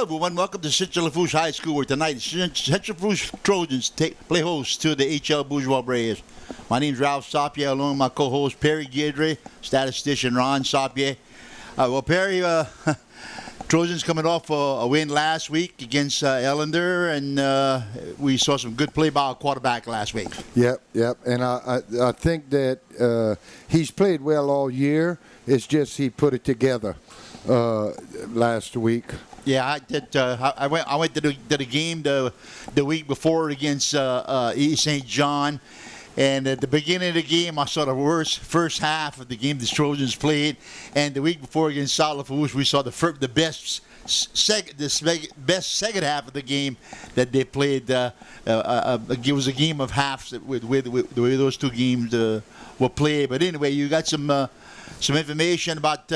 Hello, everyone. Welcome to Central Lafourche High School, where tonight Central Lafourche Trojans play host to the HL Bourgeois Braves. My name is Ralph Sapie, along with my co-host Perry Guidry, statistician Ron Sapie. Perry, Trojans coming off a win last week against Ellender, and we saw some good play by our quarterback last week. Yep. And I think that he's played well all year. It's just he put it together last week. Yeah, I did. I went to the game the week before against East St. John, and at the beginning of the game, I saw the worst first half of the game the Trojans played, and the week before against South Lafourche, we saw the best second half of the game that they played. It was a game of halves with the way those two games were played. But anyway, you got some information about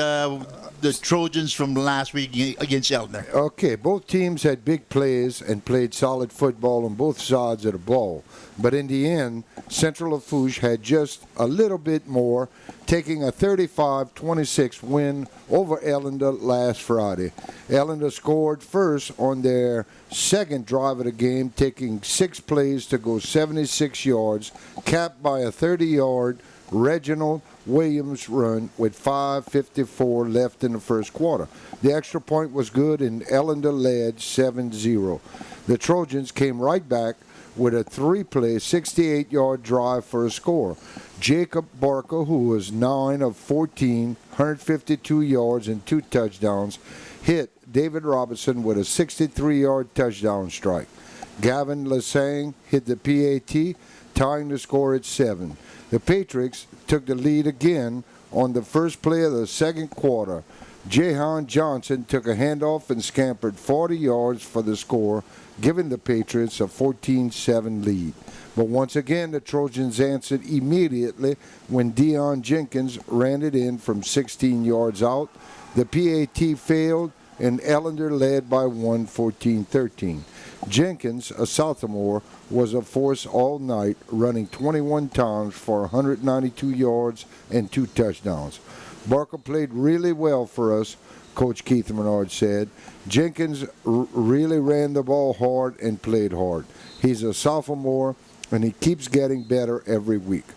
the Trojans from last week against Ellender. Okay, both teams had big plays and played solid football on both sides of the ball. But in the end, Central Lafourche had just a little bit more, taking a 35-26 win over Ellender last Friday. Ellender scored first on their second drive of the game, taking 6 plays to go 76 yards, capped by a 30-yard Reginald Williams run with 5:54 left in the first quarter. The extra point was good, and Ellender led 7-0. The Trojans came right back with a 3-play, 68-yard drive for a score. Jacob Barker, who was 9 of 14, 152 yards and 2 touchdowns, hit David Robinson with a 63-yard touchdown strike. Gavin Lasang hit the PAT, tying the score at 7. The Patriots took the lead again on the first play of the second quarter. Jahan Johnson took a handoff and scampered 40 yards for the score, giving the Patriots a 14-7 lead. But once again, the Trojans answered immediately when Deion Jenkins ran it in from 16 yards out. The PAT failed, and Ellender led by 14-13. Jenkins, a sophomore, was a force all night, running 21 times for 192 yards and 2 touchdowns. Barker played really well for us, Coach Keith Menard said. Jenkins really ran the ball hard and played hard. He's a sophomore, and he keeps getting better every week.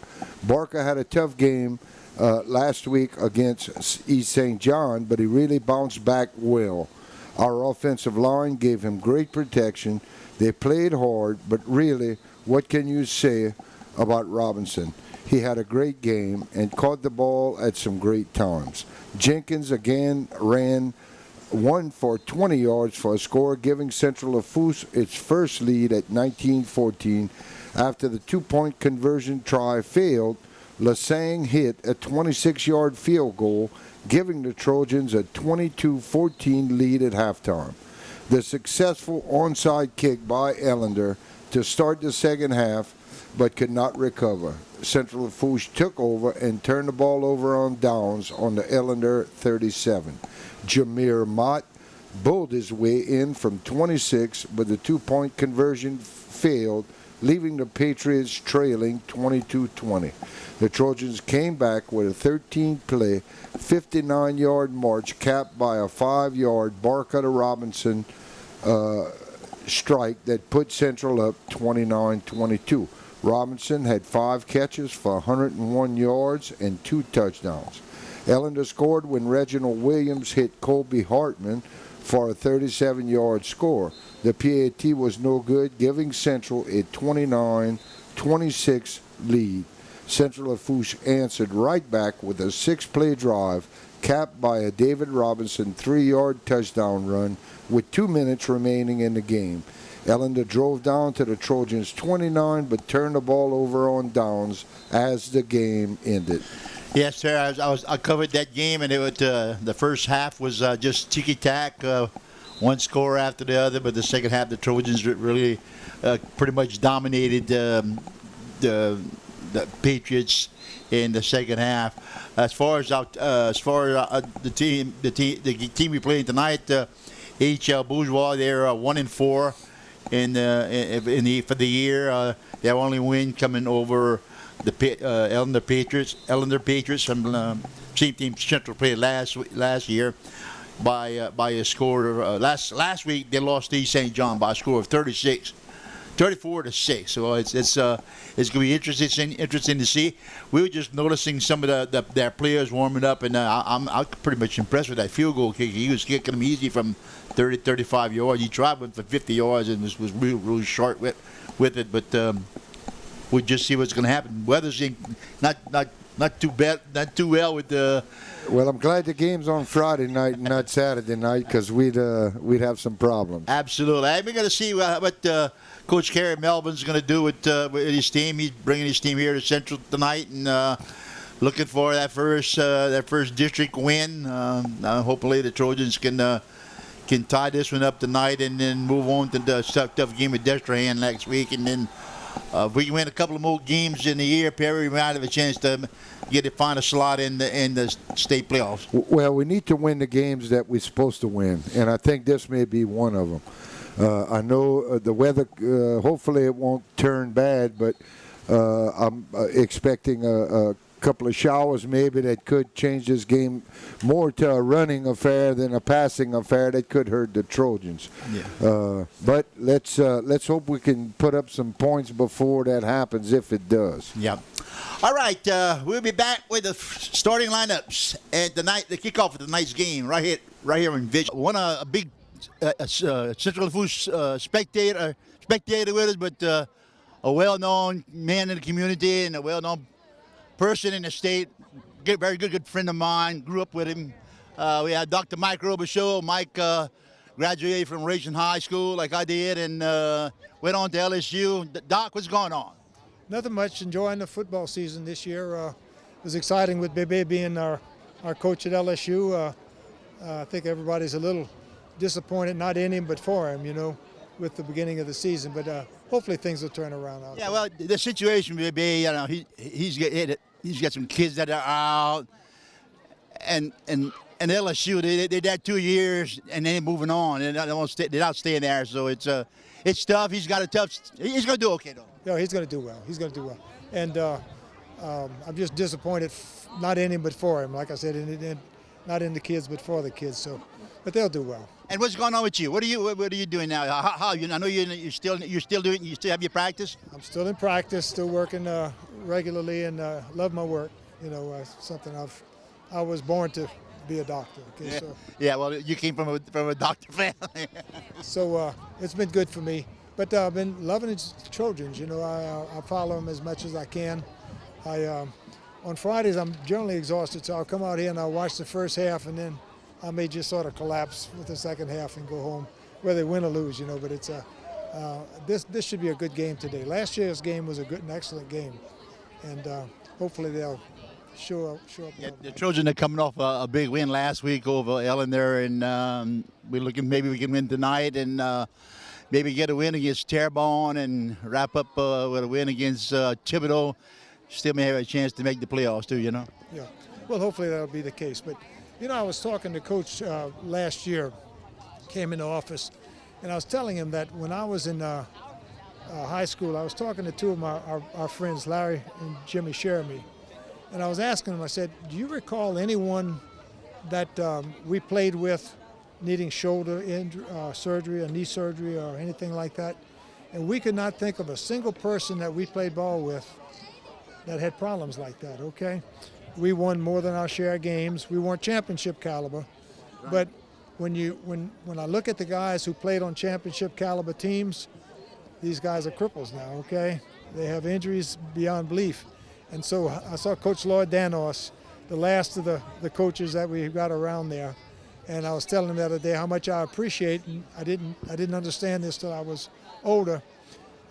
Barker had a tough game last week against East St. John, but he really bounced back well. Our offensive line gave him great protection. They played hard, but really, what can you say about Robinson? He had a great game and caught the ball at some great times. Jenkins again ran 1 for 20 yards for a score, giving Central Lafourche its first lead at 19-14. After the 2-point conversion try failed, Lasang hit a 26-yard field goal, giving the Trojans a 22-14 lead at halftime. The successful onside kick by Ellender to start the second half, but could not recover. Central Lafourche took over and turned the ball over on downs on the Ellender 37. Jameer Mott bowled his way in from 26, but the 2-point conversion failed, leaving the Patriots trailing 22-20. The Trojans came back with a 13-play, 59-yard march capped by a 5-yard Barker to Robinson strike that put Central up 29-22. Robinson had 5 catches for 101 yards and 2 touchdowns. Ellender scored when Reginald Williams hit Colby Hartman for a 37-yard score. The PAT was no good, giving Central a 29-26 lead. Central Lafourche answered right back with a 6-play drive, capped by a David Robinson 3-yard touchdown run with 2 minutes remaining in the game. Ellender drove down to the Trojans' 29, but turned the ball over on downs as the game ended. Yes, sir. I covered that game, and the first half was just ticky-tack, one score after the other. But the second half, the Trojans really pretty much dominated the Patriots in the second half. As far as the team we played tonight, HL Bourgeois, they're 1-4 for the year. Their only win coming over the Ellender Patriots from same team Central played last year. by a score. Last week they lost to East St. John by a score of 34-6. So it's going to be interesting to see. We were just noticing some of their players warming up, and I'm pretty much impressed with that field goal kick. He was kicking them easy from 30, 35 yards. He tried one for 50 yards and was real short with it. But we'll just see what's going to happen. Weather's not too bad, not too well with the. Well, I'm glad the game's on Friday night and not Saturday night, because we'd have some problems. Absolutely. We're going to see what Coach Kerry Melvin's going to do with his team. He's bringing his team here to Central tonight and looking for that first district win. Hopefully the Trojans can tie this one up tonight and then move on to the tough game with Destrehan next week. And then if we can win a couple of more games in the year, Perry, we might have a chance to get a final slot in the state playoffs. Well, we need to win the games that we're supposed to win, and I think this may be one of them. I know the weather, hopefully it won't turn bad, but I'm expecting a couple of showers maybe that could change this game more to a running affair than a passing affair. That could hurt the Trojans. Yeah. But let's hope we can put up some points before that happens, if it does. Yeah. All right, we'll be back with the starting lineups at the kickoff of tonight's game right here in Vision. A big Central Lafourche spectator with us, but a well-known man in the community and a well-known person in the state. Very good friend of mine. Grew up with him. We had Dr. Mike Robichaud. Mike graduated from Raging High School like I did and went on to LSU. Doc, what's going on? Nothing much. Enjoying the football season this year. It was exciting with Bebe being our coach at LSU. I think everybody's a little disappointed, not in him, but for him, with the beginning of the season. But hopefully things will turn around. Yeah, well, the situation with Bebe, he's got some kids that are out, and LSU, they're there 2 years and they're moving on. They're not staying there, so it's tough. He's going to do okay though. Yeah, he's going to do well. He's going to do well. And I'm just disappointed, not in him, but for him. Like I said, not in the kids, but for the kids. So, but they'll do well. And what's going on with you? What are you doing now? I know you still have your practice. I'm still in practice, still working regularly, and love my work. Something I was born to be a doctor. Okay, yeah. So, yeah. Well, you came from a doctor family. So it's been good for me. But I've been loving the Trojans. I follow them as much as I can. On Fridays, I'm generally exhausted, so I'll come out here and I'll watch the first half, and then I may just sort of collapse with the second half and go home, whether they win or lose. But it's this should be a good game today. Last year's game was an excellent game, and hopefully they'll show up. Yeah, the Trojans are coming off a big win last week over Ellen there, and we're looking maybe we can win tonight and. Maybe get a win against Terrebonne and wrap up with a win against Thibodeau. Still may have a chance to make the playoffs too, Yeah. Well, hopefully that'll be the case. But, I was talking to Coach last year, came into office, and I was telling him that when I was in high school, I was talking to two of our friends, Larry and Jimmy Sheremy, and I was asking him, I said, do you recall anyone that we played with needing shoulder surgery or knee surgery or anything like that? And we could not think of a single person that we played ball with that had problems like that, okay? We won more than our share of games. We weren't championship caliber. Right. But when I look at the guys who played on championship caliber teams, these guys are cripples now, okay? They have injuries beyond belief. And so I saw Coach Lloyd Danos, the last of the coaches that we got around there. And I was telling him the other day how much I appreciate, and I didn't understand this till I was older,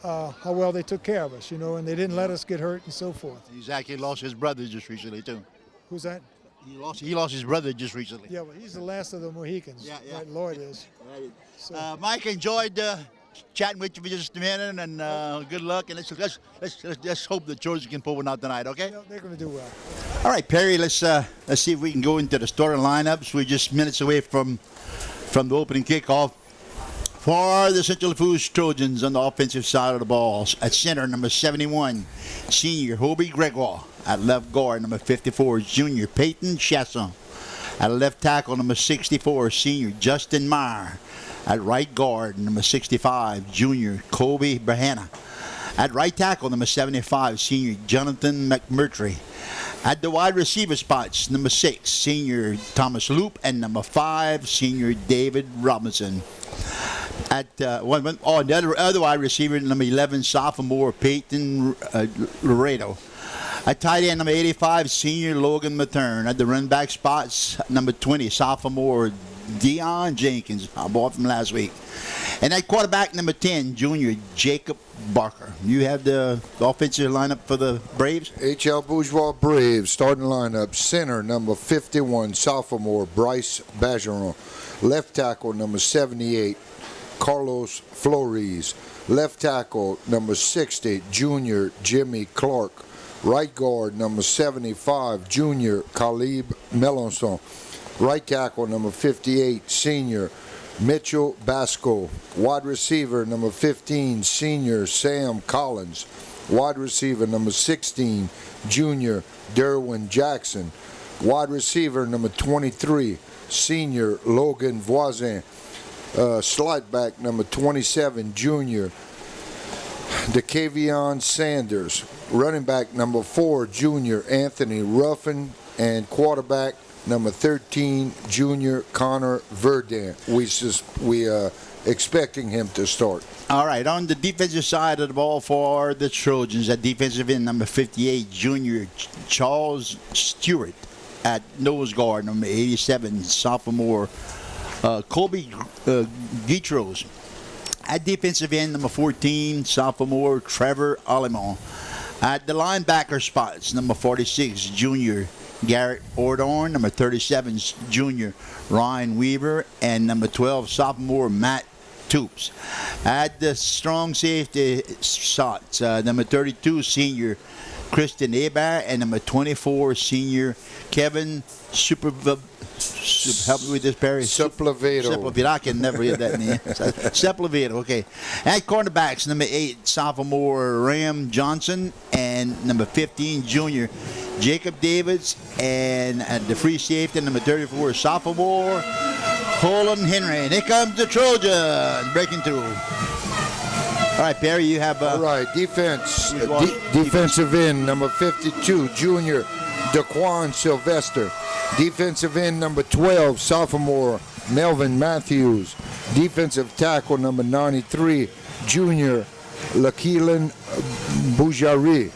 how well they took care of us, and they didn't let us get hurt and so forth. He's actually lost his brother just recently too. Who's that? He lost his brother just recently. Yeah, well, he's the last of the Mohicans. Yeah. Right, Lloyd is. Right. So. Mike, enjoyed chatting with you for just a minute, and good luck. And let's hope the Trojans can pull one out tonight. Okay? Yeah, they're going to do well. All right, Perry. Let's see if we can go into the starting lineups. We're just minutes away from the opening kickoff for the Central Lafourche Trojans on the offensive side of the ball. At center, number 71, senior Hobie Gregoire. At left guard, number 54, junior Peyton Chasson. At left tackle, number 64, senior Justin Meyer. At right guard, number 65, junior Kobe Brahana. At right tackle, number 75, senior Jonathan McMurtry. At the wide receiver spots, number 6, senior Thomas Loop, and number 5, senior David Robinson. At the other wide receiver, number 11, sophomore Peyton Laredo. At tight end, number 85, senior Logan Matern. At the run back spots, number 20, sophomore Deion Jenkins, our boy from last week. And at quarterback, number 10, junior Jacob Barker. You have the offensive lineup for the Braves? HL Bourgeois Braves starting lineup. Center, number 51, sophomore Bryce Bergeron. Left tackle, number 78, Carlos Flores. Left tackle, number 60, junior Jimmy Clark. Right guard, number 75, junior Caleb Melanson. Right tackle, number 58, senior Mitchell Basco. Wide receiver, number 15, senior Sam Collins. Wide receiver, number 16, junior Derwin Jackson. Wide receiver, number 23, senior Logan Voisin. Slide back, number 27, junior DeCavion Sanders. Running back, number 4, junior Anthony Ruffin. And quarterback, number 13, junior Connor Verdant. We expecting him to start. All right, on the defensive side of the ball for the Trojans, at defensive end, number 58, junior Charles Stewart. At nose guard, number 87, sophomore Colby Guitros. At defensive end, number 14, sophomore Trevor Alemon. At the linebacker spots, number 46, junior Garrett Ordorn. Number 37, junior Ryan Weaver. And number 12, sophomore Matt Toops. At the strong safety spots, number 32, senior Kristen Abar. And number 24, senior Kevin help me with this, Perry. Sepulvedo. I can never hear that name. Sepulvedo, okay. At cornerbacks, number 8, sophomore Ram Johnson. And number 15, junior Jacob Davids. And at the free safety, number 34, sophomore Colin Henry. And here comes the Trojans breaking through. All right, Perry, you have... All right, defense. Defensive end, number 52, junior Daquan Sylvester. Defensive end, number 12, sophomore Melvin Matthews. Defensive tackle, number 93, junior Lakeelan Boujari.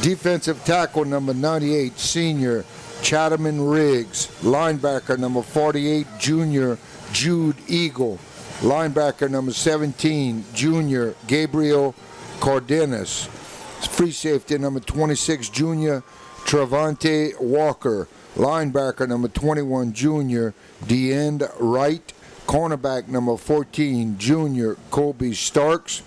Defensive tackle, number 98, senior Chatham Riggs. Linebacker, number 48, junior Jude Eagle. Linebacker, number 17, junior Gabriel Cardenas. Free safety, number 26, junior Travante Walker. Linebacker, number 21, junior DeAnd Wright. Cornerback, number 14, junior Kobe Starks.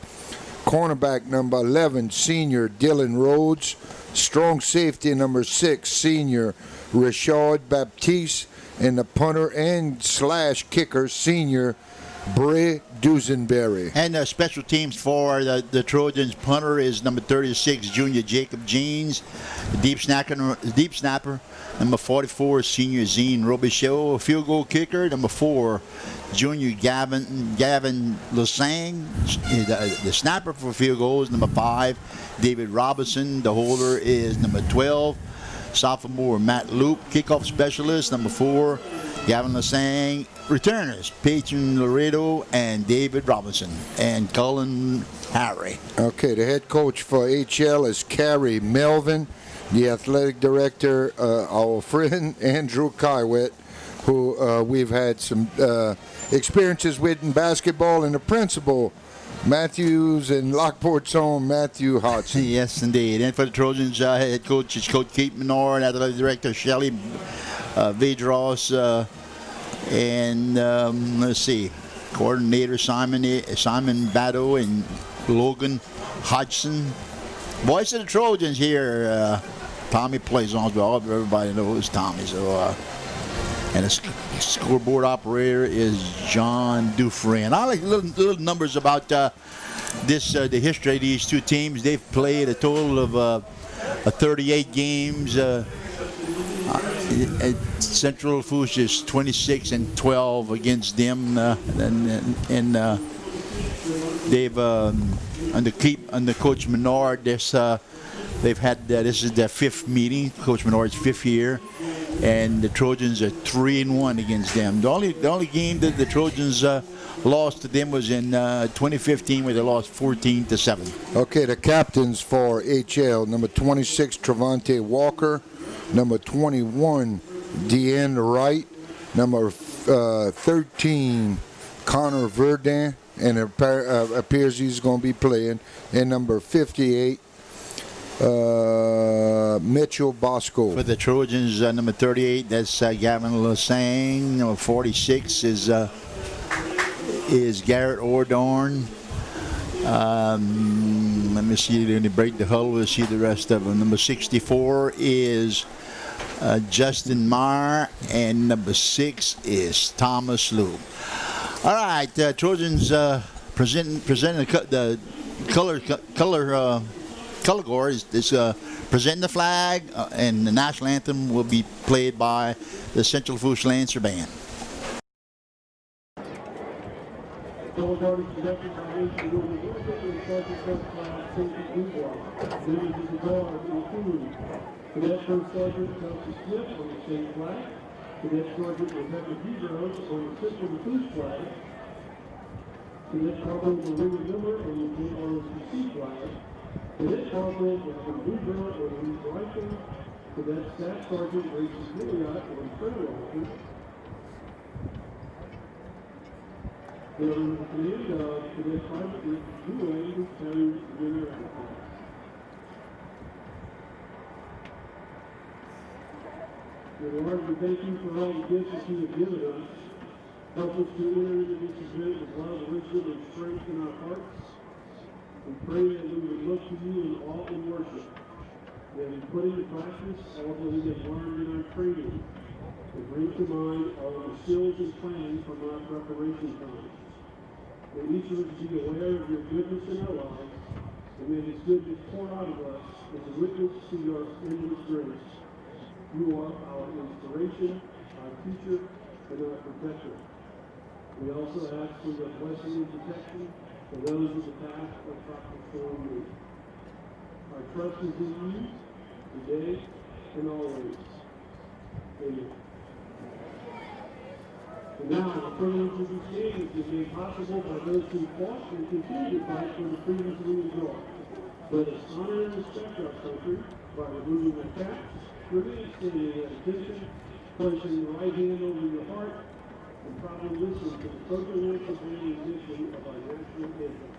Cornerback, number 11, senior Dylan Rhodes. Strong safety, number 6, senior Rashad Baptiste. And the punter and / kicker, senior Bray Dusenberry. And special teams for the Trojans. Punter is number 36, junior Jacob Jeans. Deep snapper, number 44, senior Zine Robichaud. Field goal kicker, number 4, junior Gavin Lasang. The snapper for field goals, number 5, David Robinson. The holder is number 12, sophomore Matt Loop. Kickoff specialist, number 4, Gavin Lasang. Returners, Peyton Laredo and David Robinson and Cullen Harry. Okay, the head coach for HL is Carrie Melvin. The athletic director, our friend Andrew Kywet, who we've had some experiences with in basketball, and the principal, Matthews and Lockport's own Matthew Hodgson. Yes, indeed. And for the Trojans, head coach is Coach Keith Menard, athletic director Shelley Vidros, and let's see, coordinator Simon Batto and Logan Hodgson. Voice of the Trojans here. Tommy plays on as well. Everybody knows Tommy. So, and the scoreboard operator is John Dufresne. I like little numbers about the history of these two teams. They've played a total of 38 games. Central Lafourche is 26-12 against them, and they've under Coach Menard. They've had this is their 5th meeting. Coach Menard's 5th year, and the Trojans are 3-1 against them. The only game that the Trojans lost to them was in 2015, where they lost 14-7. Okay, the captains for HL: number 26, Travante Walker; number 21, Deanne Wright; number 13, Connor Verdun, and it appears he's going to be playing; and number 58, Mitchell Bosco. For the Trojans, number 38, that's Gavin Lasang. Number 46 is Garrett Ordorn. Let me see, when they break the huddle, we'll see the rest of them. Number 64 is Justin Meyer, and number 6 is Thomas Loop. All right, Trojans presenting the color guard is presenting the flag, and the national anthem will be played by the Central Lafourche Lancer Band. Color guard is conducted by Nation Building Sergeant First Class Safety Bourgeois. Members of the guard include Cadet First Sergeant Kelsey Smith on the state flag, Cadet Sergeant Rebecca Pedros on the Central Lafourche flag, Cadet Corporal Maria Miller on the JROCC flag, Cadet Corporal Richard Bourgeois on the Lead Rifle, Cadet Staff Sergeant Rachel Gilliott on Federal Rifle. The command of Cadet Private Richard Bourgeois who carries winner outfit. We Lord, we thank you for all the gifts that you have given us. Help us to enter into this event with love, wisdom, and strength in our hearts. We pray that we would look to you in awe and worship. That we put into practice all that we have learned in our training, and bring to mind all the skills and planning from our preparation time. May each of us be aware of your goodness in our lives, and may this goodness pour out of us as a witness to your endless grace. You are our inspiration, our teacher, and our protector. We also ask for your blessing and protection for those of the path of Tropical Storm Lee. Our trust is in you, today and always. Amen. And now, the privilege of this game is made possible by those who fought and continue to fight for the freedoms we enjoy. Let us honor and respect our country by removing our caps, remain standing at attention, placing your right hand over your heart, and probably listen to the proclamation and rendition of our national anthem.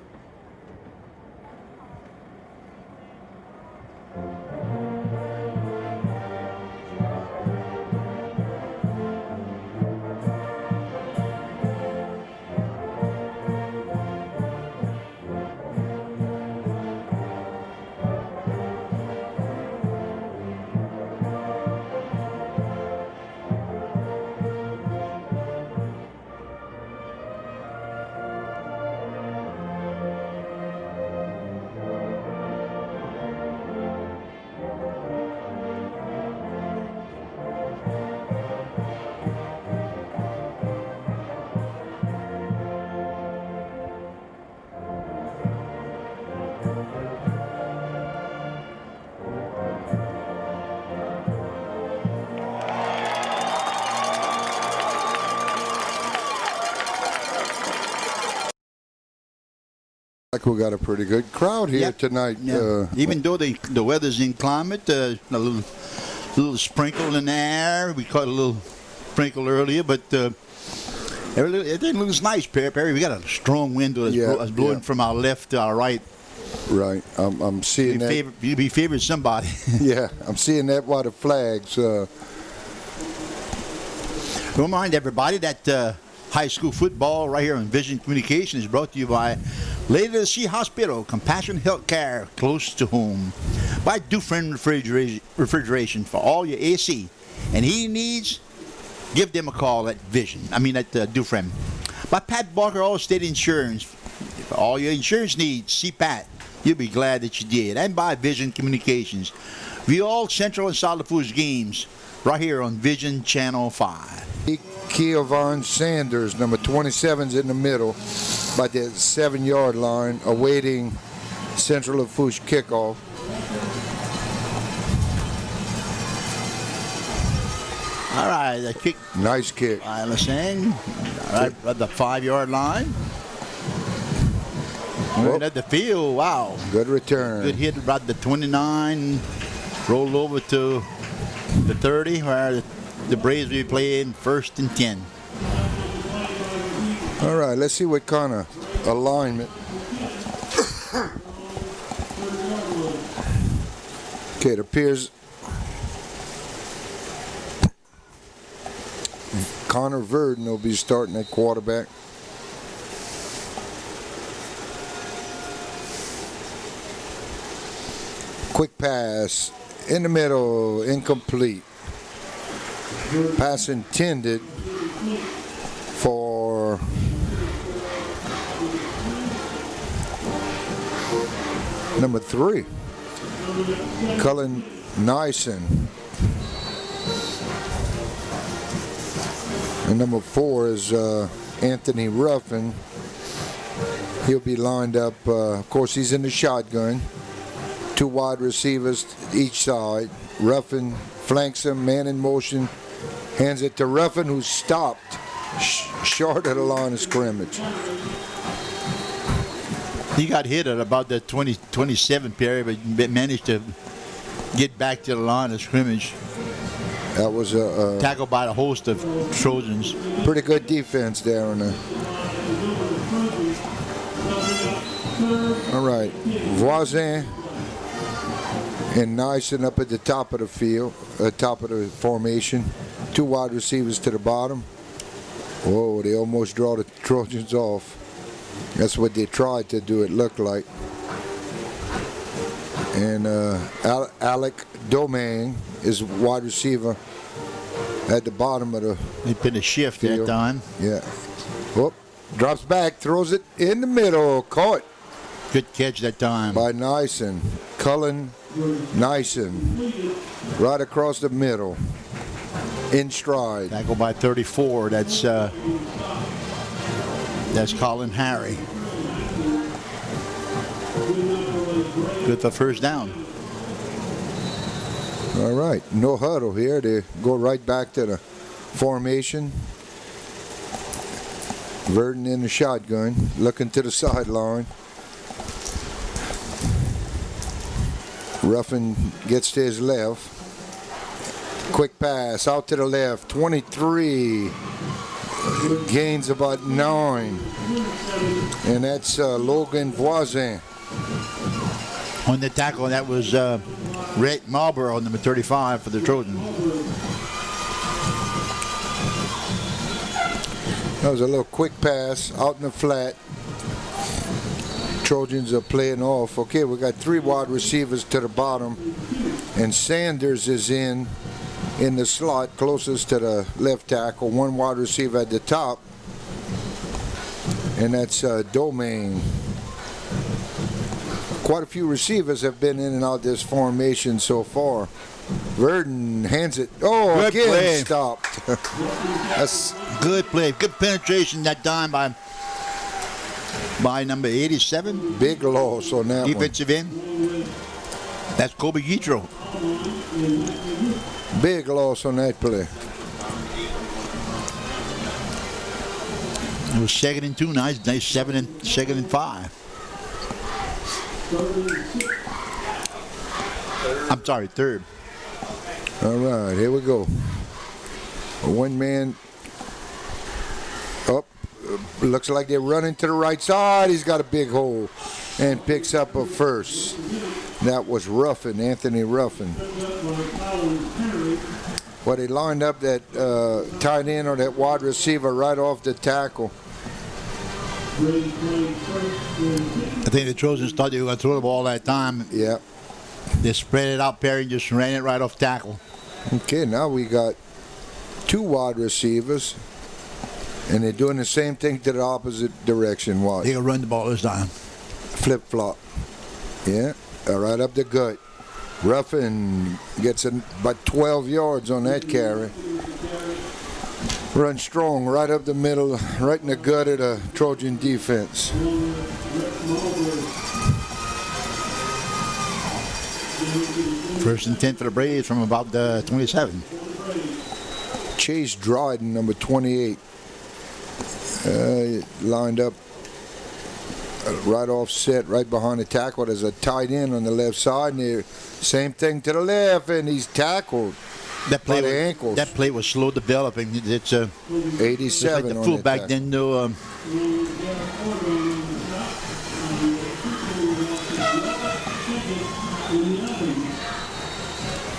Like we got a pretty good crowd here tonight. Yeah. Even though the weather's inclement, a little sprinkle in the air. We caught a little sprinkle earlier, but it looks nice, Perry. We got a strong wind that's blowing from our left to our right. Right. I'm seeing that. You'd be favoring somebody. Yeah, I'm seeing that by the flags. Remind everybody that high school football right here on Vision Communication is brought to you by Lady of the Sea Hospital, Compassion Health Care, close to home. By Dufresne Refrigeration for all your AC and heating needs. Give them a call at Dufresne. By Pat Barker, Allstate Insurance. For all your insurance needs, see Pat. You'll be glad that you did. And by Vision Communications. View all Central and South Lafourche games right here on Vision Channel 5. Keovon Sanders, number 27's in the middle by the 7-yard line, awaiting Central Lafourche kickoff. All right, the kick Nice kick. by Lasang, right at the 5-yard line. Right at the field, wow. Good return. Good hit about the 29, rolled over to the 30, where the Braves will be playing 1st and 10. All right, let's see what kind of alignment. Okay, it appears Connor Verdon will be starting at quarterback. Quick pass in the middle, incomplete. Pass intended for number 3, Cullen Nyson. And number 4 is Anthony Ruffin. He'll be lined up. Of course, he's in the shotgun. 2 wide receivers each side. Ruffin flanks him, man in motion. Hands it to Ruffin, who stopped short of the line of scrimmage. He got hit at about the 27 period, but managed to get back to the line of scrimmage. That was a Tackled by a host of Trojans. pretty good defense there. All right, Voisin and Nyson up at the top of the field, top of the formation. 2 wide receivers to the bottom. Whoa, they almost draw the Trojans off. That's what they tried to do, it looked like. And Alec Domingue is wide receiver at the bottom of the They put a shift that field. time. Yeah. Whoop. Drops back, throws it in the middle. Caught Good catch that time. by Nyson. Cullen Nyson. Right across the middle. In stride. Tackled by 34. That's Colin Harry. Good for first down. All right. No huddle here. They go right back to the formation. Verdon in the shotgun. Looking to the sideline. Ruffin gets to his left. Quick pass out to the left. 23. Gains about 9. And that's Logan Voisin. On the tackle, that was Rhett Marlborough, number 35 for the Trojans. That was a little quick pass out in the flat. Trojans are playing off. Okay, we got 3 wide receivers to the bottom. And Sanders is in the slot closest to the left tackle. 1 wide receiver at the top. And that's Domingue. Quite a few receivers have been in and out this formation so far. Verdon hands it. Oh, Good again play. stopped. That's Good play. Good penetration that time by number 87. big loss on that one. Defensive end. That's Kobe Gitro. Big loss on that play. It was 2nd and 2. Nice 2nd and 5. I'm sorry, 3rd. All right, here we go. 1 man up. Looks like they're running to the right side. He's got a big hole and picks up a first. That was Ruffin, Anthony Ruffin. Well, they lined up that tight end or that wide receiver right off the tackle. I think the Trojans thought they were going to throw the ball that time. Yeah. They spread it out, Perry, and just ran it right off tackle. Okay, now we got 2 wide receivers, and they're doing the same thing to the opposite direction. Watch. They're going to run the ball this time. Flip-flop. Yeah, right up the gut. Ruffin gets about 12 yards on that carry. Run strong right up the middle, right in the gut of the Trojan defense. First and 10 for the Braves from about the 27. Chase Dryden, number 28, lined up right offset, right behind the tackle. There's a tight end on the left side, and same thing to the left, and he's tackled That play, by the ankles. that play was slow developing. It's 87 like the on fullback that didn't know.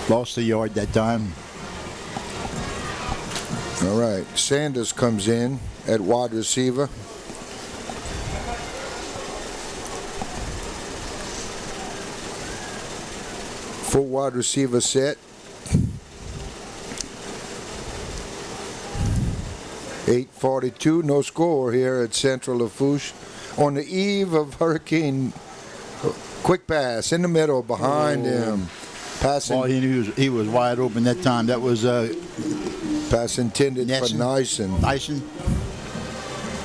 Lost a yard that time. All right, Sanders comes in at wide receiver. Full wide receiver set. 8:42, no score here at Central Lafourche. On the eve of Hurricane, quick pass in the middle behind him. Passing, Well, he was wide open that time. That was pass intended for Nesson. Nyson. Nyson.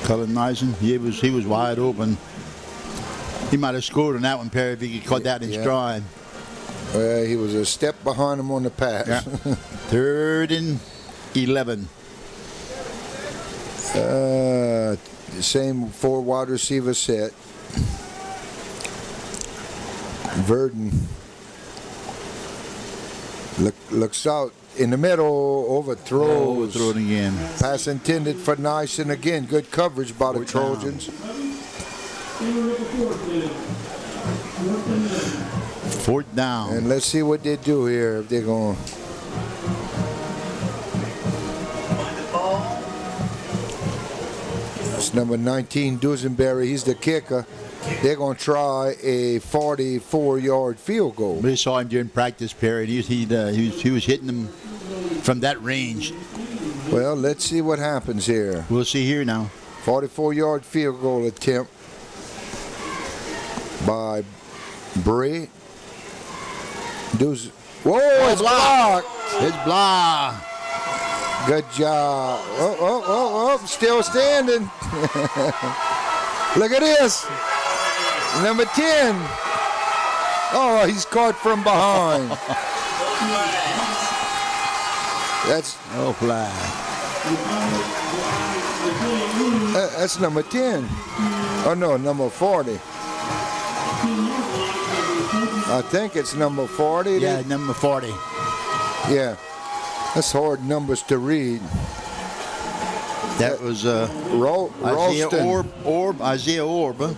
Cullen Nyson. He was wide open. He might have scored on that one, Perry, if he could caught that in stride. He was a step behind him on the pass. Yeah. 3rd and 11. Same 4 wide receiver set. Verdon looks out in the middle, overthrows. Throw it again. Pass intended for Nyson again. Good coverage by the Fourth down. Trojans. 4th down. And let's see what they do here. If they're going. It's number 19, Dusenberry. He's the kicker. They're going to try a 44-yard field goal. We saw him during practice, Perry. He was hitting them from that range. Well, let's see what happens here. We'll see here now. 44-yard field goal attempt by Bray. Whoa, it's blocked. It's blocked. Good job. Oh, still standing. Look at this. Number 10. Oh, he's caught from behind. That's flag. that's number 10. Oh no, number 40. I think it's number 40. Yeah, number 40. Yeah. That's hard numbers to read. That was Isaiah Ralston. Isaiah Orb. Huh?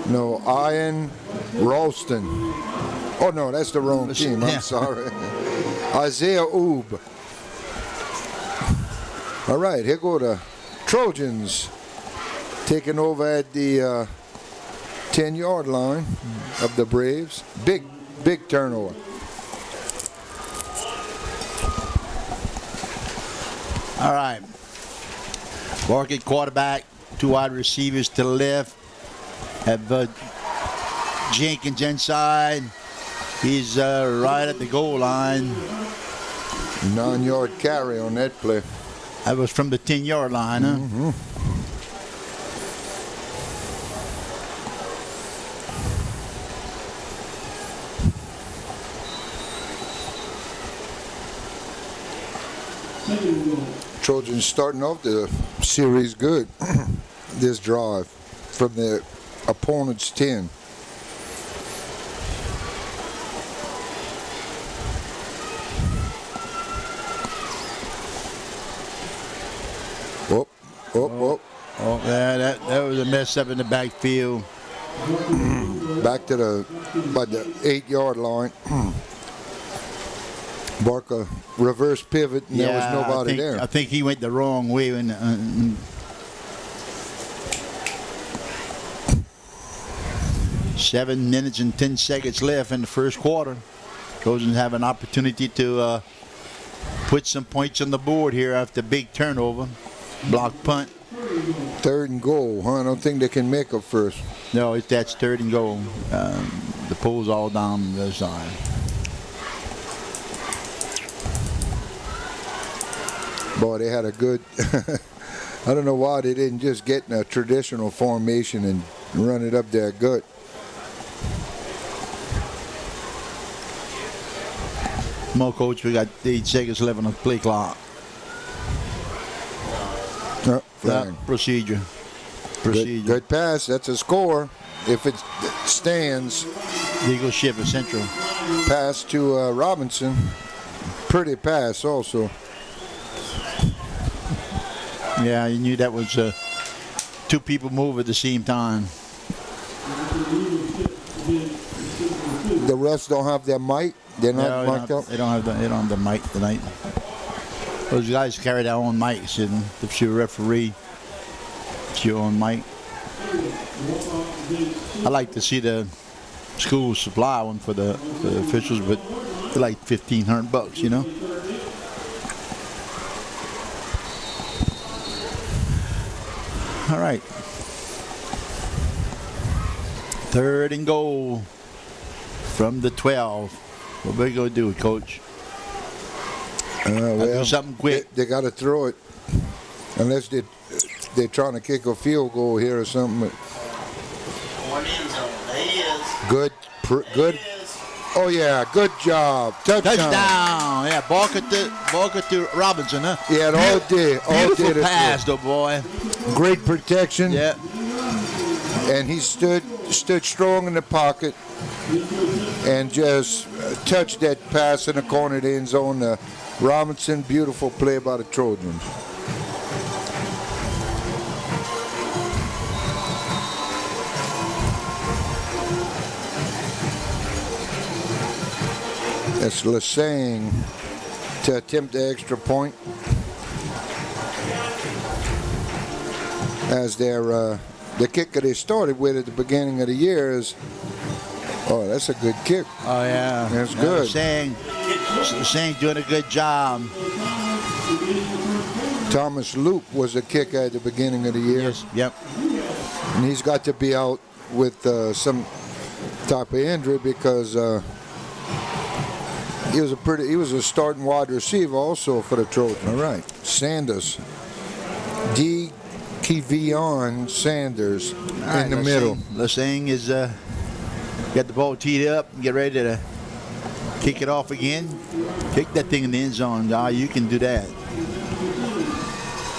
No, Ian Ralston. Oh no, that's the wrong team. I'm Yeah. sorry. Isaiah Oob. All right, here go the Trojans taking over at the 10-yard line of the Braves. Big turnover. All right. Market quarterback, 2 wide receivers to the left. Have Jenkins inside. He's right at the goal line. 9-yard carry on that play. That was from the 10-yard line, huh? Mm-hmm. Trojans starting off the series good. This drive from their opponent's 10. Oh, Yeah, that was a mess up in the backfield. back to the 8-yard line. Barker reverse pivot, and there was nobody there. I think he went the wrong way. 7 minutes and 10 seconds left in the first quarter. Trojans have an opportunity to put some points on the board here after big turnover. Block punt. 3rd and goal, huh? I don't think they can make a first. No, that's 3rd and goal. The pole's all down the other side. Boy, they had a good. I don't know why they didn't just get in a traditional formation and run it up their gut. Come on, Coach. We got 8 seconds left on the play clock. Flag. Procedure. Good pass. That's a score. If it stands. Eagle ship is Central. Pass to Robinson. Pretty pass also. Yeah, you knew that was two people move at the same time. The refs don't have their mic. They're not mic'd up. They don't have the mic tonight. Those guys carry their own mics, and if you're a referee, it's your own mic. I like to see the school supply one for the officials, but they're like $1,500, you know. All right. 3rd and goal from the 12. What are we going to do, Coach? Well, do something quick. They got to throw it, unless they're trying to kick a field goal here or something. One end zone. There he is. Good. There he is. Oh yeah, good job. Touchdown. Yeah, ball to Robinson, huh? Yeah, all day. Beautiful pass, though, boy. Great protection. Yeah. And he stood strong in the pocket and just touched that pass in the corner of the end zone. Robinson, beautiful play by the Trojans. That's Lassang to attempt the extra point. As the kicker they started with at the beginning of the year is, oh, that's a good kick. Oh, yeah. That's good. Lassang doing a good job. Thomas Loop was a kicker at the beginning of the year. Yes, yep. And he's got to be out with some type of injury because he was a starting wide receiver also for the Trojans. All right, Sanders, D. Kevion Sanders in the middle. Lassang is got the ball teed up and get ready to kick it off again. Kick that thing in the end zone. You can do that.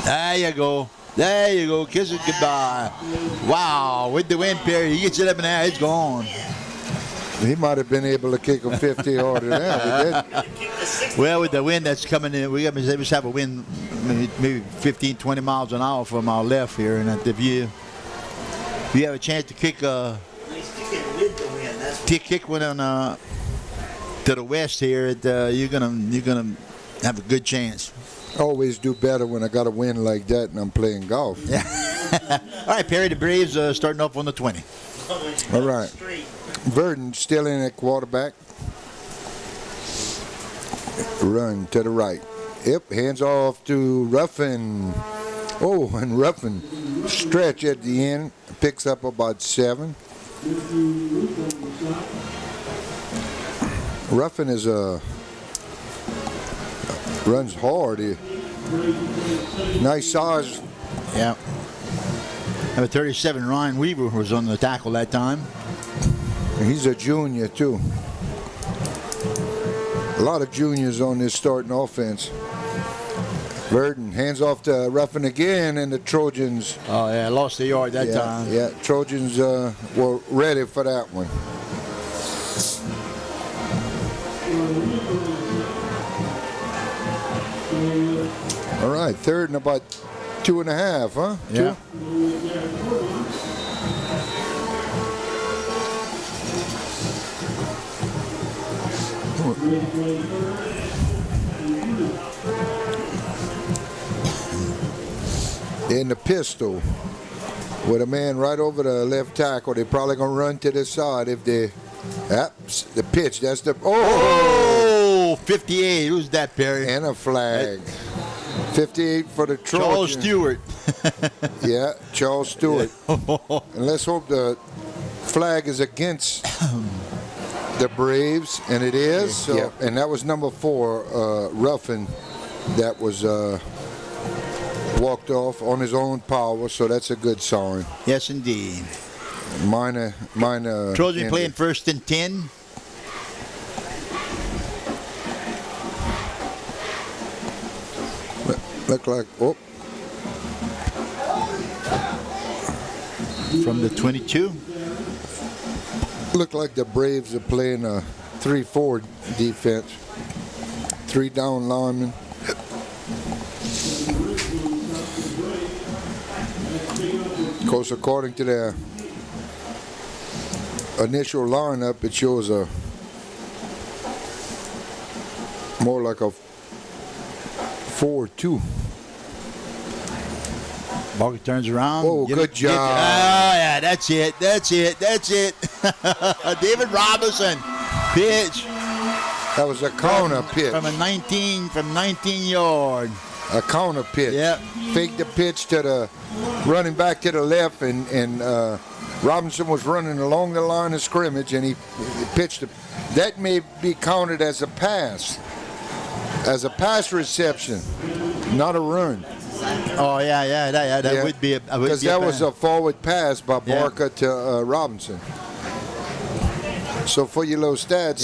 There you go. There you go. Kiss it goodbye. Wow, with the wind, Perry, he gets it up in the air. It's gone. He might have been able to kick a 50-yarder there. Well, with the wind that's coming in, we must have a wind maybe 15, 20 miles an hour from our left here. And if you have a chance to kick kick one on to the west here, you're gonna have a good chance. Always do better when I got a win like that and I'm playing golf. Yeah. All right, Perry, the Braves starting off on the 20. All right. Verdon still in at quarterback. Run to the right. Yep, hands off to Ruffin. Oh, and Ruffin stretch at the end. Picks up about 7. Ruffin is runs hard. Nice size. Yeah. Number 37, Ryan Weaver, was on the tackle that time. He's a junior, too. A lot of juniors on this starting offense. Verdon hands off to Ruffin again, and the Trojans. Oh, yeah, lost the yard that time. Yeah, Trojans were ready for that one. All right, 3rd and about 2.5, huh? Yeah. 2. In the pistol with a man right over the left tackle. They're probably going to run to the side if they. The pitch. That's the. Oh, 58. Who's that, Perry? And a flag. 58 for the Trojans. Charles Stewart. Yeah, Charles Stewart. And let's hope the flag is against the Braves, and it is. So, and that was number 4, Ruffin. That was walked off on his own power, so that's a good sign. Yes, indeed. Minor. Trojan injury. playing 1st and 10. Look like, oh, From the 22. look like the Braves are playing a 3-4 defense. 3 down linemen. Of course, according to their initial lineup, it shows a more like a 4-2. Barker turns around. Oh, good job. Yeah, that's it. David Robinson, pitch That was a counter pitch. from 19 yard. A counter pitch. Yeah. Faked the pitch to the running back to the left, and Robinson was running along the line of scrimmage, and he pitched it. That may be counted as a pass reception, not a run. Oh yeah, that would be a Because that was a forward pass by Barker to Robinson. So for your little stats,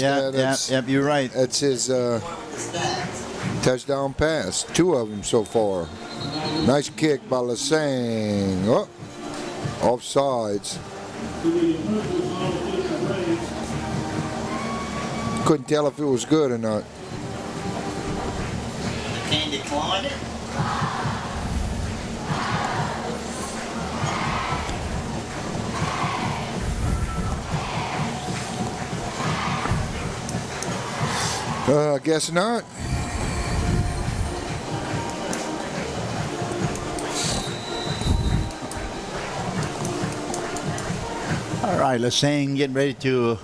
you're right. that's his touchdown pass. 2 of them so far. Nice kick by Lassang. Oh, offsides. Couldn't tell if it was good or not. Can you decline it? I guess not. All right, Lassang getting ready to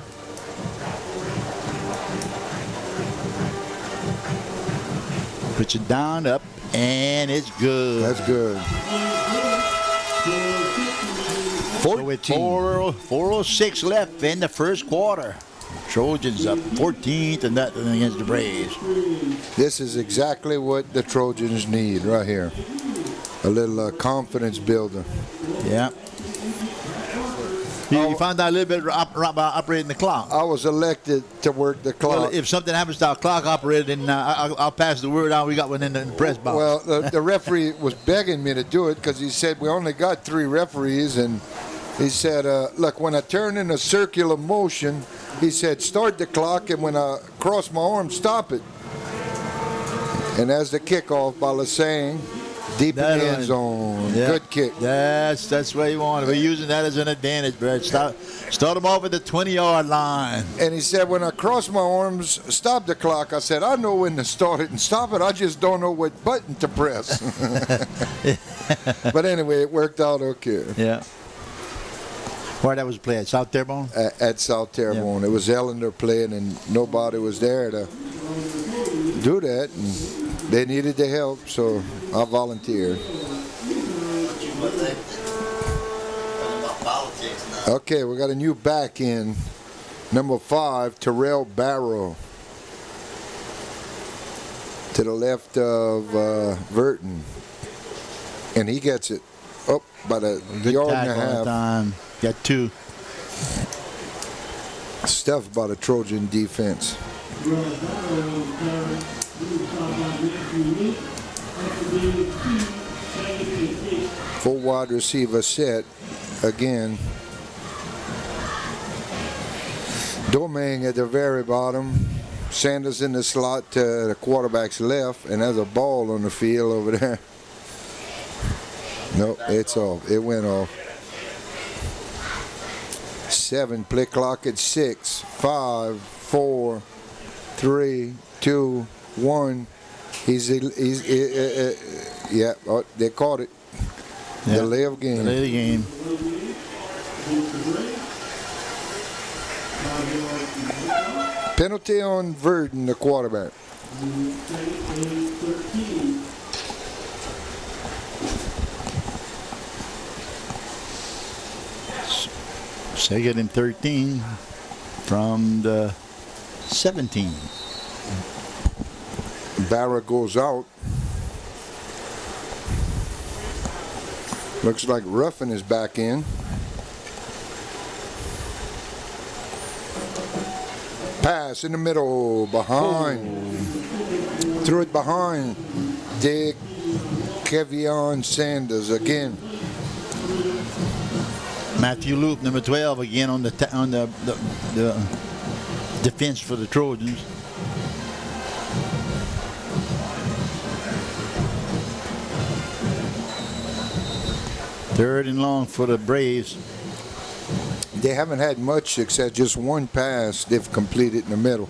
puts it down, up, and it's good. That's good. So with 4:06 left in the first quarter. Trojans up 14 to nothing against the Braves. This is exactly what the Trojans need right here. A little confidence builder. Yeah. You found out a little bit about operating the clock. I was elected to work the clock. Well, if something happens to our clock operator, then I'll pass the word on. We got one in the press box. Well, the referee was begging me to do it because he said we only got 3 referees, and he said, look, when I turn in a circular motion, he said, start the clock, and when I cross my arm, stop it. And as the kickoff by Lassang, deep in the end zone. Yeah. Good kick. That's what you want. We're using that as an advantage, Brad. Start them off at the 20-yard line. And he said, when I cross my arms, stop the clock. I said, I know when to start it and stop it. I just don't know what button to press. But anyway, it worked out okay. Yeah. Where that was played? At South Terrebonne? At South Terrebonne. It was Ellender playing, and nobody was there to do that. And they needed the help, so I volunteered. Okay, we got a new back in. Number 5, Terrell Barrow. To the left of Verton. And he gets it up by a yard and a half. Time. Got 2. Stuffed by the Trojan defense. Full wide receiver set again. Domingue at the very bottom. Sanders in the slot to the quarterback's left, and there's a ball on the field over there. Nope, it's off. It went off. 7, play clock at 6, 5, 4, 3, 2, 1. Yeah, oh, they caught it. Yeah. Delay of game. Delay the game. Penalty on Verdon, the quarterback. Second and 13 from the 17. Barra goes out. Looks like Ruffin is back in. Pass in the middle, behind. Threw it behind. Dick Kevion Sanders again. Matthew Loop, number 12, again on the defense for the Trojans. Third and long for the Braves. They haven't had much success, just one pass they've completed in the middle.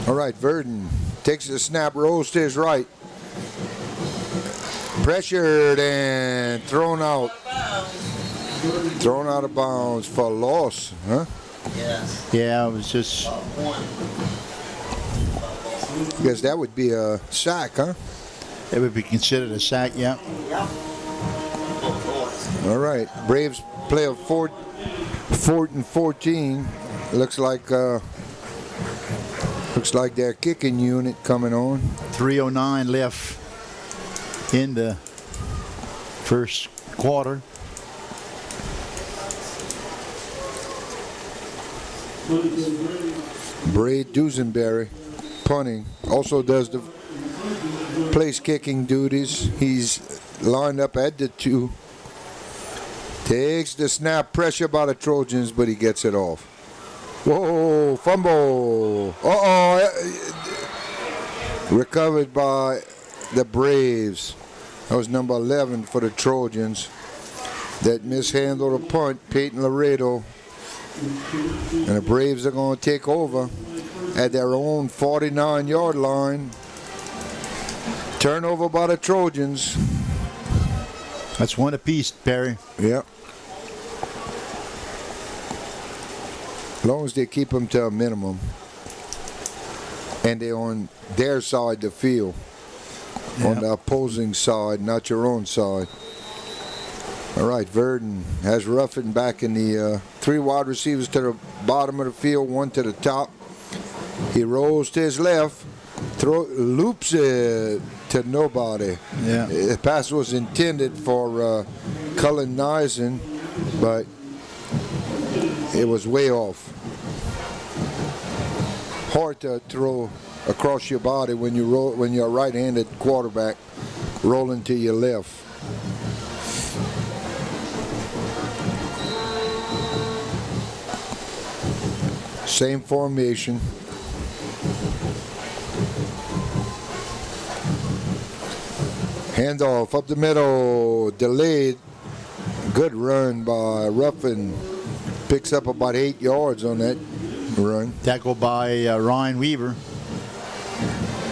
All right, Verdon takes the snap, rolls to his right. Pressured and thrown out. Thrown out of bounds for a loss, huh? Yes. Yeah, it was just. Guess that would be a sack, huh? It would be considered a sack, yeah. Yep. All right, Braves play a fourth and 14. Looks like their kicking unit coming on. 3:09 left in the first quarter. Braid Dusenberry punting, also does the place kicking duties. He's lined up at the 2. Takes the snap, pressure by the Trojans, but he gets it off. Whoa, fumble. Recovered by the Braves. That was number 11 for the Trojans that mishandled a punt, Peyton Laredo. And the Braves are going to take over at their own 49-yard line. Turnover by the Trojans. That's one apiece, Perry. Yep. As long as they keep them to a minimum. And they're on their side of the field. Yeah. On the opposing side, not your own side. All right, Verdon has Ruffin back in the 3 wide receivers to the bottom of the field, 1 to the top. He rolls to his left, loops it to nobody. Yeah. The pass was intended for Cullen Neisen, but it was way off. Hard to throw across your body when you roll, when you're a right-handed quarterback rolling to your left. Same formation. Handoff up the middle, delayed. Good run by Ruffin. Picks up about 8 yards on that run. Tackle by Ryan Weaver.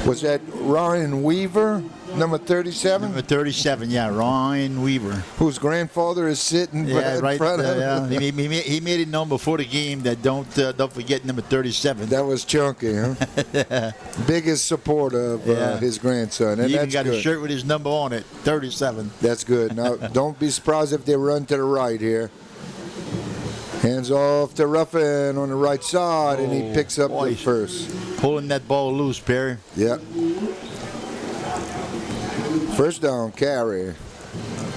Was that Ryan Weaver, number 37? Number 37, yeah, Ryan Weaver. Whose grandfather is sitting Yeah, in right. front of him. Yeah. He made it known before the game that don't forget number 37. That was chunky, huh? Biggest supporter of his grandson. And He even that's got good. a shirt with his number on it, 37. That's good. Now, don't be surprised if they run to the right here. Hands off to Ruffin on the right side, and he picks up the first. Pulling that ball loose, Perry. Yep. First down carry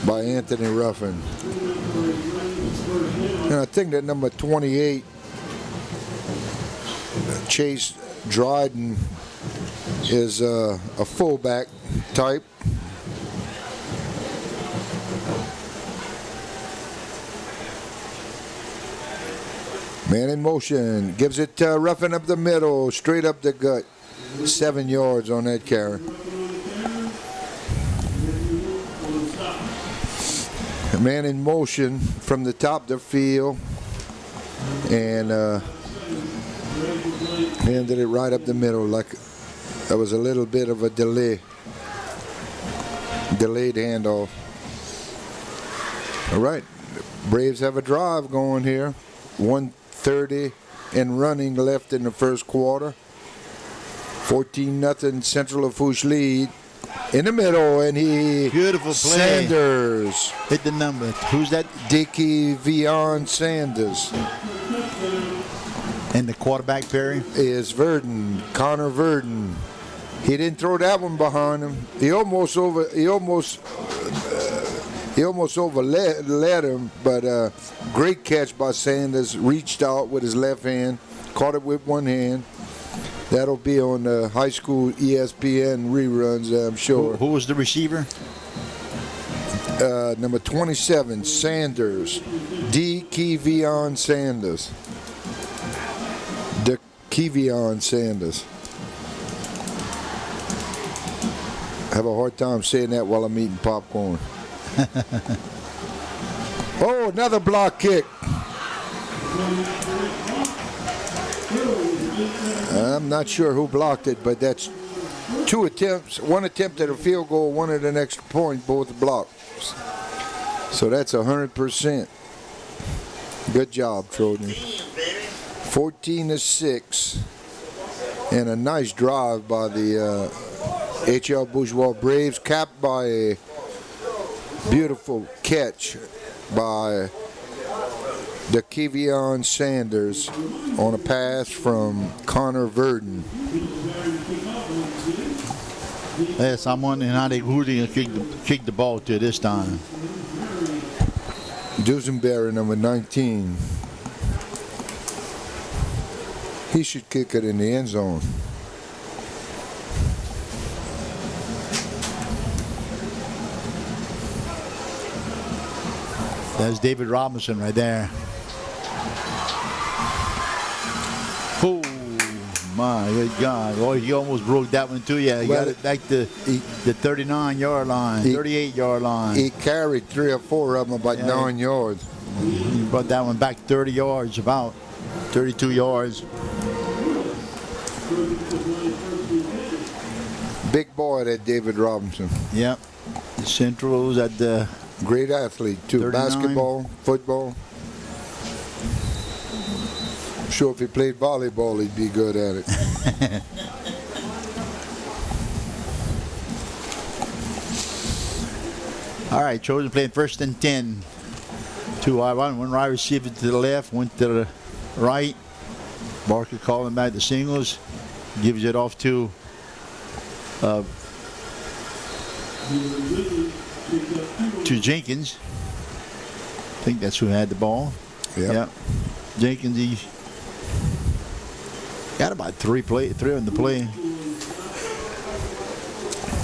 by Anthony Ruffin. And I think that number 28, Chase Dryden, is a fullback type. Man in motion, gives it to Ruffin up the middle, straight up the gut. 7 yards on that carry. Man in motion from the top of the field, and handed it right up the middle. Like that was a little bit of a delayed handoff. All right, Braves have a drive going here. 1:30 and running left in the first quarter. 14-0 Central Lafourche lead. In the middle, and he... Beautiful play. Sanders. Hit the number. Who's that? Dickie Vion Sanders. And the quarterback, Perry? Is Verdon, Connor Verdon. He didn't throw that one behind him. He almost He almost overled him, but great catch by Sanders. Reached out with his left hand, caught it with one hand. That'll be on the high school ESPN reruns, I'm sure. Who was the receiver? Number 27, Sanders. D. Kevion Sanders. The Kevion Sanders. I have a hard time saying that while I'm eating popcorn. Oh, another block kick. I'm not sure who blocked it, but that's 2 attempts. 1 attempt at a field goal, 1 at an extra point, both blocked. So that's 100%. Good job, Trojan. 14-6. And a nice drive by the HL Bourgeois Braves, capped by a beautiful catch by the Kevion Sanders on a pass from Connor Verdon. Yes, I'm wondering how they kick the ball to this time. Dusenberry, number 19. He should kick it in the end zone. That's David Robinson right there. Oh my good God. Boy, he almost broke that one too. Yeah, he got it back to the 39-yard line, 38-yard line. He carried 3 or 4 of them about 9 yards. He brought that one back 30 yards, about 32 yards. Big boy, that David Robinson. Yep. The Centrals at the great athlete too. 39. Basketball, football. I'm sure if he played volleyball, he'd be good at it. All right, Trojan playing 1st and 10. 2 wide, 1 wide receiver to the left, 1 to the right. Barker calling back the singles. Gives it off to Jenkins. I think that's who had the ball. Yep. Jenkins, he got about 3 on the play.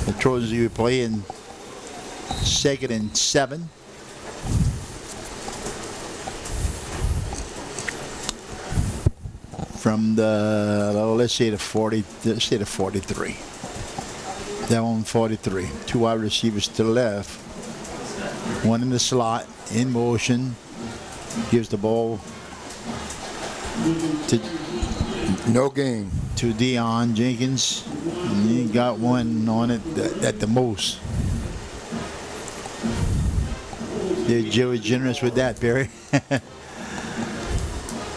The Trojans were playing 2nd and 7. From the, let's say the 43. Down 43. 2 wide receivers to the left. 1 in the slot, in motion. Gives the ball to no gain to Deion Jenkins. And he got 1 on it at the most. They're Joey generous with that, Barry.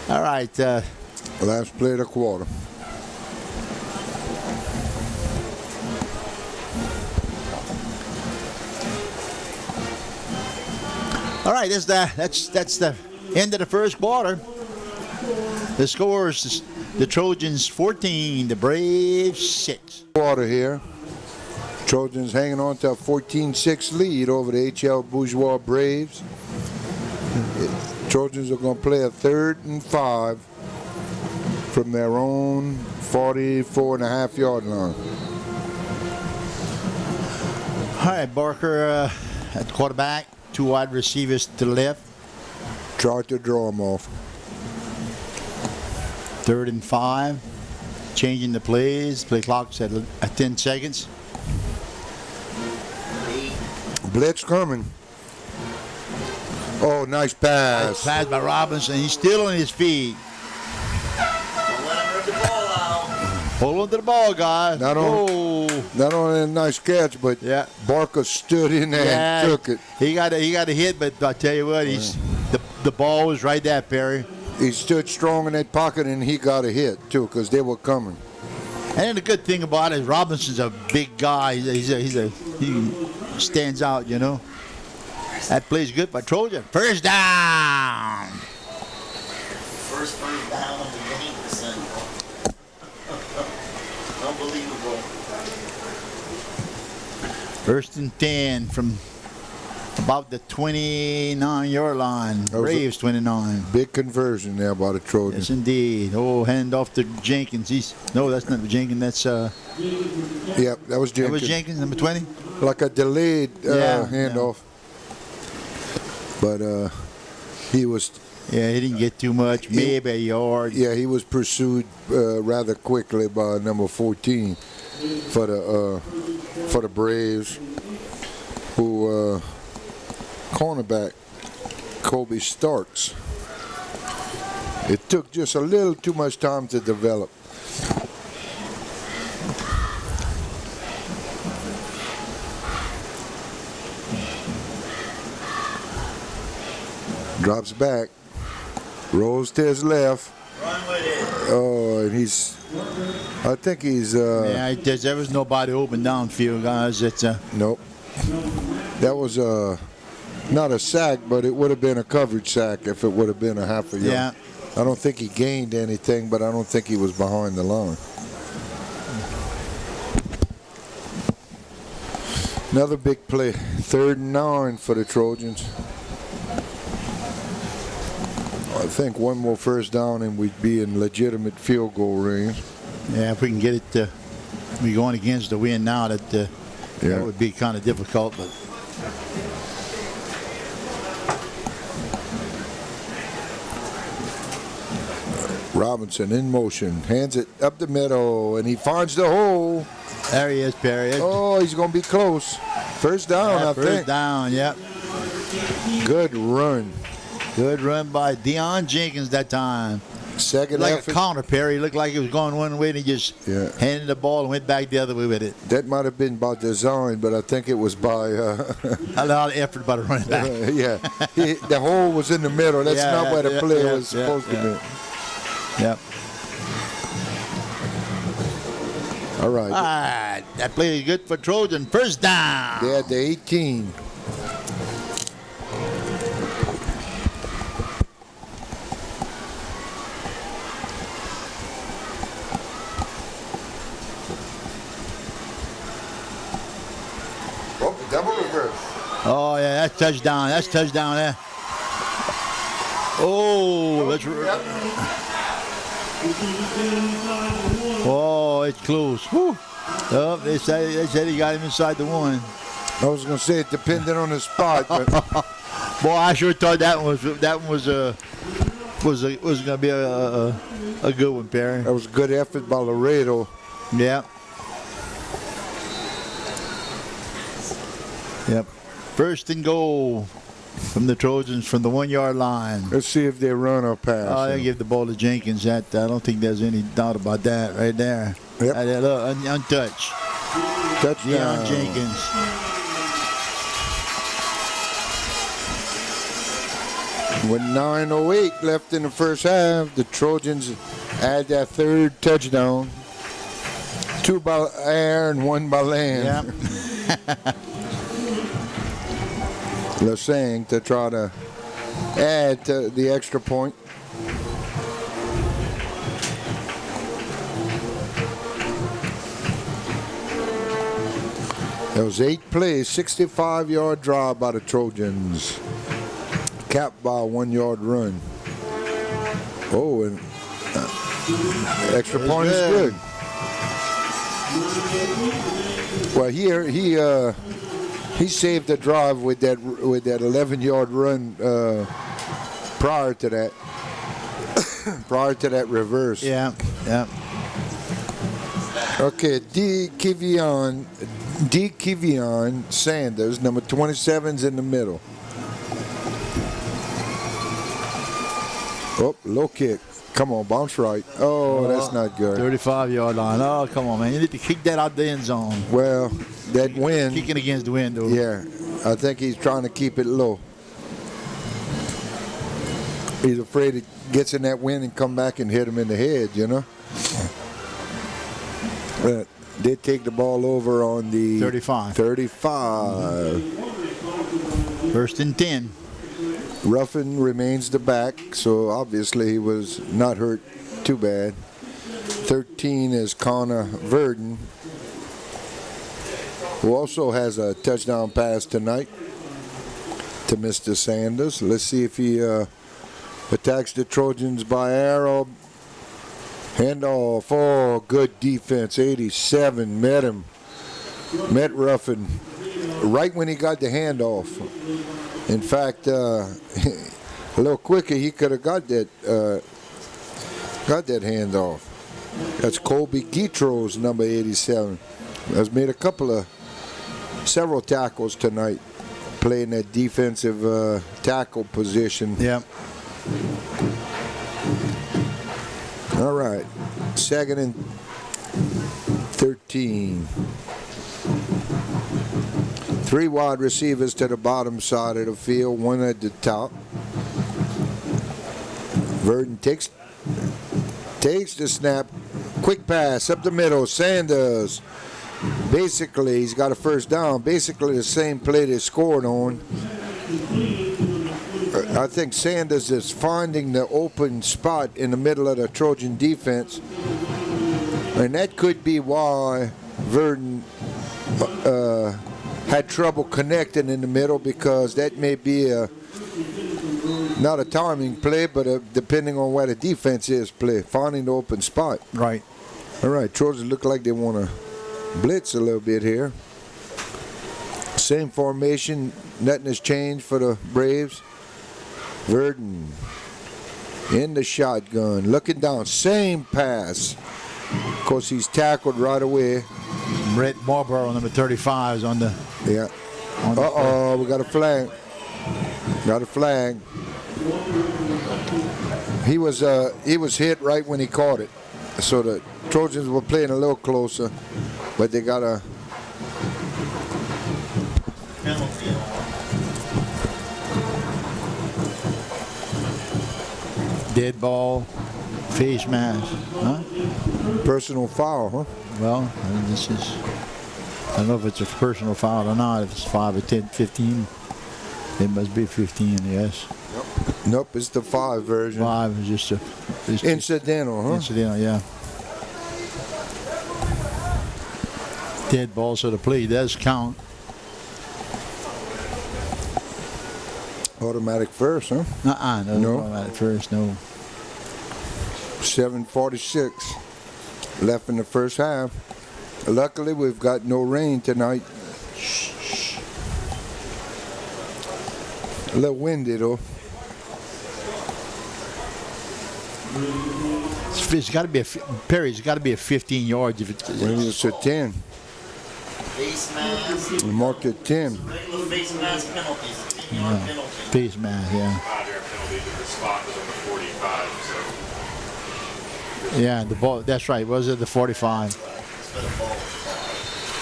All right. Last play of the quarter. All right, that's the end of the first quarter. The score is the Trojans 14, the Braves 6. Quarter here. Trojans hanging on to a 14-6 lead over the HL Bourgeois Braves. Trojans are going to play a 3rd and 5 from their own 44.5-yard line. All right, Barker at quarterback, 2 wide receivers to the left. Try to draw them off. 3rd and 5. Changing the plays. Play clock's at 10 seconds. Blitz coming. Oh, nice pass. Pass by Robinson. He's still on his feet. Hold on to the ball, guys. Not only a nice catch, but Barker stood in there and took it. He got a hit, but I tell you what, the ball was right there, Perry. He stood strong in that pocket, and he got a hit too, because they were coming. And the good thing about it is Robinson's a big guy. He stands out, you know. That play's good by Trojan. First down. First down of the game, son. Unbelievable. 1st and 10 from about the 29-yard line. was a- Braves 29. Big conversion there by the Trojans. Yes, indeed. Oh, hand off to Jenkins. No, that's not Jenkins. That's Yep, that was that Jenkins. was Jenkins, number 20. Like a delayed Yeah, handoff. But he was, Yeah, he didn't get too much. Maybe a yard. yeah, he was pursued rather quickly by number 14 for the Braves, who cornerback Kobe Starks. It took just a little too much time to develop. Drops back, rolls to his left. Run with it. Oh, and I think he's, Yeah, there was nobody open downfield, guys. It's nope. That was not a sack, but it would have been a coverage sack if it would have been a half a yard. Yeah. I don't think he gained anything, but I don't think he was behind the line. Another big play, 3rd and 9 for the Trojans. I think one more first down and we'd be in legitimate field goal range. yeah. If we can get it, we're going against the wind now. That would be kind of difficult, but. Robinson in motion, hands it up the middle, and he finds the hole. There he is, Perry. Oh, he's going to be close. First down, I First think. down, yep. Good run. Good run by Deion Jenkins that time. Second Like effort. a counter, Perry. He looked like he was going one way, and he just Yeah. handed the ball and went back the other way with it. That might have been by design, but I think it was by, A lot of effort by the running back. yeah. The hole was in the middle. That's Yeah, not where the play yeah, was yeah, supposed to be. Yep. All right. All right. That play is good for Trojan. First down. They're at the 18. Oh, double reverse. Oh, yeah, that's touchdown. That's touchdown there. Oh, let's. Oh, it's close. Whew. Oh, they said he got him inside the one. I was going to say it depended on the spot, but Boy, I sure thought that one was going to be a good one, Perry. that was a good effort by Laredo. Yeah. Yep. First and goal from the Trojans from the 1-yard line. Let's see if they run or pass. Oh, they give the ball to Jenkins. I don't think there's any doubt about that right there. Yep. Look, untouched. Touchdown. Deion Jenkins. With 9:08 left in the first half, the Trojans add their 3rd touchdown. 2 by air and 1 by land. Yep. Lasang to try to add to the extra point. There was 8 plays, 65-yard drive by the Trojans, capped by a 1-yard run. Oh, and extra point is good. Well, here he saved the drive with that 11-yard run prior to that. Prior to that reverse. Yeah. Yeah. Okay, D. Kivion Sanders, number 27's in the middle. Oh, low kick. Come on, bounce right. Oh, that's not good. 35-yard line. Oh, come on, man. You need to kick that out the end zone. Well, that wind. Kicking against the wind, though. Yeah, I think he's trying to keep it low. He's afraid it gets in that wind and come back and hit him in the head, you know. But they take the ball over on the 35. 35. First and 10. Ruffin remains the back, so obviously he was not hurt too bad. 13 is Connor Verdon, who also has a touchdown pass tonight. to Mr. Sanders. Let's see if he attacks the Trojans by arrow. Handoff. Oh, good defense. 87. Met him. Met Ruffin right when he got the handoff. In fact, a little quicker, he could have got that handoff. That's Colby Guitros, number 87. Has made several tackles tonight, playing that defensive tackle position. Yeah. All right, 2nd and 13. 3 wide receivers to the bottom side of the field, 1 at the top. Verdon takes the snap. Quick pass up the middle. Sanders. Basically, he's got a first down. Basically, the same play they scored on. I think Sanders is finding the open spot in the middle of the Trojan defense. And that could be why Verdon had trouble connecting in the middle, because that may be not a timing play, but depending on where the defense is play, finding the open spot. Right. All right, Trojans look like they want to blitz a little bit here. Same formation, nothing has changed for the Braves. Verdon in the shotgun, looking down, same pass. Of course, he's tackled right away. Brett Marlborough, number 35, is on the. Yeah. We got a flag. Got a flag. He was hit right when he caught it. So the Trojans were playing a little closer, but they got a Penalty. Dead ball, face mask. Huh? personal foul, huh? Well, this is. I don't know if it's a personal foul or not. If it's 5 or 10, 15, it must be 15. Yes. Nope, it's the 5 version. 5 is just a. Incidental, huh? Incidental, yeah. Dead ball, so the play does count. Automatic first, huh? No. At first, no. 7:46 left in the first half. Luckily, we've got no rain tonight. A little windy, though. It's got to be Perry. It's got to be a 15 yards if it's. It's a 10. Face mask. We marked it 10. Regular face mask penalties. 10-yard penalty. Face mask, yeah. 5-yard penalty, but the spot was on the 45, so. Yeah, the ball. That's right. Was it the 45? For the ball.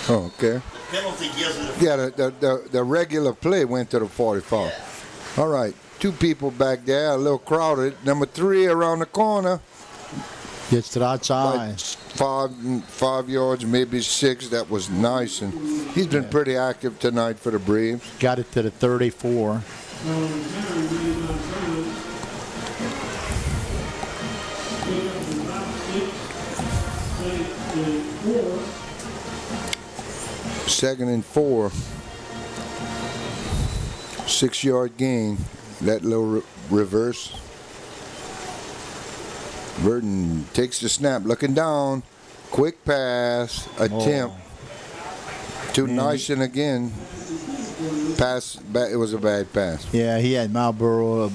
Oh, okay. The penalty gives it a Yeah, the regular play went to the 45. All right, 2 people back there, a little crowded. Number 3 around the corner. Gets to the Like outside. 5 yards, maybe 6. That was nice, and he's been pretty active tonight for the Braves. Got it to the 34. Second and 4. 6-yard gain. That little reverse. Verdon takes the snap, looking down. Quick pass, attempt. To Nyson again. Pass, it was a bad pass. Yeah, he had Marlboro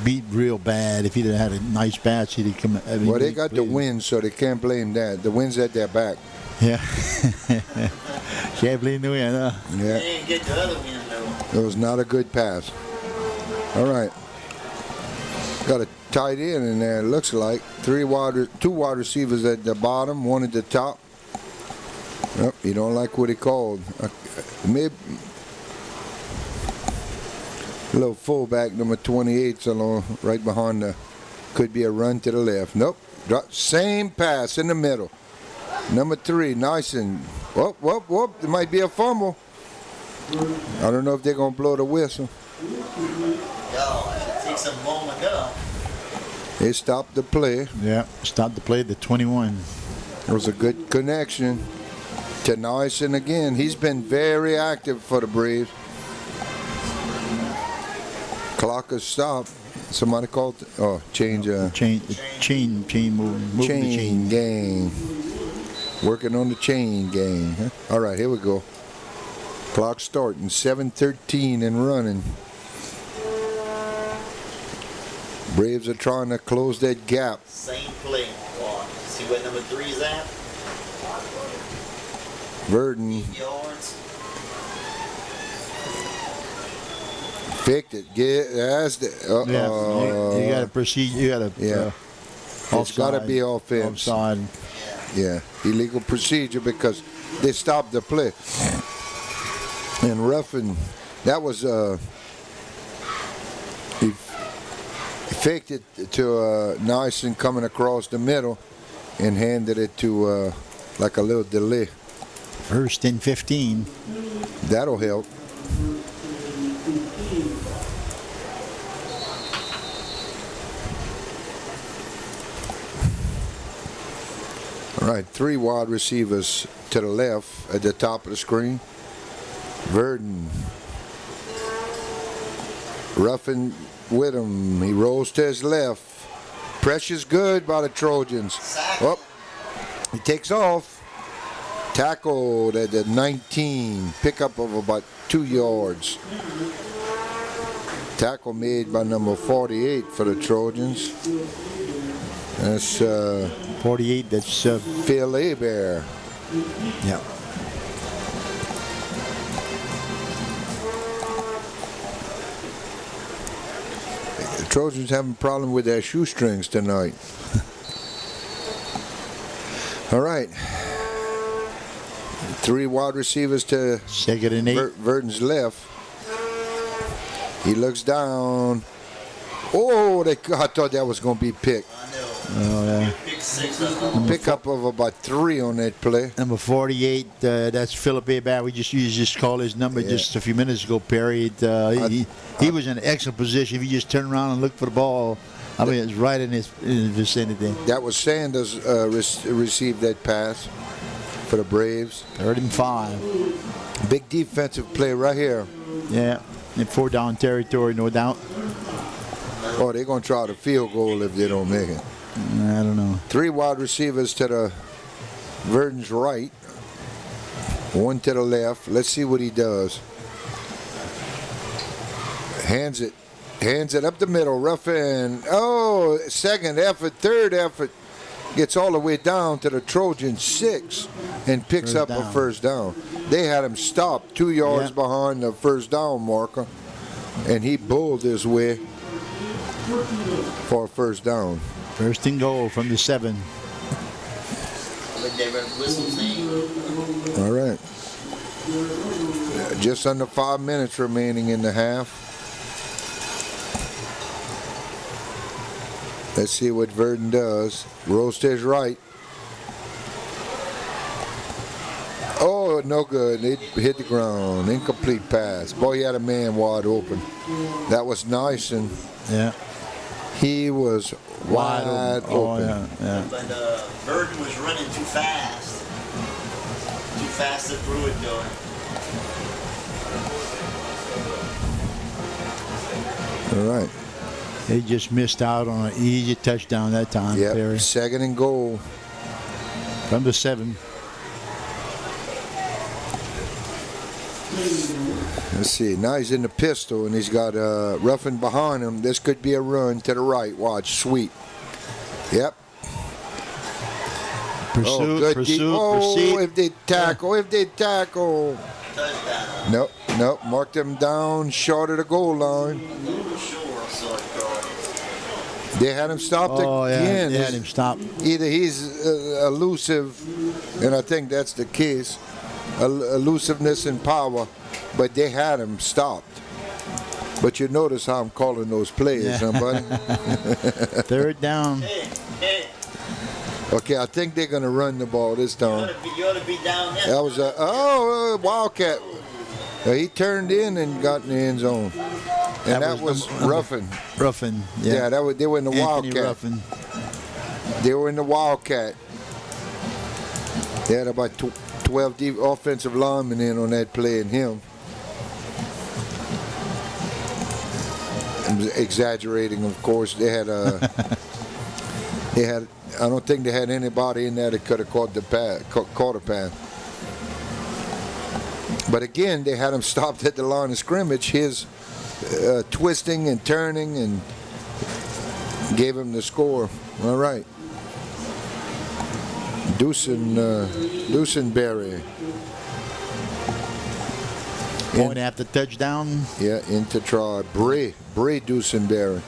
beat real bad. If he'd have had a nice pass, he'd have come. Well, they got the wind, so they can't blame that. The wind's at their back. Yeah. Can't blame the wind, huh? Yeah, They didn't get the other wind though. it was not a good pass. All right. Got a tight end in there, it looks like. 2 wide receivers at the bottom, 1 at the top. Yep, you don't like what he called. Maybe a little fullback, number 28, along right behind the. Could be a run to the left. Nope. Same pass in the middle. Number 3, Nyson. Whoop. There might be a fumble. I don't know if they're going to blow the whistle. Yo, it takes them long to go. They stopped the play. Yeah. Stop the play at the 21. It was a good connection to Nyson again. He's been very active for the Braves. Clock is stopped. Somebody called. Change. Chain moving the Chain chain. gang. Working on the chain gang. Huh? All right, here we go. Clock starting. 7:13 and running. Braves are trying to close that gap. Same play. See where number 3 is at? Verdon Yards. faked it. That's the. You got to proceed. You got to. Yeah. It's got to be offense. Offside. Yeah, illegal procedure because they stopped the play. And Ruffin, that was he faked it to Nyson coming across the middle and handed it to like a little delay. First and 15. That'll help. All right, 3 wide receivers to the left at the top of the screen. Verdon. Ruffin with him. He rolls to his left. Pressure's good by the Trojans. Oh, he takes off. Tackled at the 19. Pickup of about 2 yards. Tackle made by number 48 for the Trojans. That's 48. That's Phil Hebert. yeah. The Trojans having a problem with their shoestrings tonight. All right. 3 wide receivers to Second and 8. Verdon's left. He looks down. Oh, I thought that was going to be picked. I know. Oh, yeah. Pick 6 of them. Pickup of about 3 on that play. Number 48. That's Philip Hebert. You just called his number just a few minutes ago, Perry. He was in an excellent position. If you just turn around and look for the ball, I mean, it's right in his vicinity. That was Sanders received that pass for the Braves. 3rd and 5. Big defensive play right here. Yeah. In 4-down territory, no doubt. Oh, they're going to try the field goal if they don't make it. I don't know. 3 wide receivers to the Verdon's right. 1 to the left. Let's see what he does. Hands it up the middle. Ruffin. Oh, second effort, third effort. Gets all the way down to the Trojan 6 and picks up a first down. They had him stopped 2 yards behind the first down marker, and he bulled his way for a first down. First and goal from the 7. Let that whistle sing. All right. Just under 5 minutes remaining in the half. Let's see what Verdon does. Rolls to his right. Oh, no good. It hit the ground. Incomplete pass. Boy, he had a man wide open. That was Nyson. Yeah. He was wide open. Oh, yeah. But Verdon was running too fast. Too fast to throw it going. All right. They just missed out on an easy touchdown that time, Perry. Yep. 2nd and goal. From the 7. Let's see. Now he's in the pistol, and he's got Ruffin behind him. This could be a run to the right. Watch. Sweet. Yep. Pursuit. Oh, if they tackle. Touchdown. Nope. Mark them down short of the goal line. They had him stopped again. They had him stopped. Either he's elusive, and I think that's the case, elusiveness and power, but they had him stopped. But you notice how I'm calling those plays, huh, buddy? 3rd down. Hey. Okay, I think they're going to run the ball this time. You ought to be down there. That was a Wildcat. He turned in and got in the end zone. And that was Ruffin. Ruffin, Yeah, they were in the Anthony Wildcat. Ruffin. They were in the Wildcat. They had about 12 offensive linemen in on that play and him. I'm exaggerating, of course. They had I don't think they had anybody in there that could have caught the pass, caught a pass. But again, they had him stopped at the line of scrimmage. His twisting and turning and gave him the score. All right. Dusenberry. Point after touchdown. Yeah, into try. Bray Dusenberry.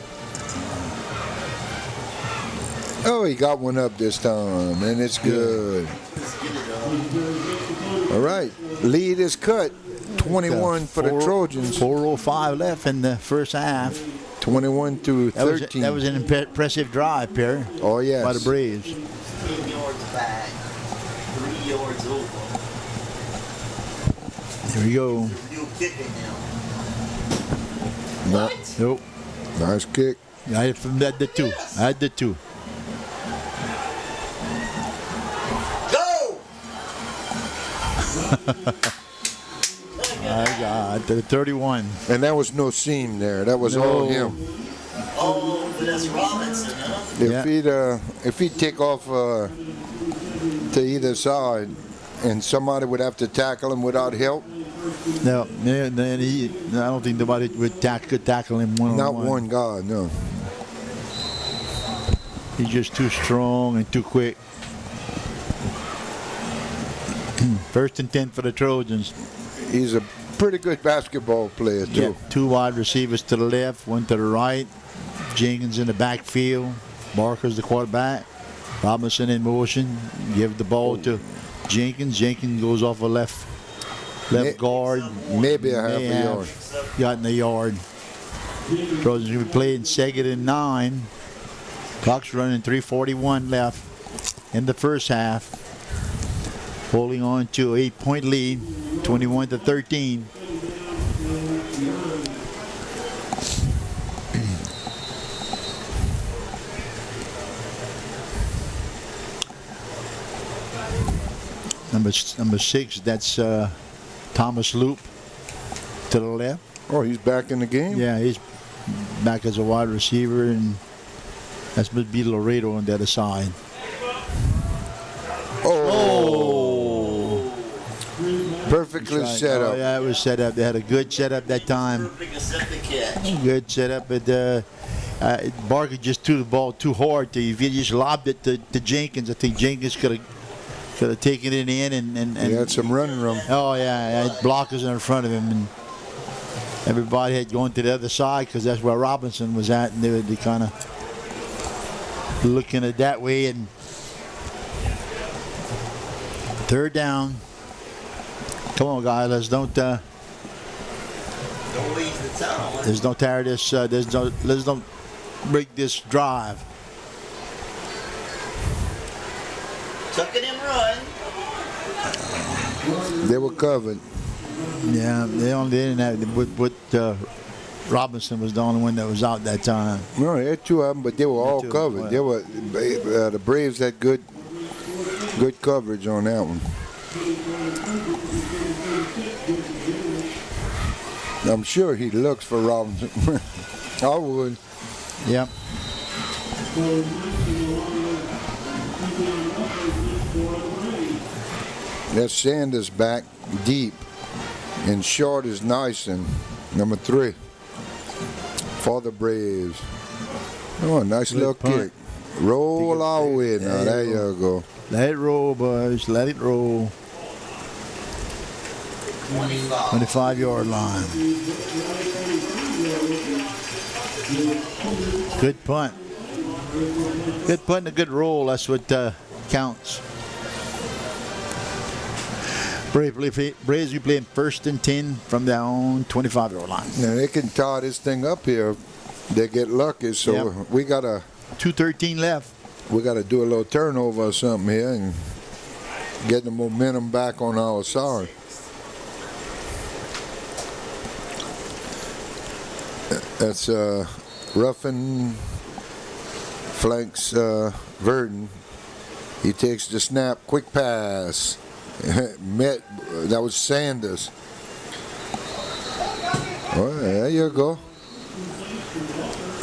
Oh, he got one up this time, and it's good. All right, lead is cut. 21 for the Trojans. 4:05 left in the first half. 21 to 13. That was an impressive drive, Perry. Oh, yes. By the Braves. 15 yards back, 3 yards over. Here we go. New kicking now. No, Nope. nice kick. I had from that the two. I had the two. Go! I got the 31. And that was no seam there. That was all him. Oh, but that's Robinson, huh? If he'd take off to either side, and somebody would have to tackle him without help. No, then I don't think nobody could tackle him one on Not one. one guy, no. He's just too strong and too quick. First and 10 for the Trojans. He's a pretty good basketball player, too. Yeah, two wide receivers to the left, one to the right. Jenkins in the backfield. Barker's the quarterback. Robinson in motion. Give the ball to Jenkins. Jenkins goes off a left guard. Maybe a half a yard. Got in the yard. Trojans going to be playing 2nd and 9. Clock's running 3:41 left in the first half. Holding on to an 8-point lead, 21 to 13. Number 6, that's Thomas Loop to the left. Oh, he's back in the game? Yeah, he's back as a wide receiver, and that's supposed to be Laredo on the other side. Oh! Perfectly set up. Oh, yeah, it was set up. They had a good setup that time. Good setup, but Barker just threw the ball too hard. If he just lobbed it to Jenkins, I think Jenkins could have taken it in and He had some running room. Oh yeah, had blockers in front of him, and everybody had gone to the other side because that's where Robinson was at, and they kind of looking at that way. And 3rd down. Come on, guys, let's don't Don't leave the town. let's don't tear this. Let's don't break this drive. Tuck it and run. They were covered. Yeah, they didn't have Robinson was the only one that was out that time. No, they had two of them, but they were all two, covered. yeah. They were the Braves had good coverage on that one. I'm sure he looks for Robinson. I would. Yep. That's Sanders back deep, and short is Nyson, number 3, for the Braves. Oh, nice little punt. kick. Roll our way now. There you go. Let it roll, boys. Let it roll. 25-yard line. Good punt. Good punt and a good roll. That's what counts. Braves be playing 1st and 10 from their own 25-yard line. Now they can tie this thing up here. They get lucky, so Yep. we gotta 2:13 left. do a little turnover or something here and get the momentum back on our side. That's Ruffin flanks Verdon. He takes the snap, quick pass. That was Sanders. Oh, there you go.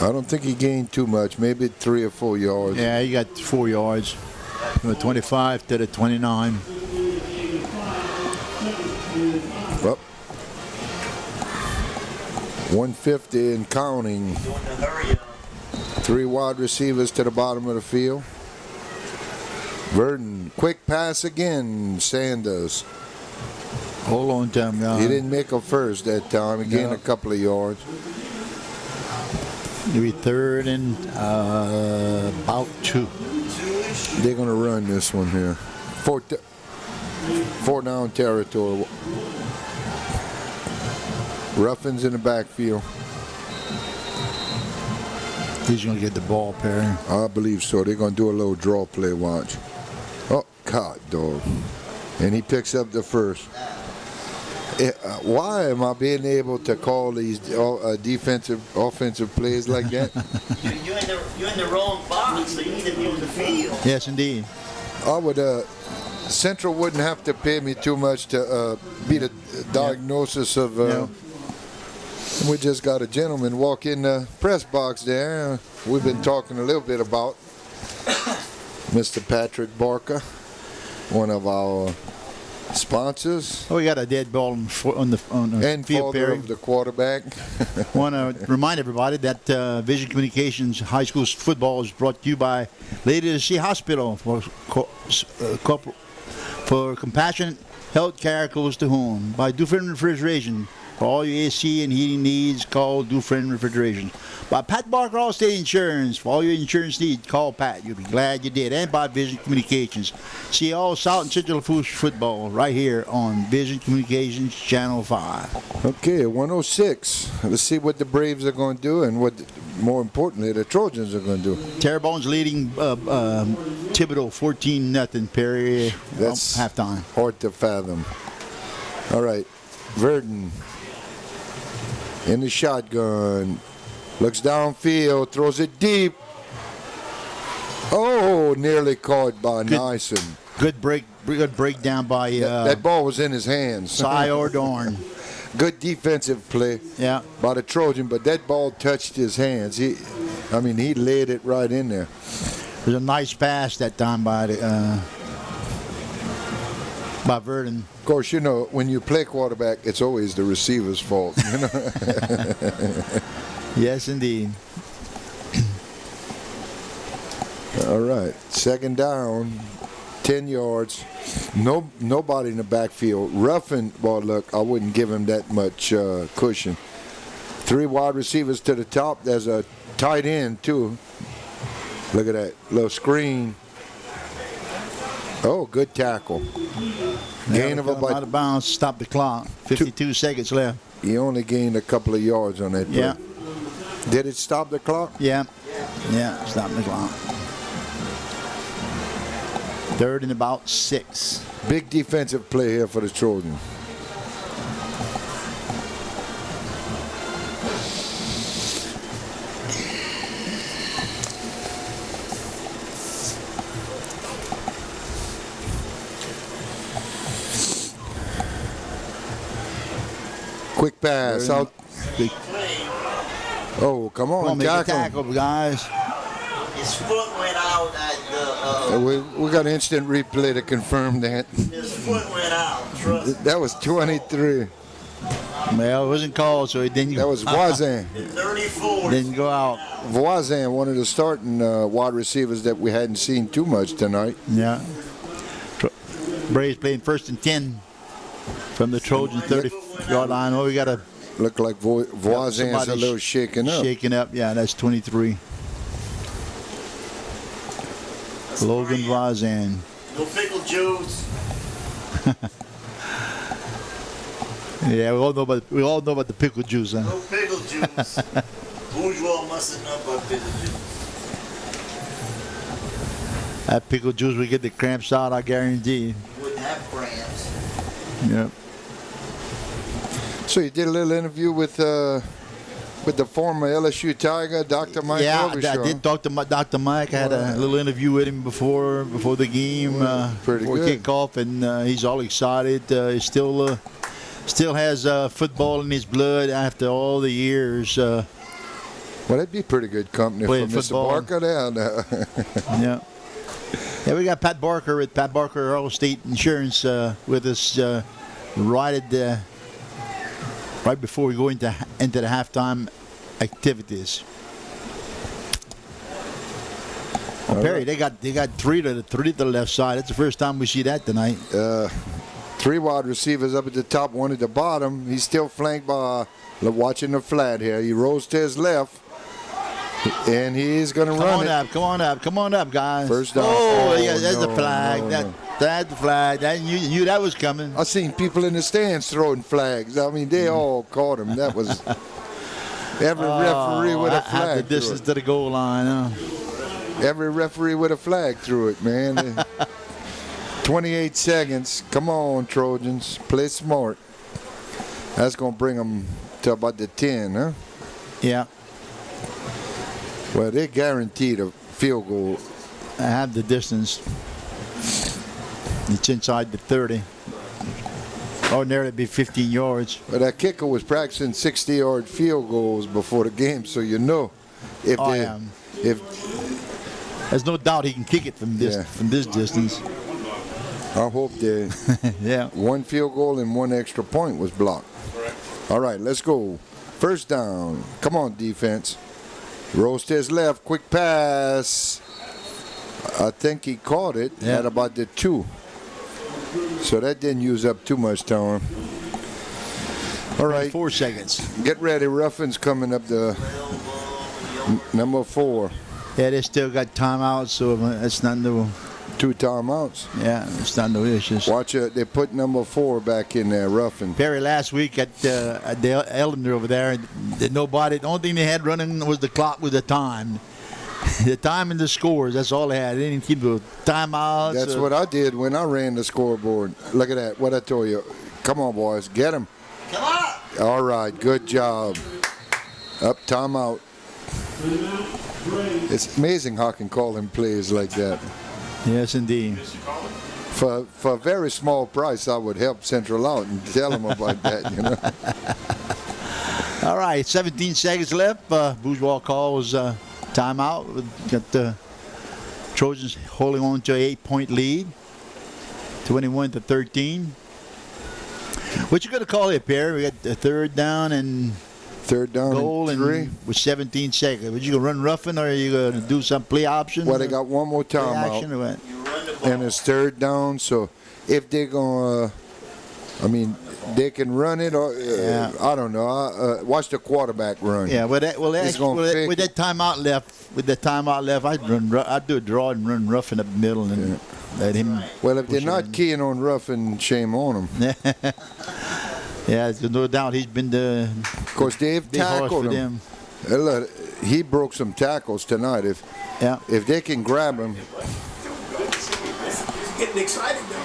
I don't think he gained too much, maybe 3 or 4 yards. Yeah, he got 4 yards. From the 25 to the 29. Well, 150 and counting. Doing the hurry up. 3 wide receivers to the bottom of the field. Verdon, quick pass again, Sanders. Hold on to him, He didn't make a first that time. He gained a couple of yards. Maybe 3rd and about 2. They're going to run this one here. 4 down territory. Ruffins in the backfield. He's going to get the ball, Perry. I believe so. They're going to do a little draw play, watch. Oh, God, dog. And he picks up the first. Why am I being able to call these offensive plays like that? You're in the wrong box, so you need to be on the field. Yes, indeed. I would, Central wouldn't have to pay me too much to be the diagnosis of. We just got a gentleman walk in the press box there. We've been talking a little bit about Mr. Patrick Barker, one of our sponsors. Oh, we got a dead ball on the And field, father Perry. of the quarterback. Want to remind everybody that Vision Communications High School football is brought to you by Lady of the Sea Hospital for compassionate health care close to home. By Dufresne Refrigeration. For all your AC and heating needs, call Dufresne Refrigeration. By Pat Barker Allstate Insurance. For all your insurance needs, call Pat. You'll be glad you did. And by Vision Communications. See all South and Central Lafourche football right here on Vision Communications Channel 5. Okay, 106. Let's see what the Braves are going to do and what, more importantly, the Trojans are going to do. Terrebonne's leading Thibodeau 14-0, Perry. That's halftime. Hard to fathom. All right, Verdon in the shotgun. Looks downfield, throws it deep. Oh, nearly caught by Nyson. Good breakdown by That ball was in his hands. Cy Ordorn. Good defensive play by the Trojan, but that ball touched his hands. He laid it right in there. It was a nice pass that time by Verdon. Of course, when you play quarterback, it's always the receiver's fault. Yes, indeed. All right, 2nd down, 10 yards. Nobody in the backfield. Ruffin, well, look, I wouldn't give him that much cushion. 3 wide receivers to the top. There's a tight end, too. Look at that little screen. Oh, good tackle. Gain of about out of bounds. Stop the clock. 52 seconds left. He only gained a couple of yards on that play. Yeah. Did it stop the clock? Yeah. Yeah, stop the clock. 3rd and about 6. Big defensive play here for the Trojans. Quick pass out. Oh, come on, Make a tackle. tackle, guys. His foot went out at the. We got instant replay to confirm that. His foot went out. Trust. That was 23. Well, it wasn't called, so it didn't. That was Voisin. 34. Didn't go out. Voisin, one of the starting wide receivers that we hadn't seen too much tonight. Yeah. Braves playing 1st and 10 from the Trojan 30-yard line. Oh, we got to. Look like Voisin's a little shaken up. Shaken up, yeah, that's 23. Logan Voisin. No pickle juice. Yeah, we all know about the pickle juice, huh? No pickle juice. Bourgeois mustn't know about pickle juice. That pickle juice will get the cramps out, I guarantee. You wouldn't have cramps. Yep. So you did a little interview with the former LSU Tiger, Dr. Mike Robichaud. I did talk to Dr. Mike. I had a little interview with him before the game, pretty before good. kickoff, and he's all excited. He still has football in his blood after all the years. Well, that'd be pretty good company Playing for Mr. football. Barker there. Yeah. Yeah, we got Pat Barker with Pat Barker Allstate Insurance with us right before we go into the halftime activities. Perry, they got three to the left side. That's the first time we see that tonight. 3 wide receivers up at the top, 1 at the bottom. He's still flanked by, watching the flat here. He rolls to his left, and he's going to run it. Come on up, guys. First down. Oh, yeah, there's the no, flag. no. That's the flag. That you knew that was coming. I seen people in the stands throwing flags. I mean, they all caught him. That was every referee with a Half flag. the threw distance it. to the goal line. Every referee with a flag threw it, man. 28 seconds. Come on, Trojans. Play smart. That's going to bring them to about the 10, huh? Yeah. Well, they're guaranteed a field goal. I have the distance. It's inside the 30. Ordinarily, it'd be 15 yards. But that kicker was practicing 60-yard field goals before the game, so you know if Oh, they yeah. if There's no doubt he can kick it from this distance. I hope they Yeah. 1 field goal and 1 extra point was blocked. All right, let's go. First down. Come on, defense. Rolls to his left. Quick pass. I think he caught it at about the 2. So that didn't use up too much time. All right. 4 seconds. Get ready. Ruffins coming up the number 4. Yeah, they still got timeouts, so it's not no. 2 timeouts. Yeah, it's not no issues. Watch it. They put number 4 back in there, Ruffin. Perry, last week at the Ellender over there, the only thing they had running was the clock with the time. The time and the scores, that's all they had. They didn't keep the timeouts. That's what I did when I ran the scoreboard. Look at that. What I told you. Come on, boys. Get him. Come on! All right. Good job. Up, timeout. It's amazing how I can call him plays like that. Yes, indeed. For a very small price, I would help Central out and tell them about that, you know. All right, 17 seconds left. Bourgeois calls timeout. We've got the Trojans holding on to an 8-point lead, 21-13. What you going to call it, Perry? We got the third down and goal and 3. and with 17 seconds. What you going to run roughing, or are you going to do some play option? Well, they got one more play timeout. action or what? And it's third down, so if they're going to, they can run it, or I don't know. Watch the quarterback run. Yeah, with that timeout left, I'd do a draw and run rough in the middle and let him. Well, if they're push not it. keying on roughing, shame on them. Yeah, there's no doubt he's been the Because they've big horse tackled for him. them. Look, he broke some tackles tonight. If they can grab him. Getting excited now.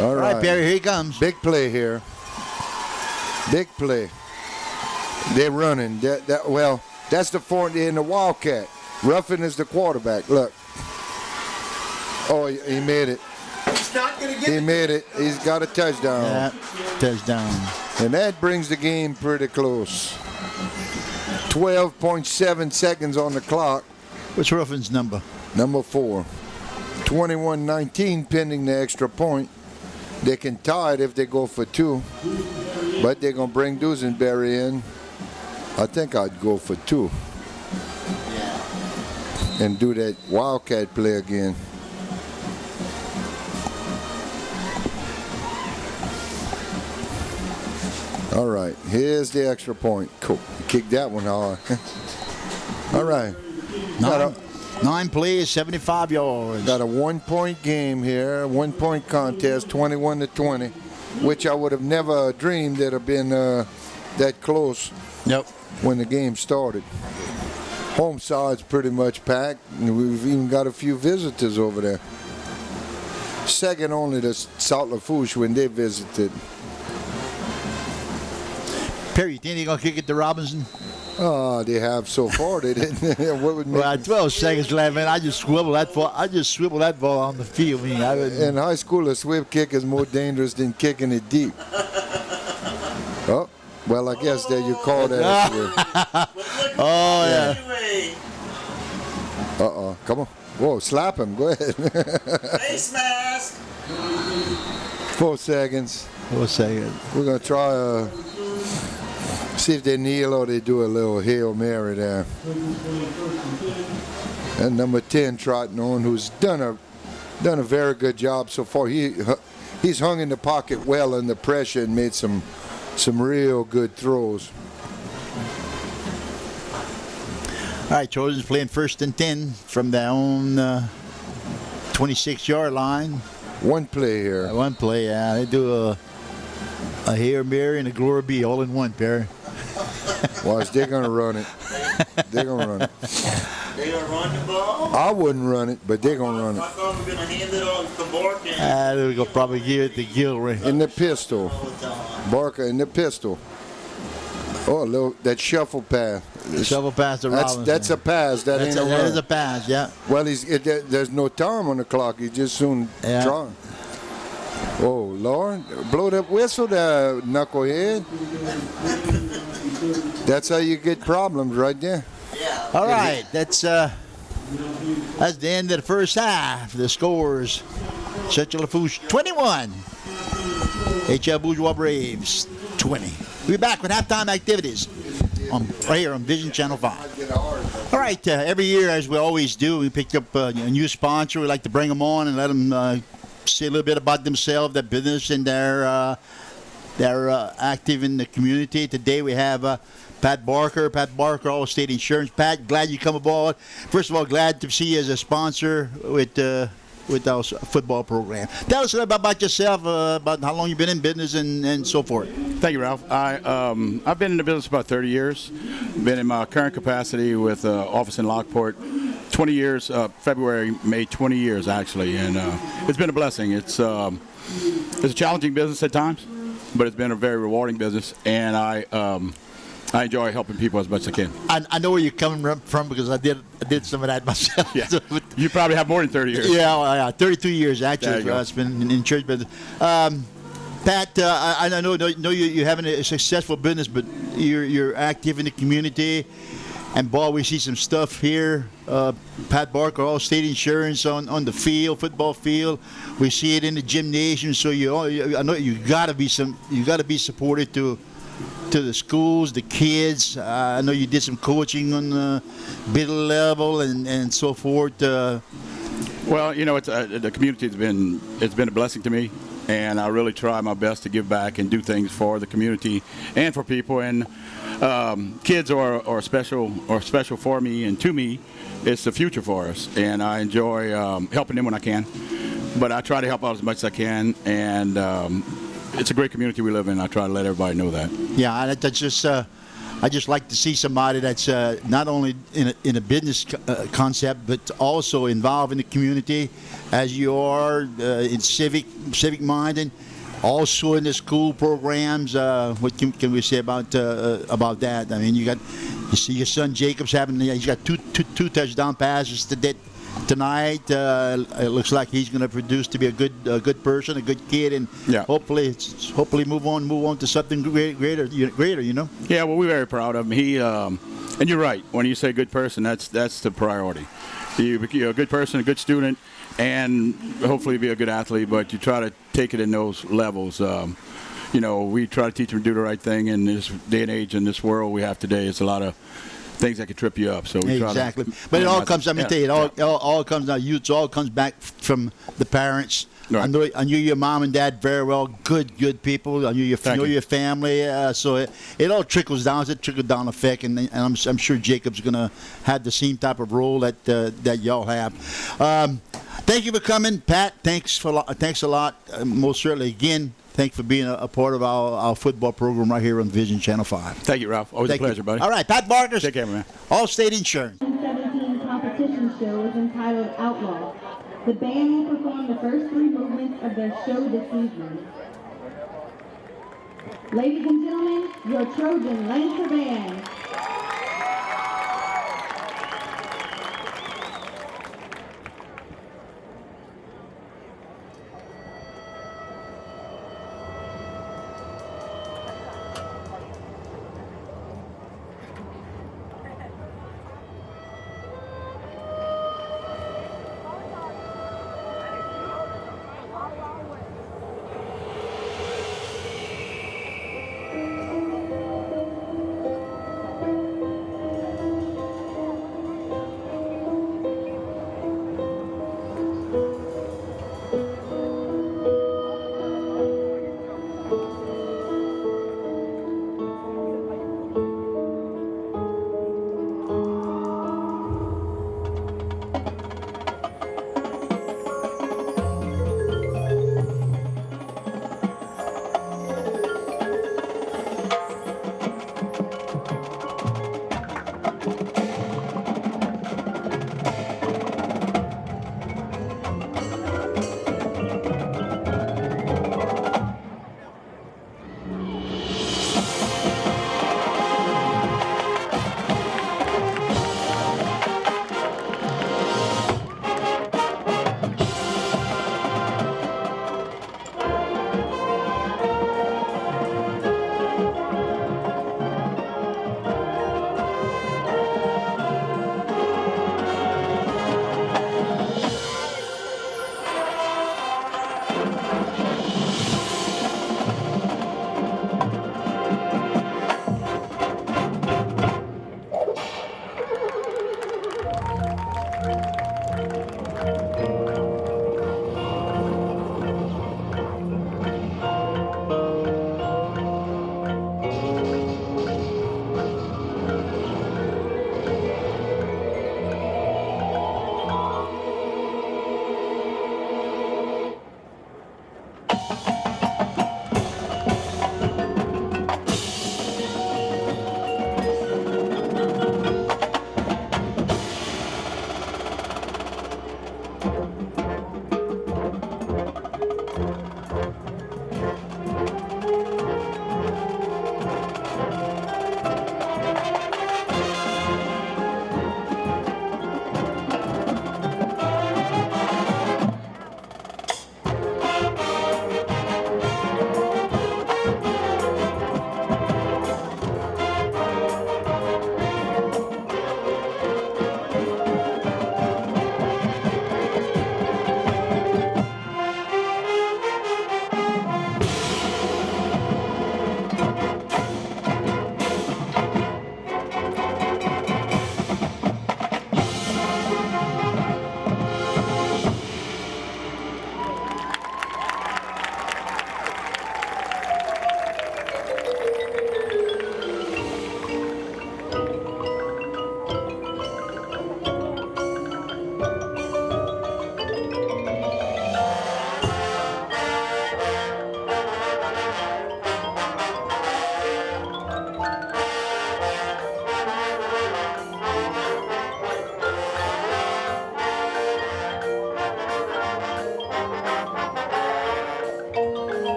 All right, Perry, here he comes. Big play here. Big play. They're running. That's the forward in the Wildcat. Ruffin is the quarterback. Look. Oh, he made it. He's not going to get He it. made it. He's got a touchdown. Yeah, touchdown. And that brings the game pretty close. 12.7 seconds on the clock. What's Ruffin's number? Number 4. 21-19 pending the extra point. They can tie it if they go for 2. But they're going to bring Dusenberry in. I think I'd go for 2. And do that Wildcat play again. All right, here's the extra point. Cool. Kick that one hard. All right. 9 plays, 75 yards. Got a 1-point game here, 1-point contest, 21-20, which I would have never dreamed that have been that close. Yep. When the game started. Home side's pretty much packed, and we've even got a few visitors over there. Second only to South Lafourche when they visited. Perry, you think they're going to kick it to Robinson? Oh, they have so far. They didn't. What would make 12 seconds left, man. I just swivel that ball on the field. In high school, a swivel kick is more dangerous than kicking it deep. Oh, Well, I guess that you call that. Oh, yeah. Anyway, Come on. Whoa, slap him. Go ahead. face mask. 4 seconds. 4 seconds. We're going to try see if they kneel or they do a little Hail Mary there. And number 10 trotting on, who's done a very good job so far. He's hung in the pocket well under pressure and made some real good throws. All right, Trojans playing 1st and 10 from their own 26-yard line. One play here. One play, yeah. They do a Hail Mary and a Glory Be all in one, Perry. Watch, they're going to run it. They're going to run it. They gonna run the ball? I wouldn't run it, but they're going to run I it. thought we were gonna hand it off to Borkin. They're going to probably give it to Gilroy. In the pistol. Barker in the pistol. Oh, look, that shuffle pass. Shovel pass to Robinson. That's a pass. That ain't a That run. is a pass, yeah. Well, there's no time on the clock. He's just soon Yeah. trying. Oh, Lord. Blow that whistle there, knucklehead. That's how you get problems right there. Yeah. All right, that's the end of the first half. The scores: Central Lafourche 21, HL Bourgeois Braves 20. We'll be back with halftime activities right here on Vision Channel 5. All right, every year, as we always do, we pick up a new sponsor. We like to bring them on and let them say a little bit about themselves, their business, and they're active in the community. Today we have Pat Barker, All-State Insurance. Pat, glad you come aboard. First of all, glad to see you as a sponsor with our football program. Tell us a little bit about yourself, about how long you've been in business and so forth. Thank you, Ralph. I've been in the business about 30 years. Been in my current capacity with office in Lockport 20 years. February made 20 years actually, and it's been a blessing. It's a challenging business at times, but it's been a very rewarding business, and I enjoy helping people as much as I can. I know where you're coming from because I did some of that myself. Yeah. You probably have more than 30 years. Yeah, well, 32 years actually. There you go. It's been in church business. Pat, I know you're having a successful business, but you're active in the community. And boy, we see some stuff here. Pat Barker, All-State Insurance on the field, football field. We see it in the gymnasium. So I know you got to be supported to the schools, the kids. I know you did some coaching on the middle level and so forth. Well, you know, the community it's been a blessing to me, and I really try my best to give back and do things for the community and for people. And kids are special for me and to me. It's the future for us, and I enjoy helping them when I can. But I try to help out as much as I can, and it's a great community we live in. I try to let everybody know that. Yeah, that's just. I just like to see somebody that's not only in a business concept, but also involved in the community, as you are in civic minded. Also in the school programs. What can we say about that? I mean, you see your son Jacob's he's got two touchdown passes tonight. It looks like he's going to produce to be a good person, a good kid, and yeah. hopefully move on to something greater. You know. Yeah, well, we're very proud of him. He and you're right when you say good person. That's the priority. You're a good person, a good student, and hopefully be a good athlete. But you try to take it in those levels. You know, we try to teach them to do the right thing in this day and age, in this world we have today. It's a lot of things that could trip you up. So we exactly. Try to, but it all comes. Let me tell you, it all comes out. Youth. It all comes back from the parents. Right. I knew your mom and dad very well. Good people. I knew your family. So it all trickles down. It's a trickle down effect, and I'm sure Jacob's going to have the same type of role that y'all have. Thank you for coming, Pat. Thanks a lot. Most certainly, again. Thanks for being a part of our football program right here on Vision Channel 5. Thank you, Ralph. Always a pleasure, buddy. All right, Pat Barker. Take care, man. All-State Insurance. 2017 competition show is entitled Outlaw. The band will perform the first 3 movements of their show this evening. Ladies and gentlemen, your Trojan Lancer Band.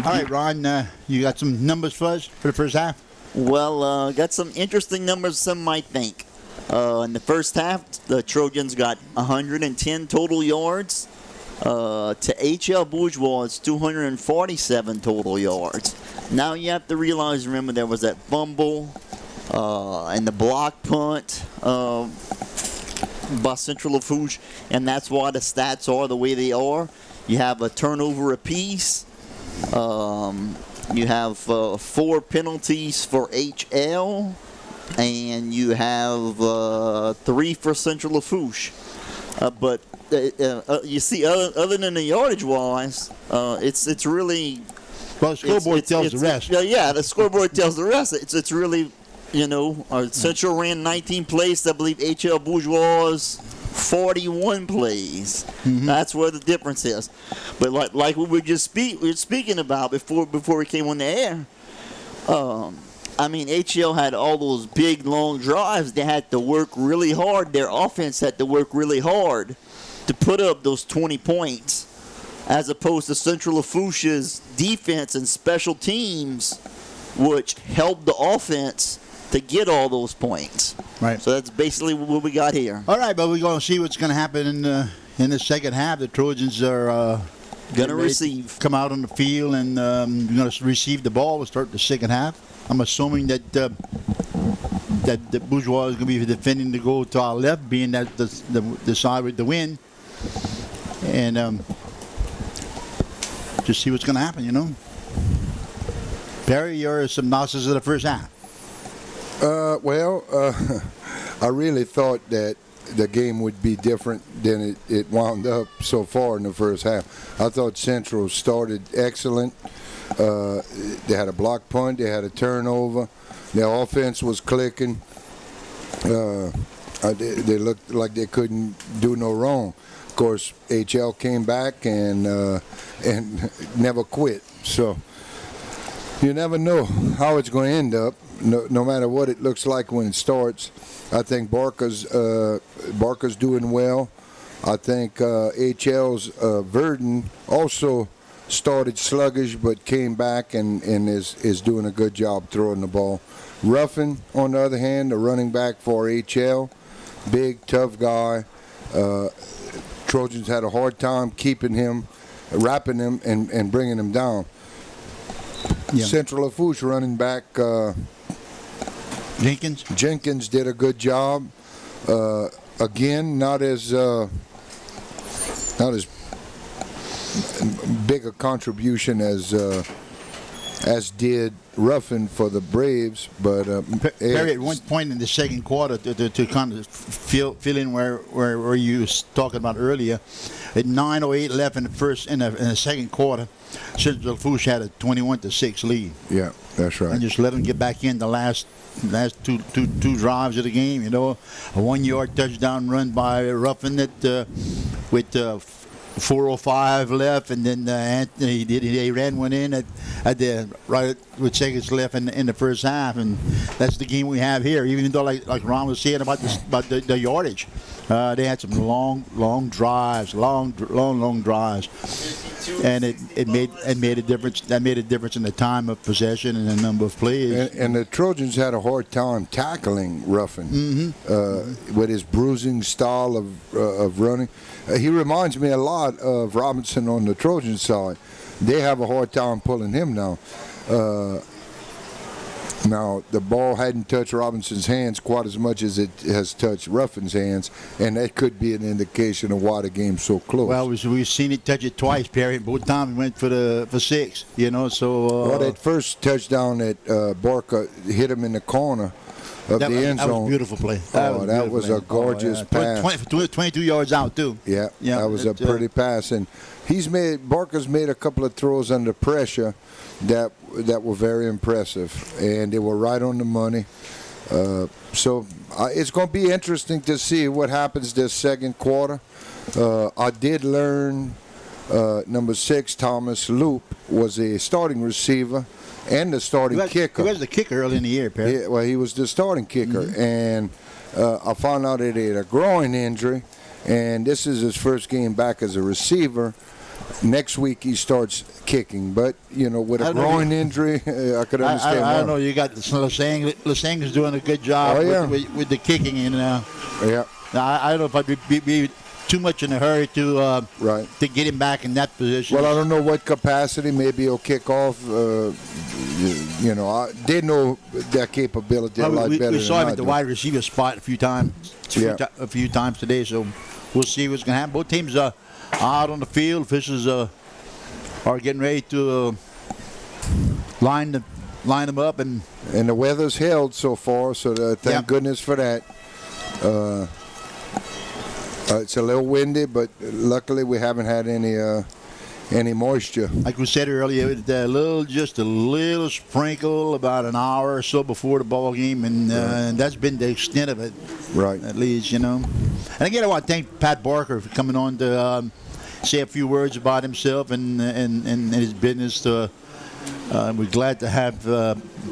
All right, Ron, you got some numbers for us for the first half? Well, got some interesting numbers some might think. In the first half, the Trojans got 110 total yards. To HL Bourgeois, it's 247 total yards. Now you have to realize, remember, there was that fumble and the block punt by Central Lafourche, and that's why the stats are the way they are. You have a turnover apiece. You have 4 penalties for HL, and you have 3 for Central Lafourche. But you see, other than the yardage wise, it's really. Well, the scoreboard tells the rest. Yeah, the scoreboard tells the rest. It's really, Central ran 19 plays. I believe HL Bourgeois was 41 plays. Mm-hmm. That's where the difference is. But like we were just speaking about before we came on the air. HL had all those big long drives. They had to work really hard. Their offense had to work really hard to put up those 20 points, as opposed to Central Lafourche's defense and special teams, which helped the offense to get all those points. Right. So that's basically what we got here. All right, but we're going to see what's going to happen in the second half. The Trojans are going to receive. Come out on the field and going to receive the ball to start the second half. I'm assuming that the Bourgeois is going to be defending the goal to our left, being that the side with the win. And just see what's going to happen, Perry, your synopsis of the first half. I really thought that the game would be different than it wound up so far in the first half. I thought Central started excellent. They had a block punt. They had a turnover. Their offense was clicking. They looked like they couldn't do no wrong. Of course, HL came back and never quit. So you never know how it's going to end up. No matter what it looks like when it starts. I think Barker's doing well. I think HL's Verdon also started sluggish but came back and is doing a good job throwing the ball. Ruffin, on the other hand, the running back for HL, big, tough guy. Trojans had a hard time keeping him, wrapping him, and bringing him down. Yeah. Central Lafourche running back Jenkins did a good job. Again, not as big a contribution as did Ruffin for the Braves, but Perry, at one point in the second quarter, to kind of fill in where you was talking about earlier, at 9:08 left in the second quarter, Central Lafourche had a 21-6 lead. Yeah, that's right. And just let them get back in the last two drives of the game. A 1-yard touchdown run by Ruffin with 4:05 left, and then Anthony they ran one in at the right with seconds left in the first half, and that's the game we have here. Even though like Ron was saying about the yardage, they had some long drives, long drives, and it made a difference. That made a difference in the time of possession and the number of plays. And the Trojans had a hard time tackling Ruffin with his bruising style of running. He reminds me a lot of Robinson on the Trojan side. They have a hard time pulling him now. Now, the ball hadn't touched Robinson's hands quite as much as it has touched Ruffin's hands, and that could be an indication of why the game's so close. Well, we've seen it touch it twice, Perry. Both times it went for 6, So well, that first touchdown that Barker hit him in the corner of the end zone. That was a beautiful play. That was a gorgeous pass. 22 yards out, too. Yeah, that was a pretty pass. And Barker's made a couple of throws under pressure that were very impressive, and they were right on the money. So it's going to be interesting to see what happens this second quarter. I did learn number 6, Thomas Loop, was a starting receiver and the starting kicker. He was the kicker early in the year, Perry. Yeah, well, he was the starting kicker, and I found out that he had a groin injury, and this is his first game back as a receiver. Next week he starts kicking, but with a groin injury, I could understand. I don't know. You got Lasang is doing a good job with the kicking, and yeah. I don't know if I'd be too much in a hurry to get him back in that position. Well, I don't know what capacity. Maybe he'll kick off they know their capability a lot better we than saw him I at the do. wide receiver spot a few times today, so we'll see what's going to happen. Both teams are out on the field. Officials are getting ready to line them up, and the weather's held so far, so thank goodness for that. It's a little windy, but luckily we haven't had any moisture. like we said earlier, just a little sprinkle about an hour or so before the ball game, and that's been the extent of it. Right. At least, And again, I want to thank Pat Barker for coming on to say a few words about himself and his business. We're glad to have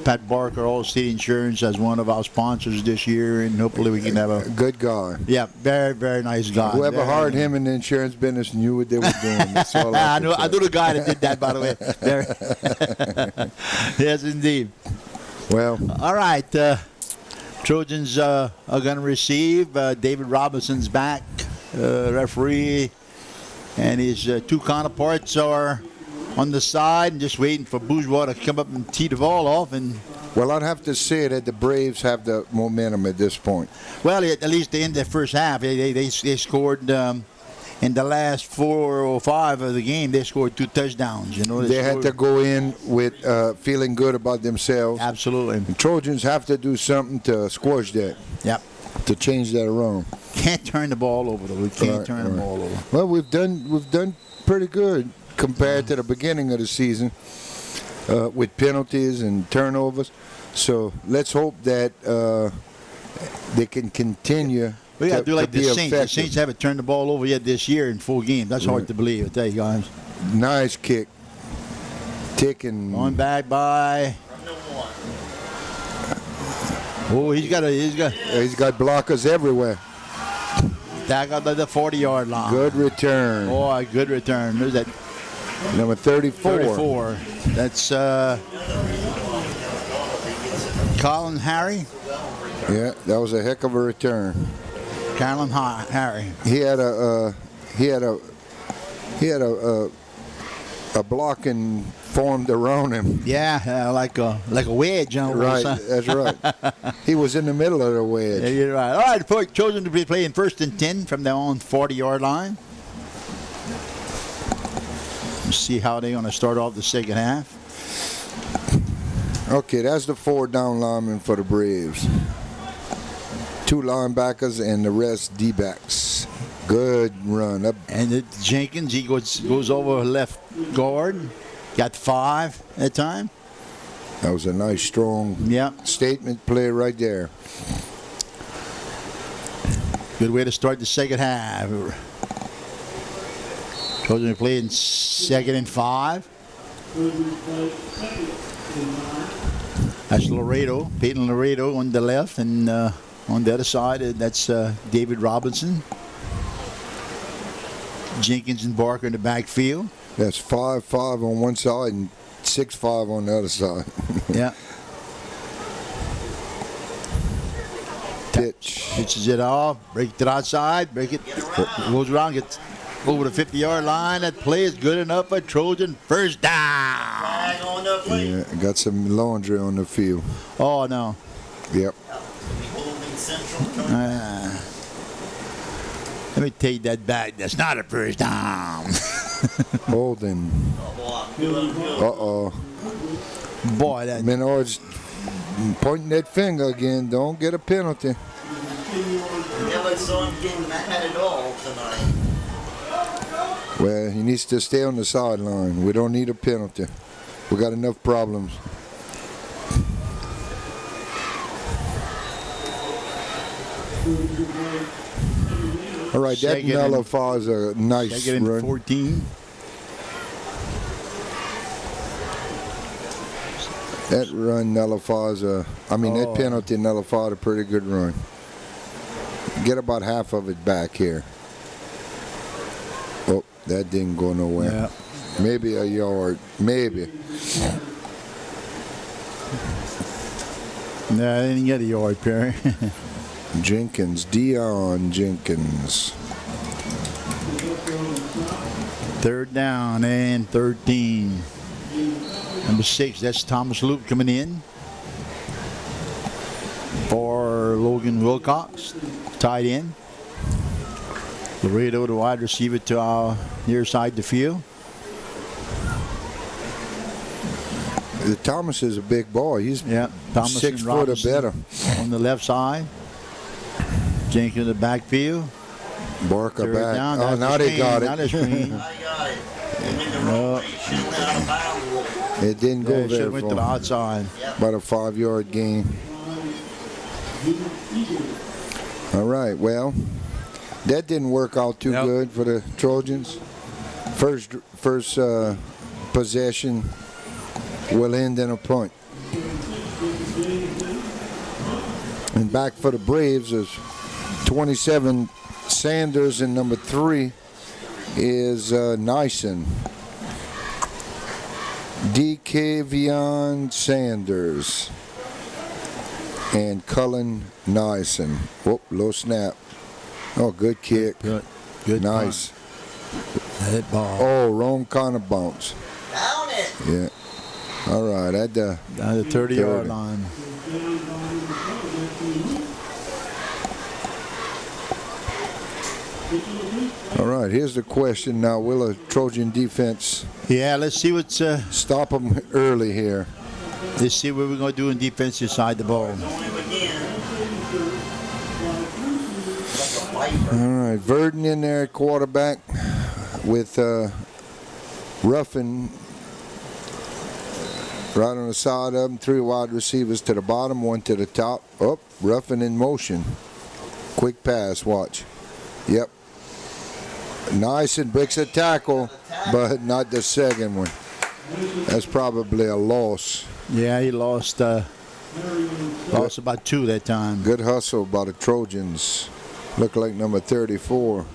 Pat Barker, Allstate Insurance, as one of our sponsors this year, and hopefully we can have a good guy. Yeah, very, very nice guy. Whoever hired him in the insurance business knew what they were doing. That's all I know the guy that did that, by the way. Yes, indeed. Well, all right. Trojans are going to receive. David Robinson's back, referee, and his two counterparts are on the side and just waiting for Bourgeois to come up and tee the ball off. Well, I'd have to say that the Braves have the momentum at this point. Well, at least they end the first half. They scored in the last 4 or 5 of the game. They scored 2 touchdowns. They had to go in with feeling good about themselves. Absolutely. The Trojans have to do something to squash that. Yep. To change that around. Can't turn the ball over, though. We can't turn the ball over. Well, we've done pretty good compared to the beginning of the season with penalties and turnovers. So let's hope that they can continue. We got to do like the Saints. Effective. The Saints haven't turned the ball over yet this year in 4 games. That's hard to believe, I tell you guys. Nice kick. Taking. Going back by. Oh, he's got blockers everywhere. Back up at the 40-yard line. Good return. Oh, a good return. There's that. Number 34. 34. That's Colin Harry. Yeah, that was a heck of a return. Colin Harry. He had a blocking formed around him. Yeah, like a wedge. Right, that's right. He was in the middle of the wedge. Yeah, you're right. All right, the chosen to be playing 1st and 10 from their own 40-yard line. Let's see how they're going to start off the second half. Okay, that's the 4 down linemen for the Braves. 2 linebackers and the rest D-backs. Good run up. And Jenkins, he goes over left guard. Got 5 that time. That was a nice, strong statement play right there. Good way to start the second half. Trojans are playing 2nd and 5. That's Laredo, Peyton Laredo on the left, and on the other side, that's David Robinson. Jenkins and Barker in the backfield. That's 5-5 on one side and 6-5 on the other side. Yeah. Pitch. Pitches it off, break it outside, break it, goes around, gets over the 50-yard line. That play is good enough for Trojan. First down. Yeah, got some laundry on the field. Oh, no. Yep. Let me take that back. That's not a first down. Holding. Uh-oh. Boy, that... Menard's pointing that finger again. Don't get a penalty. Never saw him getting mad at all tonight. Well, he needs to stay on the sideline. We don't need a penalty. We got enough problems. All right, that nullifies a nice run. 14. That run nullifies that penalty nullified a pretty good run. Get about half of it back here. Oh, that didn't go nowhere. Yeah. Maybe a yard. Maybe. No, I didn't get a yard, Perry. Jenkins, Dion Jenkins. 3rd down and 13. Number 6, that's Thomas Loop coming in for Logan Wilcox, tight end. Laredo, the wide receiver, to our near side of the field. The Thomas is a big boy. He's Thomas 6 and foot or Robinson better. on the left side. Jenkins in the backfield. Barker Third back. down. Oh, That's now the they screen. got Now the it. screen. No. It didn't Yeah, go it there should went to the for outside. about a 5-yard gain. All right, well, that didn't work out too good for the Trojans. First possession will end in a punt. And back for the Braves is 27 Sanders, and number 3 is Nyson. DeKavion Sanders and Cullen Nyson. Whoop, low snap. Oh, good kick. Good nice. That ball. Oh, wrong kind of bounce. Down it. Yeah. All right, at the Down the 30-yard line. All right, here's the question now. Will a Trojan defense Let's see what's. stop them early here? Let's see what we're going to do in defensive side the ball. All right, Verdon in there at quarterback with Ruffin right on the side of him. 3 wide receivers to the bottom, 1 to the top. Oh, Ruffin in motion. Quick pass, watch. Yep. Nice, and breaks a tackle, but not the second one. That's probably a loss. Yeah, he lost about 2 that time. Good hustle by the Trojans. Look like number 34.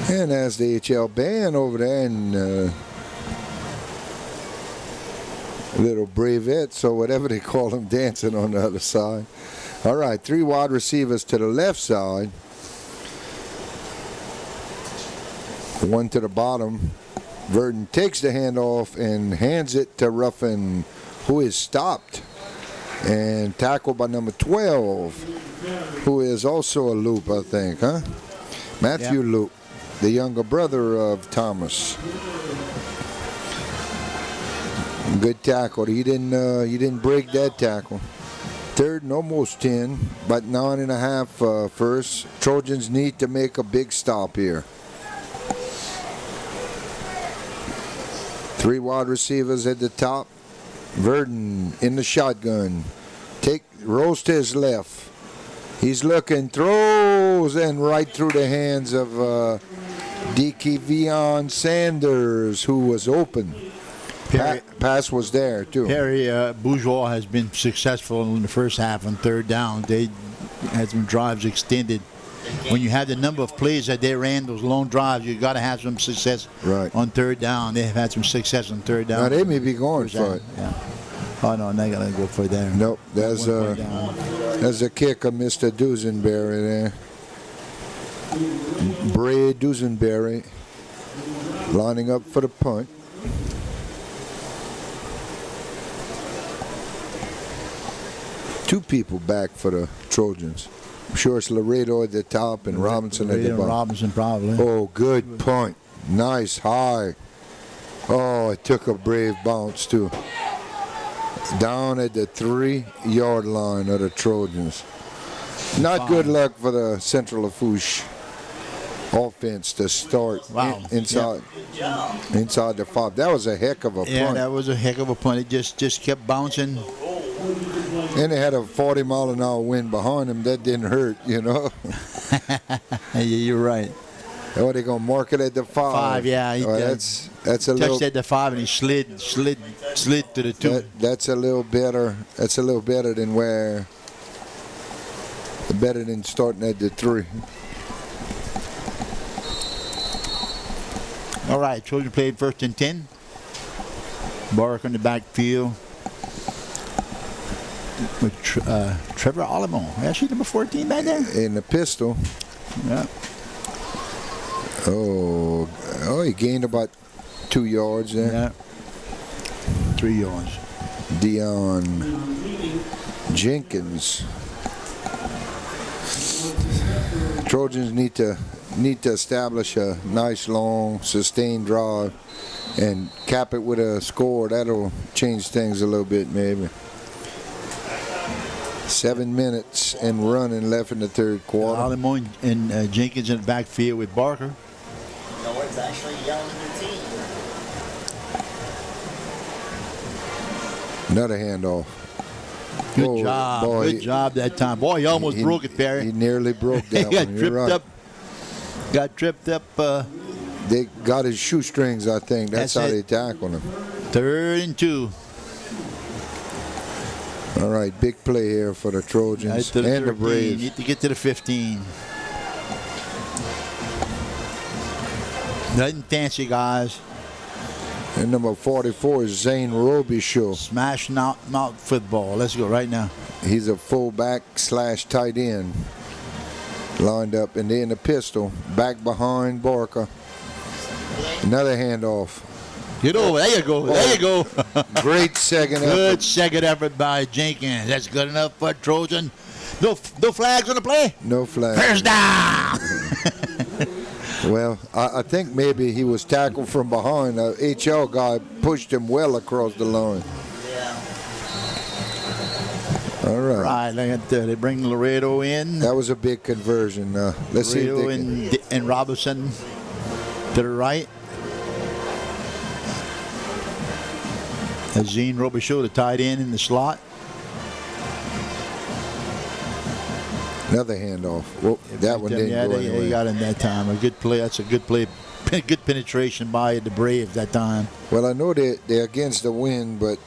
And as the HL band over there in little Bravettes or whatever they call them dancing on the other side. All right, 3 wide receivers to the left side. 1 to the bottom. Verdon takes the handoff and hands it to Ruffin, who is stopped and tackled by number 12, who is also a Loop, I think, huh? Matthew Loop, the younger brother of Thomas. Good tackle. He didn't break that tackle. 3rd and almost 10, but 9.5 first. Trojans need to make a big stop here. 3 wide receivers at the top. Verdon in the shotgun. Rolls to his left. He's looking, throws, and right through the hands of DeKavion Sanders, who was open. Pass was there, too. Perry Bourgeois has been successful in the first half on 3rd down. They had some drives extended. When you have the number of plays that they ran, those long drives, you got to have some success on 3rd down. They have had some success on 3rd down. Now, they may be going for it. Yeah. Oh, no, they're going to go for it there. Nope, there's a kick of Mr. Dusenberry there. Bray Dusenberry lining up for the punt. Two people back for the Trojans. I'm sure it's Laredo at the top and Robinson at the bottom. Robinson probably. Oh, good punt. Nice, high. Oh, it took a brave bounce, too. Down at the 3-yard line of the Trojans. Not good luck for the Central Lafourche offense to start inside the 5. That was a heck of a punt. Yeah, that was a heck of a punt. It just kept bouncing. And they had a 40-mile-an-hour wind behind them. That didn't hurt, you know. Yeah, you're right. Oh, they're going to mark it at the 5. Yeah. That's a touched little. at the 5 and he slid to the 2. That's a little better. That's a little better than starting at the 3. All right, Trojan played 1st and 10. Bark on the backfield with Trevor Alamo. Actually, number 14 back there. In the pistol. Yeah. Oh, he gained about 2 yards there. Yeah. 3 yards. Dion Jenkins. Trojans need to establish a nice, long, sustained drive and cap it with a score. That'll change things a little bit, maybe. 7 minutes and running left in the third quarter. Alamo and Jenkins in the backfield with Barker. No, it's actually young new team. Another handoff. Good job. Boy, Good job that time. Boy, he almost broke it, Perry. He nearly broke that He got one. You're tripped right. up. Got tripped up. They got his shoestrings, I think. That's how it. they tackled him. 3rd and 2. All right, big play here for the Right Trojans to the and the 13. Braves. Need to get to the 15. Nothing fancy, guys. And number 44 is Zane Robichaud. Smashing out football. Let's go right now. He's a fullback / tight end. Lined up, and then the pistol back behind Barker. Another handoff. Get over. There you go. There you go. Great second Good effort. second effort by Jenkins. That's good enough for Trojan. No flags on the play. No flag. First down. Well, I think maybe he was tackled from behind. The HL guy pushed him well across the line. Yeah. All right. Right. Look at that. They bring Laredo in. That was a big conversion. Let's see if Laredo they can. and Robinson to the right. Azine Robichaud, the tight end in the slot. Another handoff. Whoa, that one didn't Yeah, go they anywhere. got him that time. A good play. That's a good play. Good penetration by the Braves that time. Well, I know they're against the wind, but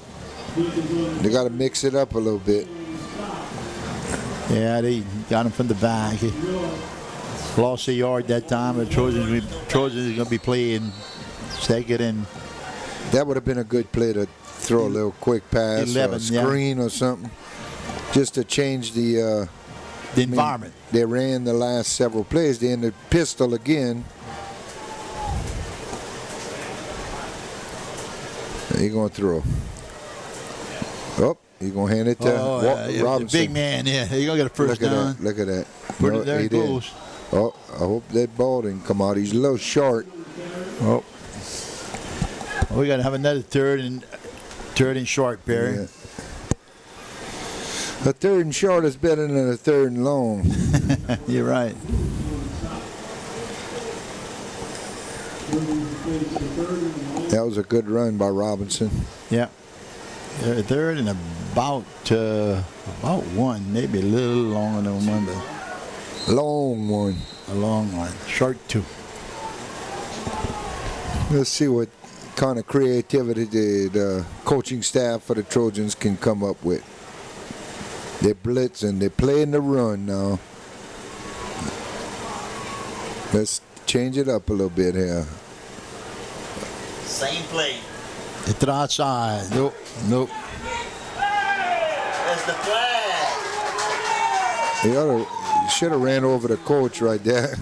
they got to mix it up a little bit. Yeah, they got him from the back. He lost a yard that time. The Trojans is going to be playing second and That would have been a good play to throw a little quick pass 11, or a yeah. screen or something, just to change the environment. They ran the last several plays. They in the pistol again. He's going to throw. Oh, he's going to hand it to The Robinson. big man, yeah. He's going to get a first down. Look at that. Put No, it there he it didn't. goes. Oh, I hope that ball didn't come out. He's a little short. Oh. We got to have another third and short, Perry. Yeah. A third and short is better than a third and long. You're right. That was a good run by Robinson. Yeah. Third and about one, maybe a little longer than one, but Long one. a long one. Short 2. Let's see what kind of creativity the coaching staff for the Trojans can come up with. They blitz and they play in the run now. Let's change it up a little bit here. Same play. Hit to the outside. Nope. That's the flag. He should have ran over the coach right there.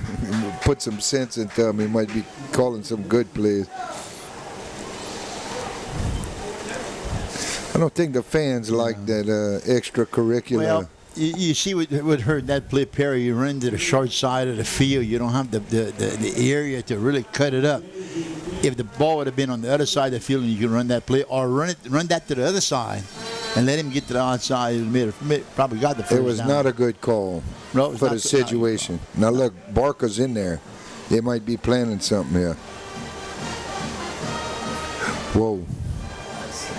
Put some sense into him. He might be calling some good plays. I don't think the fans like that extracurricular. Well, you see what hurt that play, Perry. You run to the short side of the field. You don't have the area to really cut it up. If the ball would have been on the other side of the field and you can run that play, or run that to the other side and let him get to the outside, probably got the first It was down. not a good call No, it's for not the good. situation. Now look, Barker's in there. They might be planning something here. Whoa.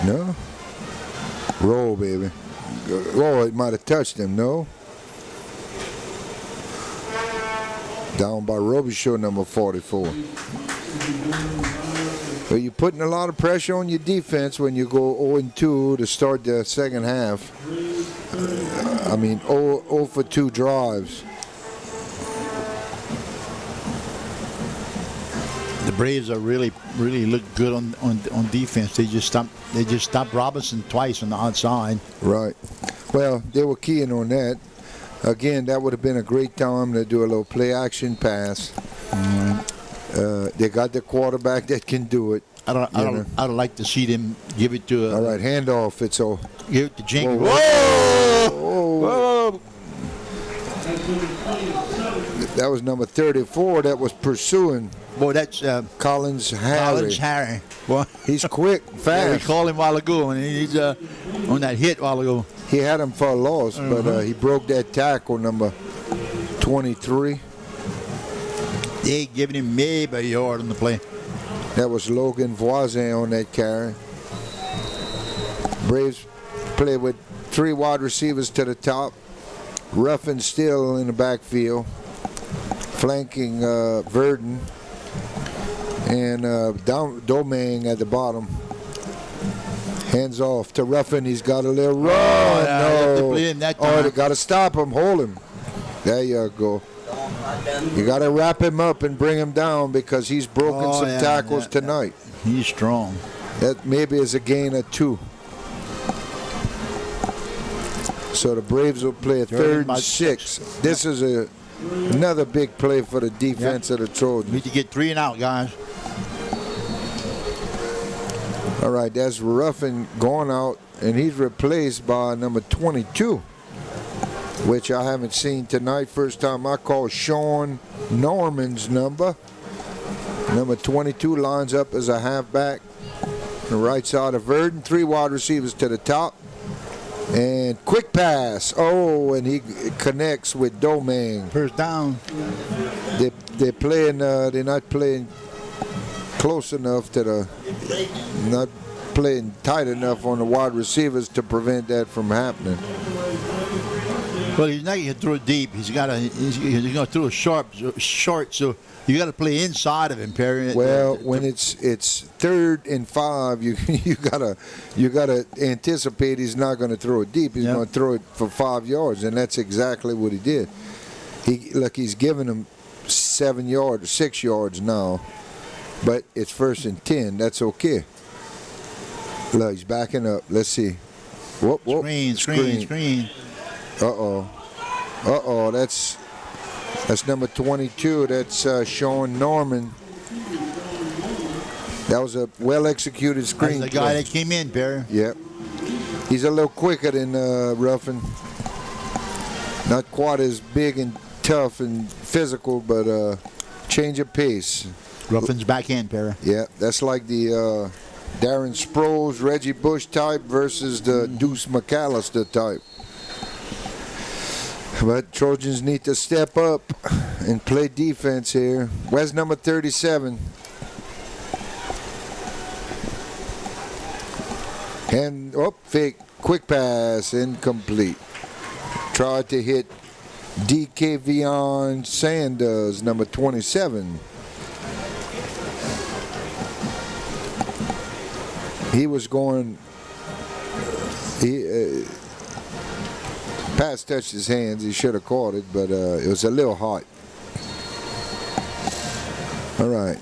No? Roll, baby. Oh, it might have touched him, no? Down by Robichaud, number 44. So you're putting a lot of pressure on your defense when you go 0-2 to start the second half. 0 for 2 drives. The Braves are really look good on defense. They just stopped Robinson twice on the outside. Right. Well, they were keying on that. Again, that would have been a great time to do a little play action pass. They got the quarterback that can do it. I'd like to see them give it to. All right, handoff. It's a Give it to Jenkins. Whoa! That was number 34 that was pursuing Boy, that's Collins Harry. Collins Harry. Boy, He's quick, yeah, we fast. called him a while ago, and he's on that hit a while ago. He had him for a loss, but he broke that tackle, number 23. They ain't giving him maybe a yard on the play. That was Logan Voisin on that carry. Braves play with 3 wide receivers to the top. Ruffin still in the backfield, flanking Verdon. And Domingue at the bottom. Hands off to Ruffin. He's got a little run. have to play him that time. They got to stop him. Hold him. There you go. You got to wrap him up and bring him down because he's broken some tackles tonight. He's strong. That maybe is a gain of 2. So the Braves will play a 3rd and 6. This is another big play for the defense of the Trojans. Need to get 3 and out, guys. All right, that's Ruffin going out, and he's replaced by number 22, which I haven't seen tonight. First time I call Sean Norman's number. Number 22 lines up as a halfback. The right side of Verdon, 3 wide receivers to the top. And quick pass. Oh, and he connects with Domingue. First down. They're playing. They're not playing close enough to the. Not playing tight enough on the wide receivers to prevent that from happening. Well, he's not going to throw it deep. He's going to throw a short. So you got to play inside of him, Perry. Well, when it's 3rd and 5, you gotta anticipate he's not going to throw it deep. He's going to throw it for 5 yards, and that's exactly what he did. He's giving him 7 yards, 6 yards now, but it's 1st and 10. That's okay. Look, he's backing up. Let's see. Whoop, whoop. Screen. Uh-oh. That's number 22. That's Sean Norman. That was a well-executed screen. That's the guy that came in, Perry. Yep. He's a little quicker than Ruffin. Not quite as big and tough and physical, but change of pace. Ruffin's back in, Perry. Yeah, that's like the Darren Sproles, Reggie Bush type versus the Deuce McAllister type. But Trojans need to step up and play defense here. Where's number 37? And, fake, quick pass, incomplete. Tried to hit DK Vion Sanders, number 27. He was going, pass touched his hands. He should have caught it, but it was a little hot. All right.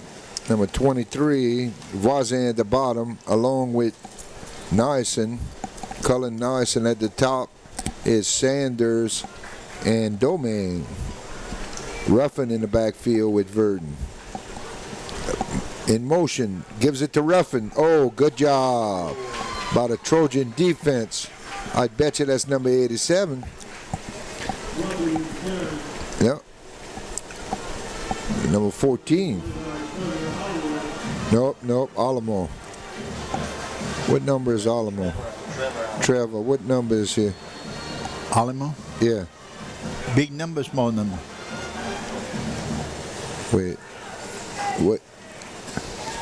Number 23, Voisin at the bottom, along with Nyson. Cullen Nyson at the top is Sanders and Domingue. Ruffin in the backfield with Verdon. In motion, gives it to Ruffin. Oh, good job by the Trojan defense. I bet you that's number 87. Yep. Number 14. Nope, Alamo. What number is Alamo? Trevor, what number is he? Alamo? Yeah. Big number, small number. Wait. What?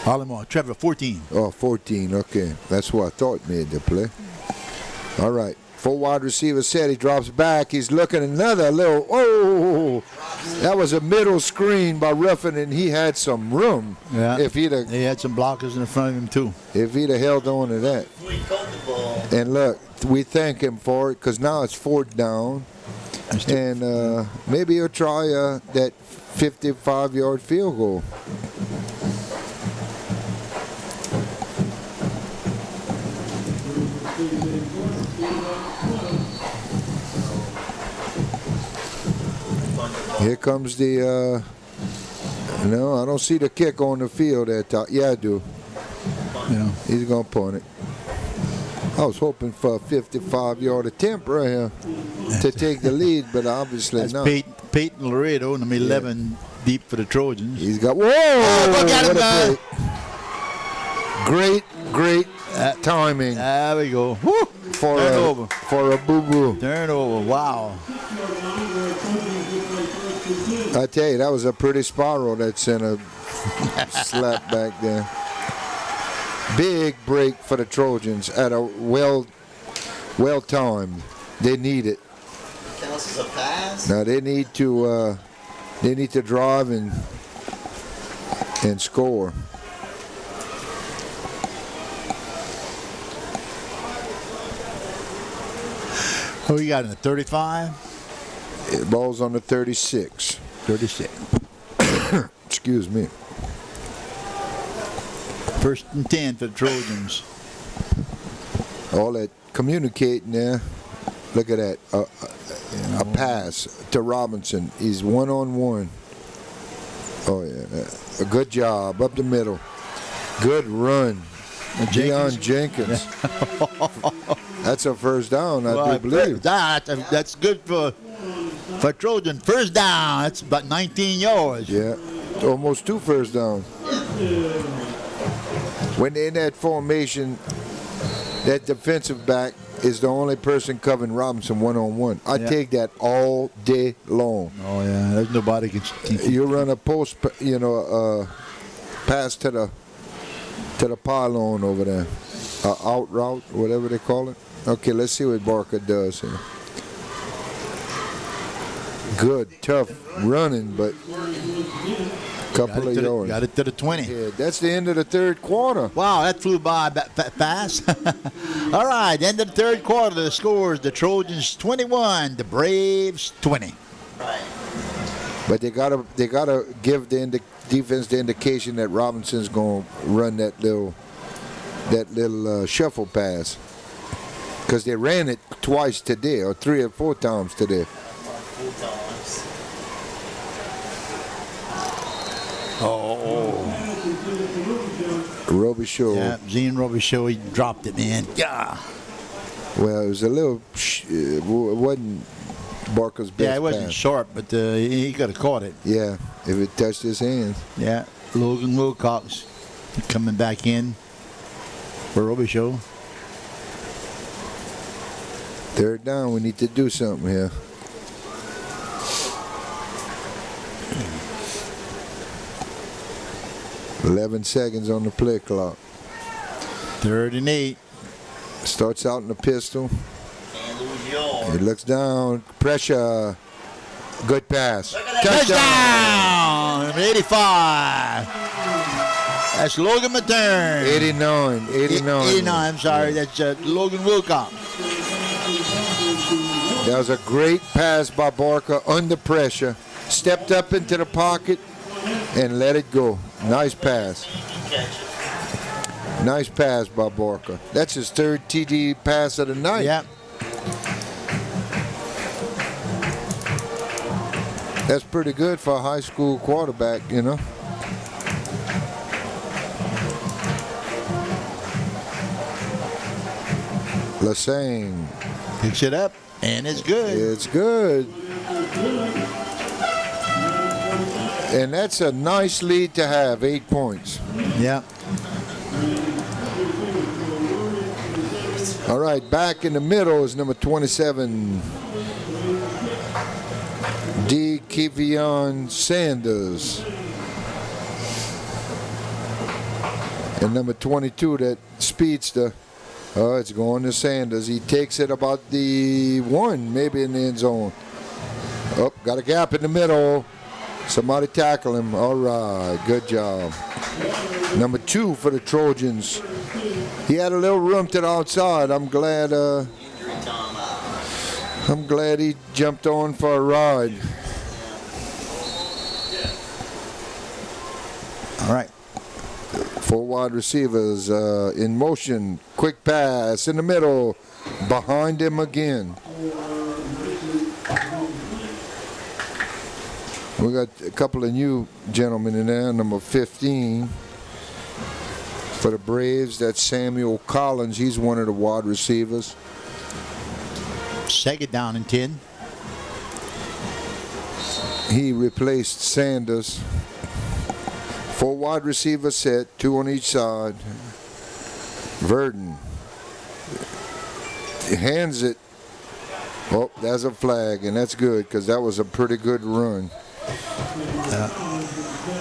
Alamo, Trevor, 14. Oh, 14, okay. That's what I thought made the play. All right. 4 wide receiver set. He drops back. He's looking another little. Oh, that was a middle screen by Ruffin, and he had some room. Yeah. If he'd have, They had some blockers in front of him, too. if he'd have held on to that. And look, we thank him for it because now it's 4th down. And maybe he'll try that 55-yard field goal. Here comes the No, I don't see the kick on the field at top. Yeah, I do. Yeah. He's going to punt it. I was hoping for a 55-yard attempt right here to take the lead, but obviously That's not. Peyton Laredo, number 11, deep for the Trojans. He's got, whoa! look at him, what a break. Great timing There we go. Woo! for a boo-boo. Turnover. Wow. I tell you, that was a pretty spiral that sent a slap back there. Big break for the Trojans at a well timed. They need it. Counts as a pass. Now they need to drive and score. Who you got in the 35? Ball's on the 36. 36. Excuse me. First and 10 for the Trojans. All that communicating there. Look at that. A pass to Robinson. He's one-on-one. Oh, yeah. A good job up the middle. Good run. Deion Jenkins. That's a first down, I do believe. That's good for Trojan. First down. That's about 19 yards. Yeah. Almost 2 first downs. When they're in that formation, that defensive back is the only person covering Robinson one-on-one. I take that all day long. Oh, yeah. There's nobody can. You run a post, pass to the pylon over there. Out route, whatever they call it. Okay, let's see what Barker does here. Good, tough running, but couple of yards. Got it to the 20. Yeah, that's the end of the third quarter. Wow, that flew by fast. All right, end of the third quarter. The scores: the Trojans 21, the Braves 20. Right. But they gotta give the defense the indication that Robinson's gonna run that little shuffle pass, because they ran it twice today, or 3 or 4 times today. 4 times. Oh. Robichaud. Yeah, Zine Robichaud, he dropped it, man. Yeah. Well, it was a little. It wasn't Barker's best. Yeah, it wasn't pass. sharp, but he could have caught it. Yeah, if it touched his hands. Yeah. Logan Wilcox coming back in for Robichaud. Third down, we need to do something here. "11 seconds on the play clock." 3rd and 8. Starts out in the pistol. And lose yards. He looks down. Pressure. Good pass. Touchdown! 85. That's Logan Matern. 89. 89, I'm sorry. That's Logan Wilcox. That was a great pass by Barker under pressure. Stepped up into the pocket and let it go. Nice pass. Nice pass by Barker. That's his 3rd TD pass of the night. Yeah. That's pretty good for a high school quarterback, you know. Lassane. Picks it up, and it's good. It's good. And that's a nice lead to have, 8 points. Yeah. All right, back in the middle is number 27, D. Kevion Sanders. And number 22, that speedster. Oh, it's going to Sanders. He takes it about the 1, maybe in the end zone. Oh, got a gap in the middle. Somebody tackle him. All right, good job. Number 2 for the Trojans. He had a little room to the outside. I'm glad he jumped on for a ride. All right. 4 wide receivers in motion. Quick pass in the middle. Behind him again. We got a couple of new gentlemen in there. Number 15 for the Braves, that's Samuel Collins. He's one of the wide receivers. Second down and 10. He replaced Sanders. 4 wide receiver set, 2 on each side. Verdon hands it. Oh, that's a flag, and that's good because that was a pretty good run.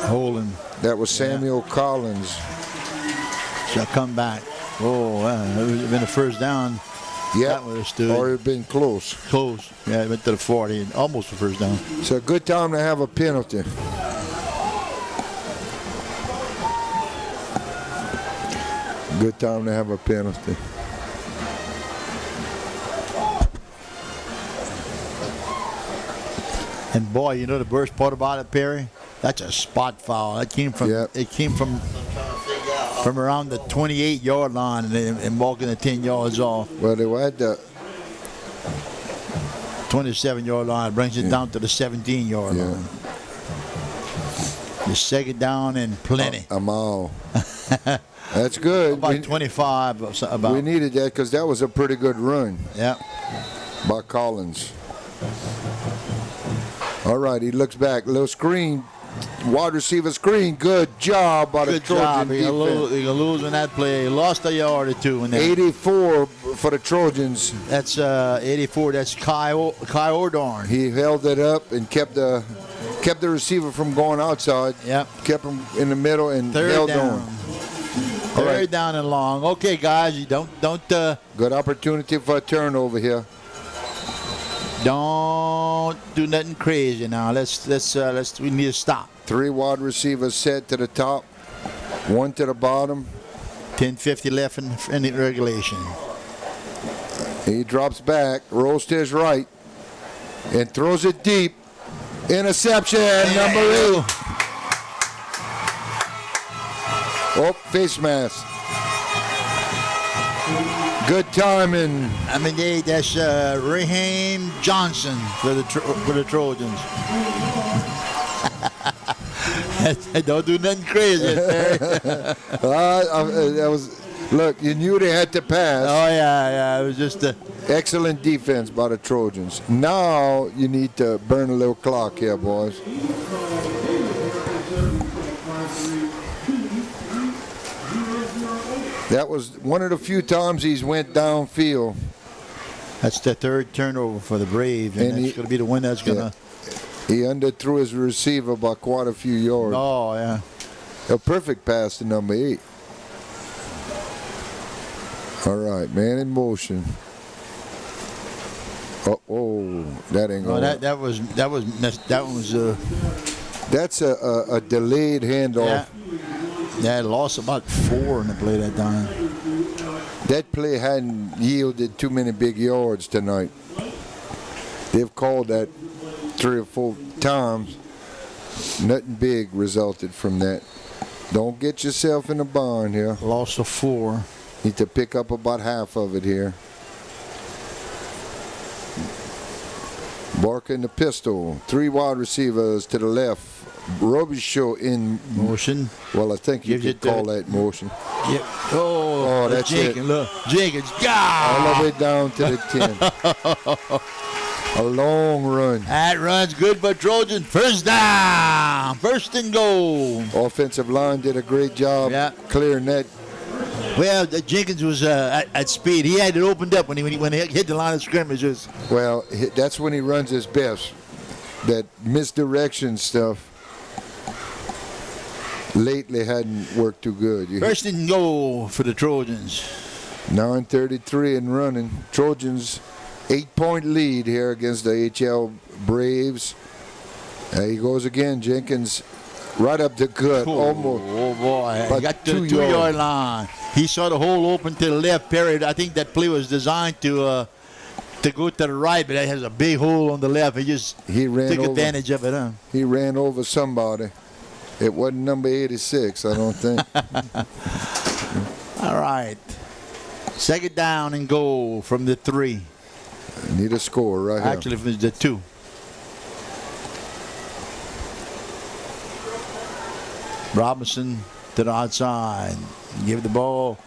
Holding. That was Samuel Collins. Shall come back. Oh, it would have been a first down. Yeah, That would have stood. or it been close. Close. Yeah, it went to the 40 and almost a first down. It's a good time to have a penalty. Good time to have a penalty. And boy, you know the worst part about it, Perry? That's a spot foul. That came from Yep. it came from around the 28-yard line and walking the 10 yards off. Well, they were at the 27-yard line brings it down to the 17-yard Yeah. line. The second down and plenty. a mile. That's good. About 25 or so, about. We needed that because that was a pretty good run Yeah. by Collins. All right, he looks back. Little screen. Wide receiver screen. Good job by the Good Trojan job. You're defense. going to lose in that play. He lost a yard or two in that. 84 for the Trojans. That's 84. That's Kai Ordorn. He held it up and kept the receiver from going outside. Yep. Kept him in the middle and Third held down. on. Third right. down and long. Okay, guys, you don't Good opportunity for a turnover here. don't do nothing crazy now. Let's we need to stop. 3 wide receivers set to the top, 1 to the bottom. 10:50 left in the regulation. He drops back, rolls to his right, and throws it deep. Interception, number 8. Oh, face mask. Good timing. I mean, that's Raheem Johnson for the Trojans. Don't do nothing crazy. That was. Look, you knew they had to pass. Oh yeah. It was just Excellent defense by the Trojans. Now you need to burn a little clock here, boys. That was one of the few times he's went downfield. That's the third turnover for the Braves, and that's going to be the one that's going to. He underthrew his receiver by quite a few yards. Oh yeah. A perfect pass to number 8. All right, man in motion. Oh, that ain't going. That was. That's a delayed handoff. Yeah, lost about 4 in the play that time. That play hadn't yielded too many big yards tonight. They've called that 3 or 4 times. Nothing big resulted from that. Don't get yourself in a bind here. Lost of 4. Need to pick up about half of it here. Barker in the pistol. 3 wide receivers to the left. Robichaud in motion. Well, I think you Gives could it call that motion. Yep. Oh, that's Jenkins. it. Look, Jenkins. All God. the way down to the 10. A long run. That run's good, but Trojan. First down. First and goal. Offensive line did a great job clearing that. Well, Jenkins was at speed. He had it opened up when he hit the line of scrimmage. Well, that's when he runs his best. That misdirection stuff lately hadn't worked too good. First and goal for the Trojans. 9:33 and running. Trojans 8-point lead here against the HL Braves. There he goes again. Jenkins right up the gut. Almost. Oh boy. He got to the 2 yards. 2-yard line. He saw the hole open to the left. Perry, I think that play was designed to go to the right, but it has a big hole on the left. He ran took over, advantage of it, huh? He ran over somebody. It wasn't number 86, I don't think. All right. Second down and goal from the 3. Need a score right Actually, it was the 2. Robinson to the outside. Give the ball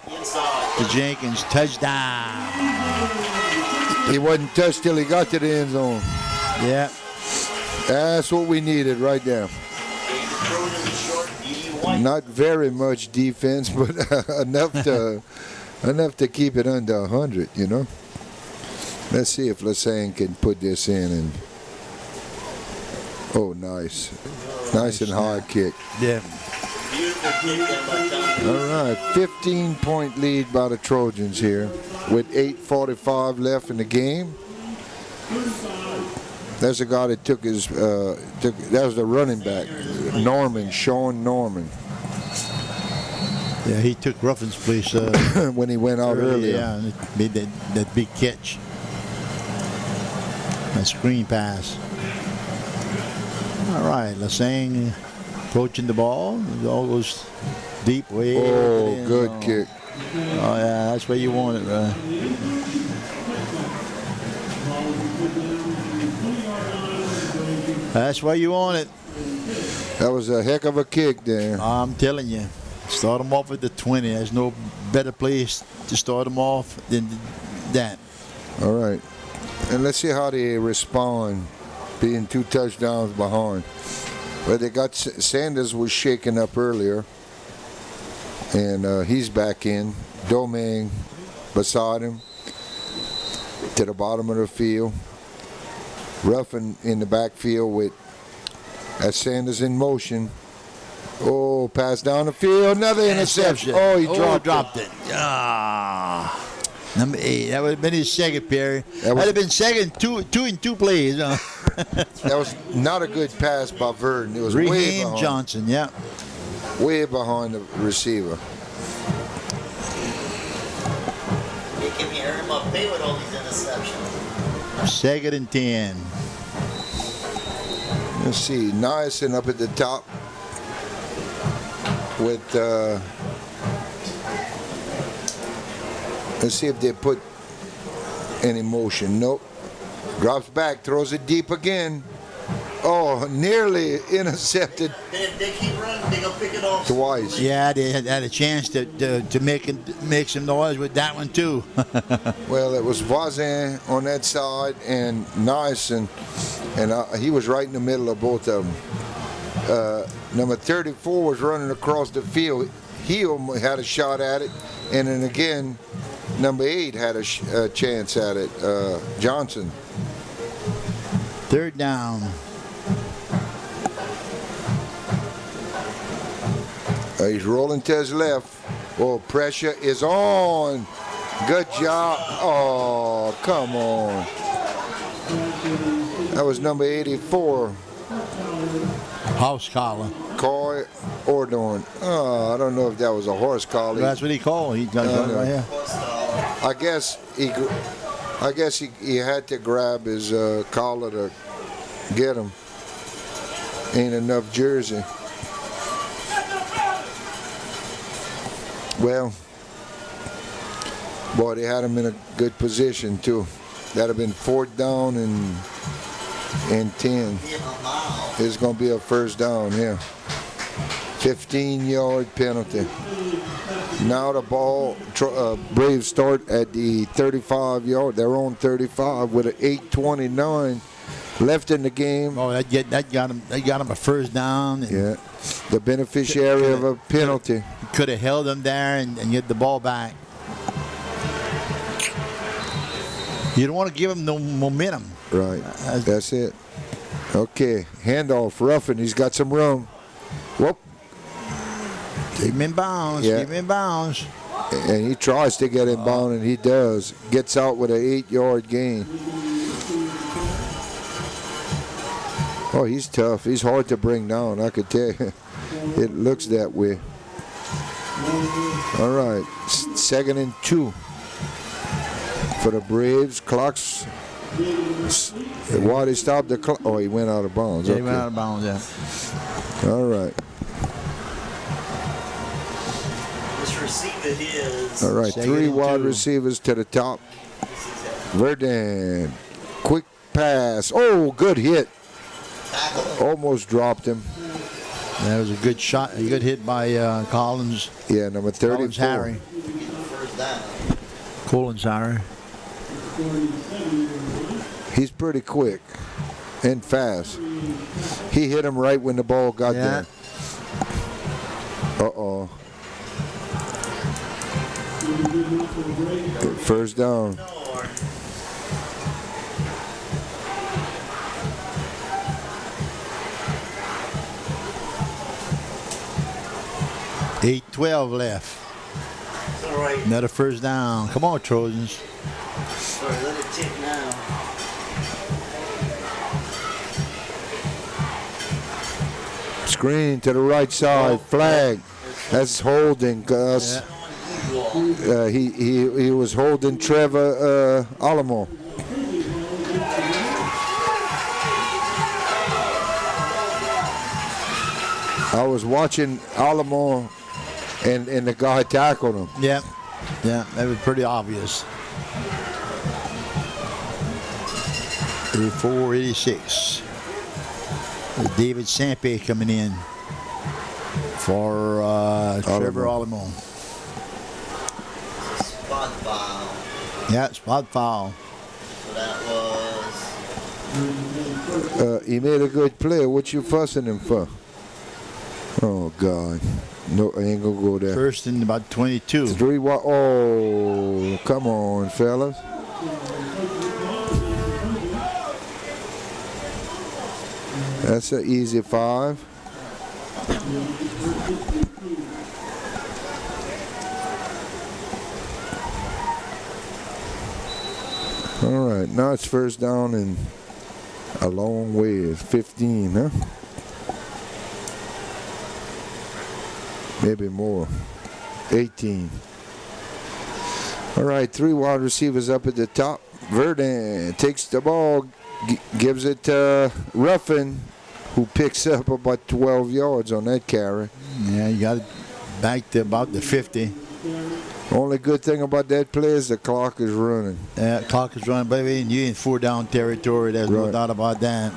to Jenkins. Touchdown. He wasn't touched till he got to the end zone. Yeah. That's what we needed right there. Not very much defense, but enough to keep it under 100, you know. Let's see if Lassane can put this in. And oh, nice. Nice and hard kick. Yeah. All right, 15-point lead by the Trojans here with 8:45 left in the game. That's the guy that took his, that was the running back, Sean Norman. Yeah, he took Ruffin's place when he went out earlier. Yeah, and made that big catch. That screen pass. All right, Lassane approaching the ball. It all goes deep way. Oh, good kick. Oh, yeah, that's where you want it, right? That's where you want it. That was a heck of a kick there. I'm telling you. Start them off at the 20. There's no better place to start them off than that. All right. And let's see how they respond being 2 touchdowns behind. But they got Sanders was shaken up earlier. And he's back in. Domingue beside him to the bottom of the field. Ruffin in the backfield with Sanders in motion. Oh, pass down the field. Another interception. Oh, he dropped it. Ah. Number 8. That would have been his second, Perry. That would have been second, two in 2 plays. That was not a good pass by Verdon. It was way Raheem behind. Johnson, yeah. Way behind the receiver. You can hear him up there with all these interceptions. 2nd and 10. Let's see. Niacin up at the top with let's see if they put any motion. Nope. Drops back, throws it deep again. Oh, nearly intercepted They keep running, they gonna pick it off. twice. Yeah, they had a chance to make some noise with that one, too. Well, it was Voisin on that side and Niacin, and he was right in the middle of both of them. Number 34 was running across the field. He had a shot at it, and then again, number 8 had a chance at it, Johnson. 3rd down. He's rolling to his left. Oh, pressure is on. Good job. Oh, come on. That was number 84. House collar. Coy Ordorn. Oh, I don't know if that was a horse collar. That's what he called. He done it right here. I guess he had to grab his collar to get him. Ain't enough jersey. Well, boy, they had him in a good position too. That'd have been 4th down and 10. It's going to be a 1st down here. 15-yard penalty. Now the ball, Braves start at the 35-yard, their own 35 with an 8:29 left in the game. Oh, that got him a 1st down. Yeah, the beneficiary of a penalty. Could have held him there and get the ball back. You don't want to give him no momentum. Right, that's it. Okay, handoff, Ruffin. He's got some room. Whoop. Keep him in bounds. Yeah. Keep him in bounds. And he tries to get in bound, and he does. Gets out with an 8-yard gain. Oh, he's tough. He's hard to bring down, I could tell you. It looks that way. All right, 2nd and 2 for the Braves. Clock's. Why they stopped the clock? Oh, he went out of bounds. Yeah, Okay. he went out of bounds, yeah. All right. This receiver is. All right, 3 and wide 2. receivers to the top. Verdun. Quick pass. Oh, good hit. Almost dropped him. That was a good shot, a good hit by Collins. Yeah, number Collins 34. Harry. Collins Harry. He's pretty quick and fast. He hit him right when the ball got there. Uh-oh. First down. $8:12 left. All right. Another first down. Come on, Trojans. Sorry, let it tick now. Screen to the right side. Flag. That's holding. He was holding Trevor Alamo. I was watching Alamo, and the guy tackled him. Yeah, that was pretty obvious. 84-86. David Sampe coming in for Trevor Alamo. Spot foul. Yeah, spot foul. So that was. He made a good play. What you fussing him for? Oh God! No, I ain't gonna go there. First and about 22. Oh, come on, fellas. That's an easy 5. All right, now it's first down and a long way. It's 15, huh? Maybe more. 18. All right, 3 wide receivers up at the top. Verdun takes the ball, gives it to Ruffin, who picks up about 12 yards on that carry. Yeah, you got it back to about the 50. Only good thing about that play is the clock is running. Yeah, clock is running, baby, and you're in 4-down territory. There's no doubt about that.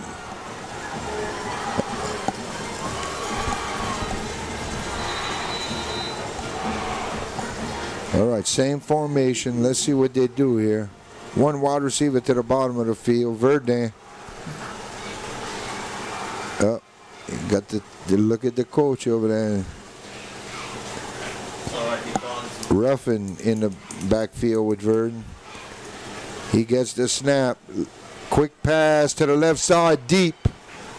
All right, same formation. Let's see what they do here. 1 wide receiver to the bottom of the field. Verdun. Got to look at the coach over there. Ruffin in the backfield with Verdun. He gets the snap. Quick pass to the left side, deep.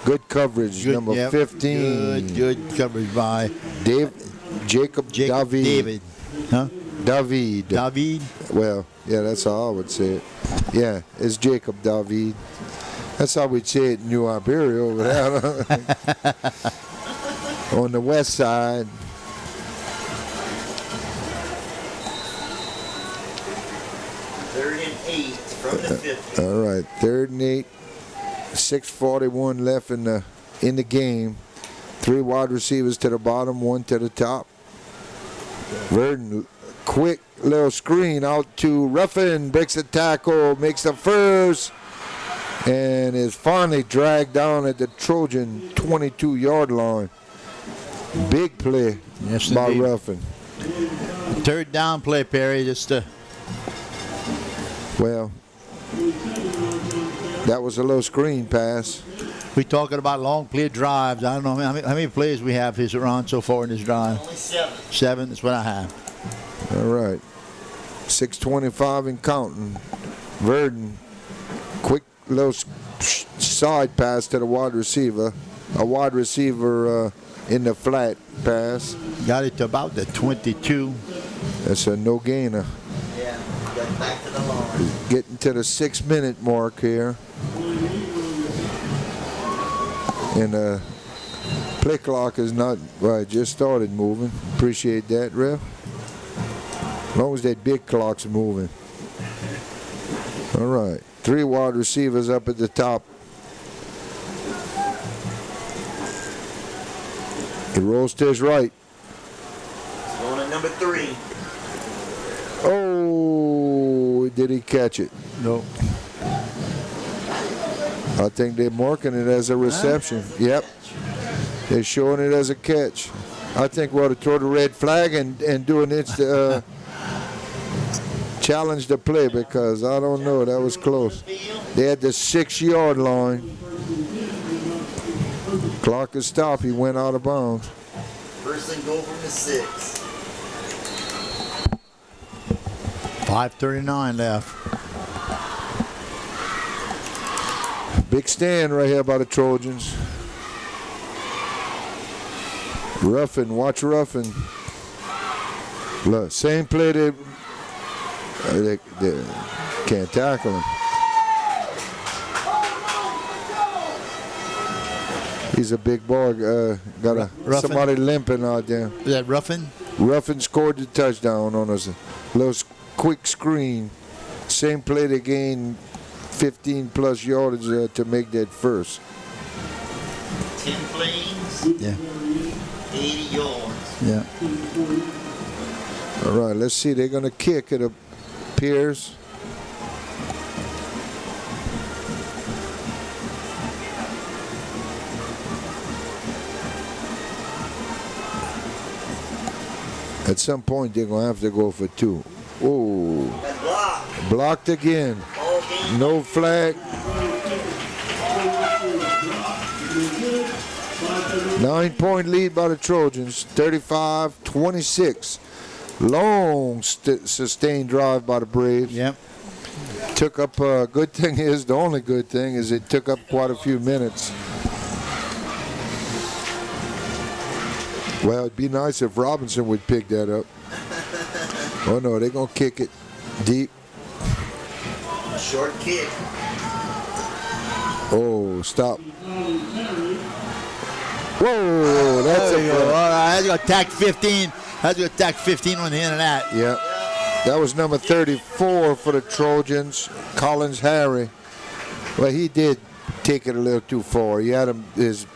Good coverage, number 15. Good coverage by Jacob David. David. Huh? David. David? Well, yeah, that's how I would say it. Yeah, it's Jacob David. That's how we'd say it in New Iberia over there. On the west side. Third and 8 from the 50. All right, 3rd and 8. 6:41 left in the game. 3 wide receivers to the bottom, 1 to the top. Verdun, quick little screen out to Ruffin, breaks the tackle, makes the first, and is finally dragged down at the Trojan 22-yard line. Big play by Ruffin. 3rd down play, Perry. Just well, that was a little screen pass. we talking about long play drives. I don't know how many plays we have here around so far in this drive. Only 7. 7. That's what I have. All right. 6:25 and counting. Verdun, quick little side pass to the wide receiver. A wide receiver in the flat pass. Got it to about the 22. That's a no gainer. Yeah, got back to the line. Getting to the 6-minute mark here. And the play clock is not, well, it just started moving. Appreciate that, Ref. As long as that big clock's moving. All right. 3 wide receivers up at the top. He rolls to his right. Going to number 3. Oh, did he catch it? No. I think they're marking it as a reception. Yep. They're showing it as a catch. I think we ought to throw the red flag and do an challenge the play, because I don't know, that was close. They had the 6-yard line. Clock is stopped. He went out of bounds. First and goal from the 6. 5:39 left. Big stand right here by the Trojans. Ruffin, watch Ruffin. Look, same play they can't tackle him. He's a big boy. Got somebody limping out there. Is that Ruffin? Ruffin scored the touchdown on us. Little quick screen. Same play they gained 15 plus yardage to make that first. 10 plays, Yeah. 80 yards. Yeah. All right, let's see. They're going to kick, it appears. At some point, they're going to have to go for 2. Oh, blocked again. No flag. 9-point lead by the Trojans, 35-26. Long sustained drive by the Braves. Yep. Took up, good thing is, the only good thing is it took up quite a few minutes. Well, it'd be nice if Robinson would pick that up. Oh no, they're going to kick it deep. Short kick. Oh, stop. Whoa, that's There you go. All a right, that's going to tack 15. That's going to tack 15 on the end of that. yeah. That was number 34 for the Trojans, Collins Harry. Well, he did take it a little too far. He had his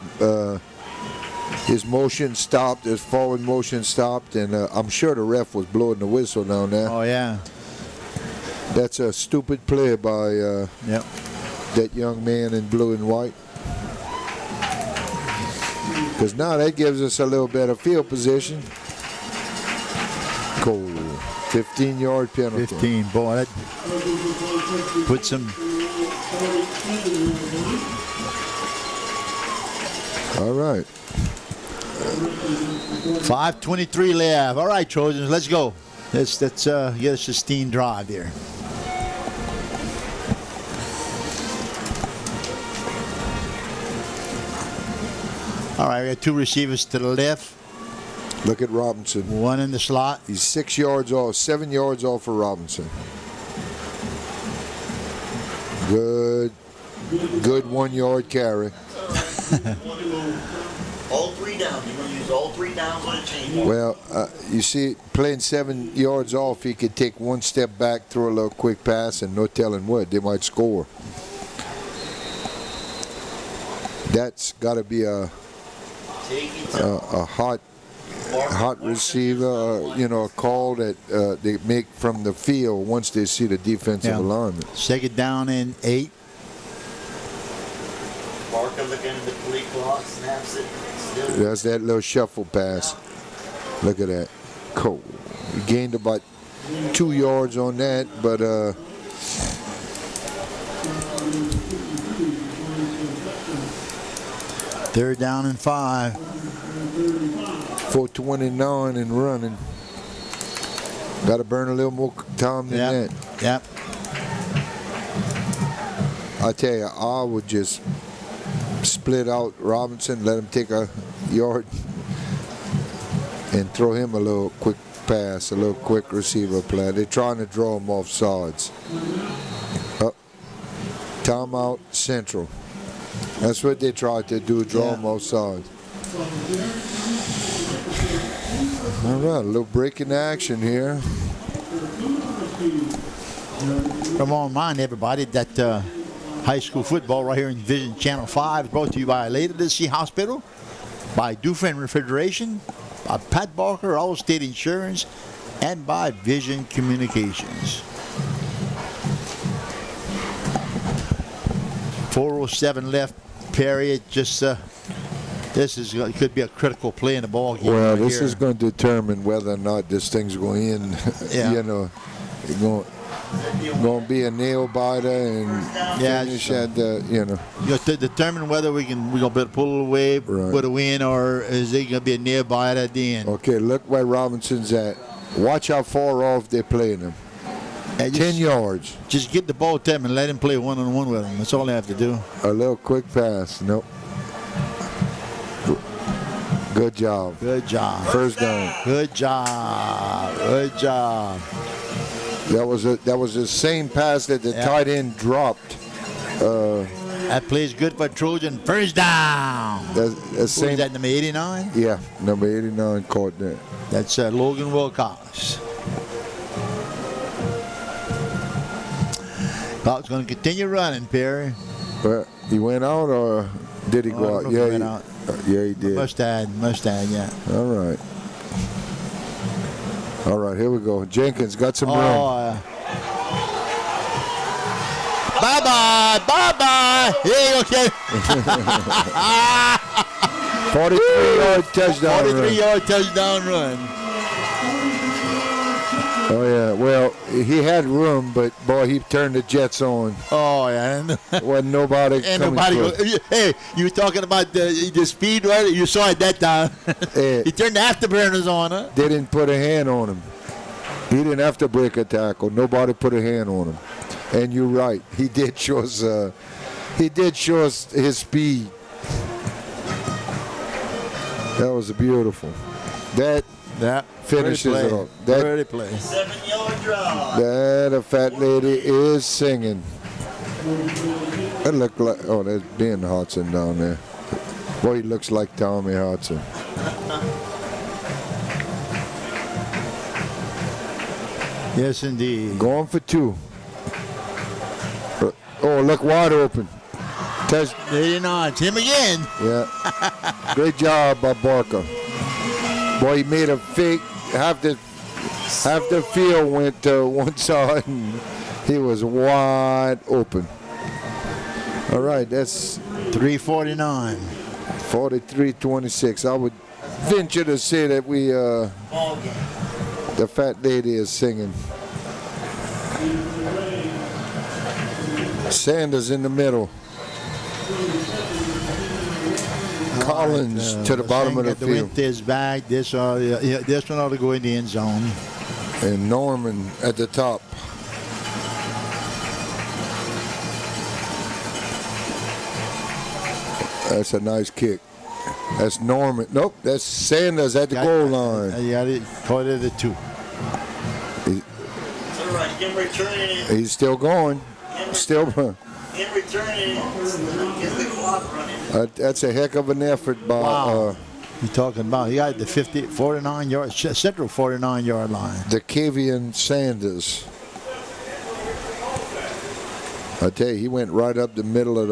motion stopped, his forward motion stopped, and I'm sure the ref was blowing the whistle down there. Oh, yeah. That's a stupid play by Yep. that young man in blue and white. Because now that gives us a little better field position. Cool. 15-yard penalty. 15. Boy, that put some. All right. 5:23 left. All right, Trojans, let's go. Let's get a sustained drive here. All right, we got 2 receivers to the left. Look at Robinson. 1 in the slot. He's 6 yards off, 7 yards off for Robinson. Good 1-yard carry. All 3 downs. You're going to use all 3 downs on a chain. Well, you see, playing 7 yards off, he could take 1 step back, throw a little quick pass, and no telling what, they might score. That's got to be a hot receiver, a call that they make from the field once they see the defensive alignment. Second down and 8. Parker looking at the play clock, snaps it. That's that little shuffle pass. Look at that. Cool. He gained about 2 yards on that, but 3rd down and 5. 4:29 and running. Got to burn a little more time than that. Yep. I tell you, I would just split out Robinson, let him take a yard, and throw him a little quick pass, a little quick receiver play. They're trying to draw him off sides. Timeout Central. That's what they tried to do, draw him off sides. All right, a little break in action here. Come on, mind everybody that high school football right here in Vision Channel 5 is brought to you by Lady Sea Hospital, by Dufresne Refrigeration, by Pat Barker, Allstate Insurance, and by Vision Communications. 4:07 left period. Just This could be a critical play in the ball game. Well, right this here. is going to determine whether or not this thing's going in. Yeah. You know, going to be a nail biter and Yeah, finish so- at the, you know. To determine whether we're gonna be able to pull it away Right. with a win, or is it gonna be a nearby at the end? Okay, look where Robinson's at. Watch how far off they're playing him. And 10 yards. Just get the ball to him and let him play one-on-one with him. That's all they have to do. A little quick pass. Nope. Good job. Good job. First down. Good job. Good job. That was the same pass that the Yeah. tight end dropped. That play's good for Trojan. First down. That Who is same. that, number 89? Yeah, number 89 caught that. That's Logan Wilcox. Clock's going to continue running, Perry. But he went out or did he Oh, I go don't out? know if he Yeah, went out. Yeah, he did. Must add, yeah. All right. All right, here we go. Jenkins got some room. Bye-bye, bye-bye. Here you go, kid. 43-yard touchdown run. 43-yard touchdown run. Oh, yeah. Well, he had room, but, boy, he turned the Jets on. Oh, yeah. Wasn't nobody Ain't coming nobody close. hey, you were talking about the speed, right? You saw it that time. Yeah. He turned the afterburners on, huh? They didn't put a hand on him. He didn't have to break a tackle. Nobody put a hand on him. And you're right. He did show us his speed. That was beautiful. That finishes it off. That, Pretty play. 7-yard drive. that a fat lady is singing. That looked like, oh, that's Ben Hodson down there. Boy, he looks like Tommy Hodson. Yes, indeed. Going for 2. Oh, look, wide open. Touch. 89. It's him again. Yeah. Great job by Barker. Boy, he made a fake. Half the field went to one side, and he was wide open. All right, that's 349. 43-26. I would venture to say that the fat lady is singing. Sanders in the middle. Collins to the bottom of the The field. wind is back. This one ought to go in the end zone. And Norman at the top. That's a nice kick. That's Norman. Nope, that's Sanders at the goal line. Yeah, he caught it at 2. It's all right. Him returning it. He's still going. Still. Him returning it. Gets the clock running. That's a heck of an effort by. Wow. You talking about? He got the 49 yard central 49-yard line. The Kavian Sanders. I tell you, he went right up the middle of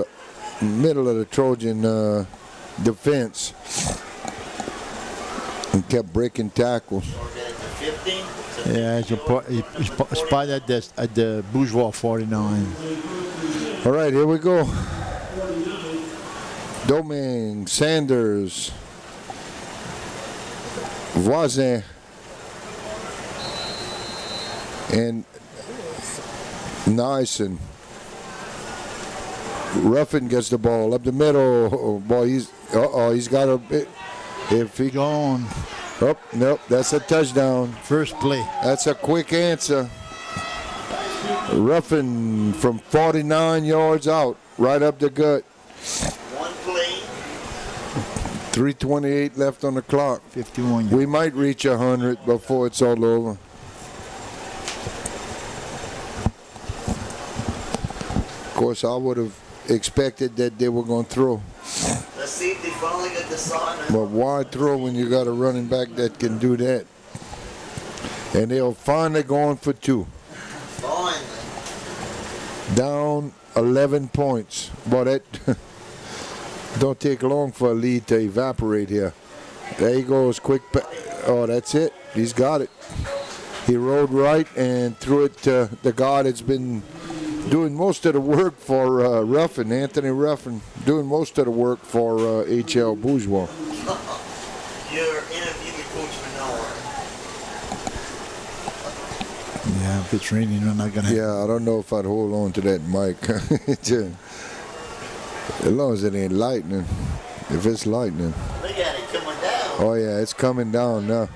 the Trojan defense and kept breaking tackles. Yeah, he's spotted at the Bourgeois 49. All right, here we go. Domingue, Sanders, Voisin, and Nyson. Ruffin gets the ball up the middle. Oh, boy, he's got a bit. If he gone. Oh, nope, that's a touchdown. First play. That's a quick answer. Ruffin from 49 yards out, right up the gut. One play. 3:28 left on the clock. 51. We might reach 100 before it's all over. Of course, I would have expected that they were going to throw. Let's see if they finally got the sign. But why throw when you got a running back that can do that? And they'll finally going for 2. Finally. Down 11 points. Boy, that don't take long for a lead to evaporate here. There he goes, quick. Oh, that's it. He's got it. He rolled right and threw it to the guy that's been doing most of the work for Ruffin, Anthony Ruffin, doing most of the work for HL Bourgeois. You're interviewing Coach Menard. Yeah, if it's raining, I'm not gonna. Yeah, I don't know if I'd hold on to that mic. As long as it ain't lightning. If it's lightning. Look at it coming down. Oh yeah, it's coming down now.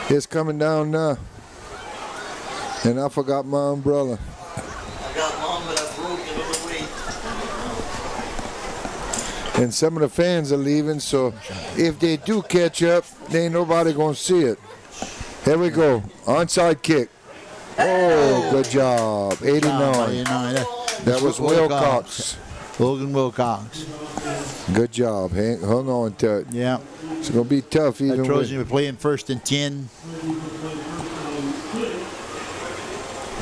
It's coming down now. And I forgot my umbrella. I got one, but I broke it on the way. And some of the fans are leaving, so if they do catch up, there ain't nobody gonna see it. Here we go. Onside kick. Oh, good job. 89. That was Wilcox. Logan Wilcox. Good job. Hung on to it. Yeah. It's going to be tough even Trojan with... were playing 1st and 10.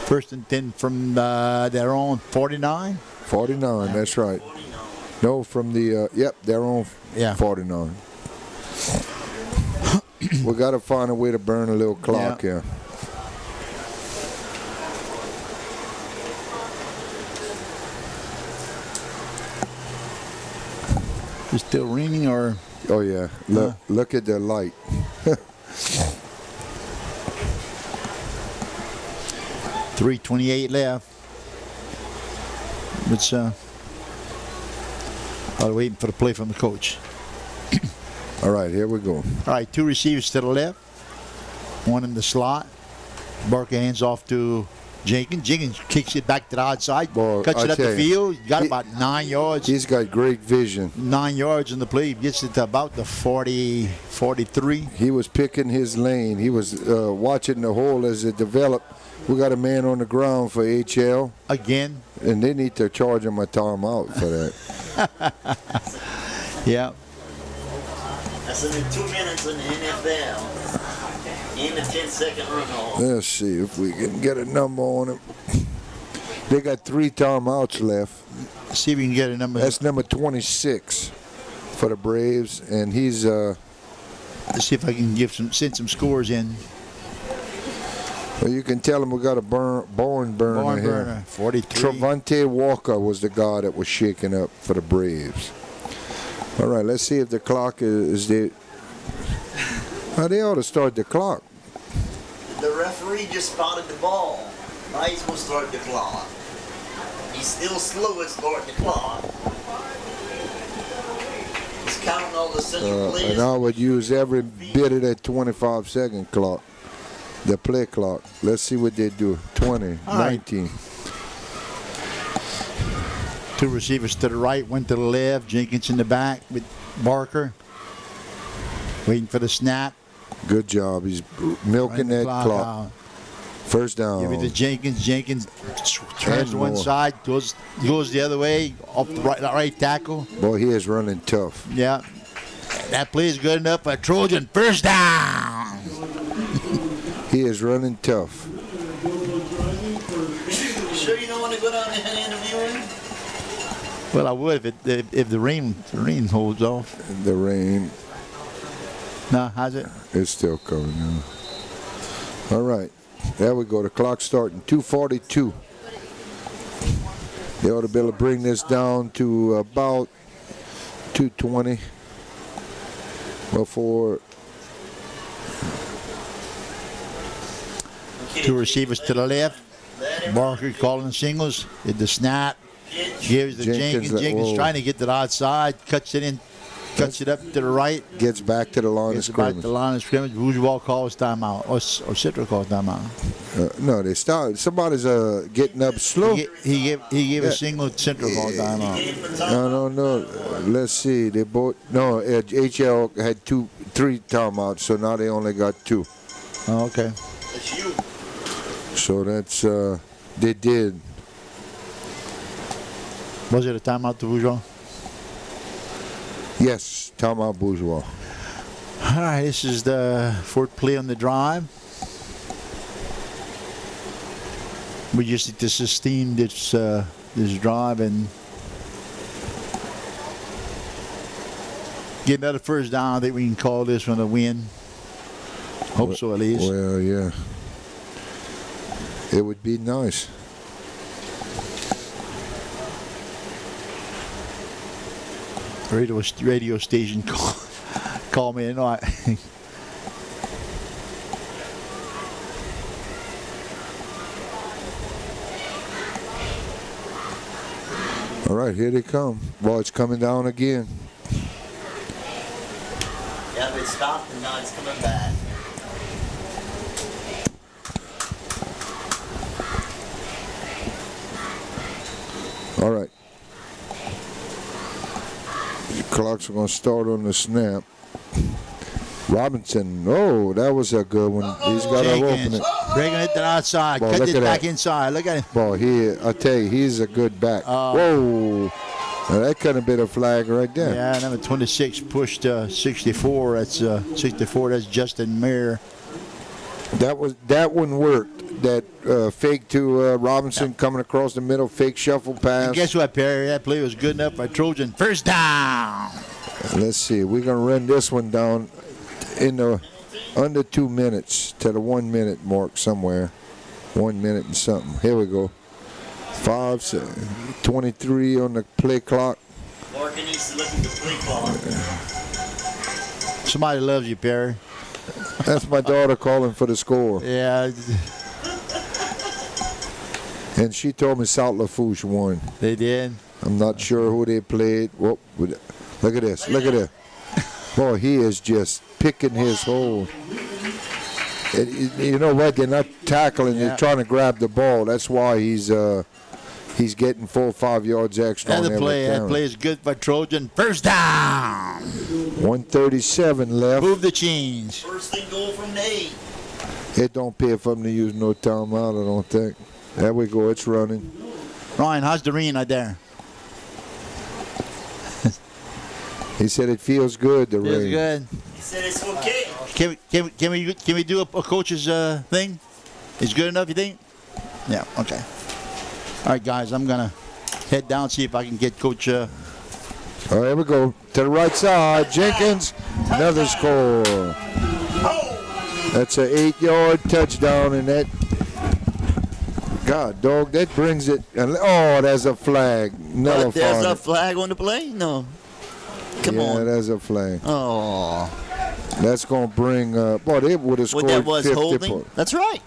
1st and 10 from their own 49. 49, that's right. No, from the, their own 49. We got to find a way to burn a little clock here. Is it still raining or? Oh yeah, look at the light. 3:28 left. It's while waiting for the play from the coach. All right, here we go. All right, 2 receivers to the left, 1 in the slot. Barker hands off to Jenkins. Jenkins kicks it back to the outside, cuts it up the field. Got about 9 yards. He's got great vision. 9 yards in the play. Gets it to about the 40, 43. He was picking his lane. He was watching the hole as it developed. We got a man on the ground for HL. Again. And they need to charge him a timeout for that. Yeah. That's in the 2 minutes in the NFL. In the 10-second runoff. Let's see if we can get a number on him. They got 3 timeouts left. See if we can get a number. That's number 26 for the Braves, and he's. Let's see if I can send some scores in. Well, you can tell him we got a barn burner here. 43. Travante Walker was the guy that was shaking up for the Braves. All right, let's see if the clock is there. They ought to start the clock. The referee just spotted the ball. Now he's going to start the clock. He's still slow at starting the clock. He's counting all the central players. And I would use every bit of that 25-second clock, the play clock. Let's see what they do. 20, all 19. Right. 2 receivers to the right, 1 to the left. Jenkins in the back with Barker. Waiting for the snap. Good job. He's milking that clock. First down. Give it to Jenkins. Jenkins turns to one side, goes the other way, off the right tackle. Boy, he is running tough. Yeah. That play is good enough for Trojan. First down. He is running tough. You sure you don't want to go down there and interview him? Well, I would if the rain holds off. The rain. No, how's it? It's still coming now. All right. There we go. The clock starting. 2:42. They ought to be able to bring this down to about 2:20 before. 2 receivers to the left. Barker calling singles. Did the snap. Gives the Jenkins. Jenkins trying to get to the outside. Cuts it in. Cuts it up to the right. Gets back to the line of scrimmage. Back to the line of scrimmage. Bourgeois calls timeout. Or Citra calls timeout. No, they started. Somebody's getting up slow. He gave a single Central call timeout. No. Let's see. They both. No, HL had 3 timeouts, so now they only got 2. Oh, okay. It's you. So that's they did. Was it a timeout to Bourgeois? Yes, timeout Bourgeois. All right, this is the 4th play on the drive. We just need to sustain this drive and get another first down. I think we can call this one a win. Hope so, at least. Well, yeah. It would be nice. Radio station call me tonight. All right, here they come. Well, it's coming down again. Yeah, it stopped and now it's coming back. All right. The clocks are going to start on the snap. Robinson, oh, that was a good one. He's got to open it. Breaking it to the outside. Boy, Cut look it at back that. inside. Look at him. Boy, I tell you, he's a good back. Whoa. Now, that could have been a flag right there. Yeah, number 26 pushed 64. That's 64. That's Justin Mayer. That one worked. That fake to Robinson coming across the middle, fake shuffle pass. And guess what, Perry? That play was good enough by Trojan. First down. Let's see. We're going to run this one down in the under 2 minutes to the 1 minute mark somewhere. 1 minute and something. Here we go. 5:23 on the play clock. Morgan needs to look at the play clock. Somebody loves you, Perry. That's my daughter calling for the score. Yeah, And she told me South Lafourche won. they did. I'm not sure who they played. Whoop. Look at this. Look at this. Boy, he is just picking his hole. You know what? They're not tackling. Yeah. They're trying to grab the ball. That's why he's getting 4 or 5 yards extra on Another every play. That carry. play is good by Trojan. First down. 1:37 left. Move the chains. First and goal from Nate. It don't pay for them to use no timeout, I don't think. There we go. It's running. Ryan, how's the rain out there? He said it feels good, the Feels rain. good. He said it's okay. Can we do a coach's thing? Is good enough, you think? Yeah. Okay. All right, guys. I'm gonna head down see if I can get Coach. All right, here we go. To the right side. Jenkins. Another score. That's an 8-yard touchdown, and that. God, dog, that brings it. Oh, there's a flag. But there's a Nullified. flag on the play? No. Come Yeah, on. there's a flag. Oh. That's going to bring. Boy, they would have What scored that was 50 holding? points. That's right.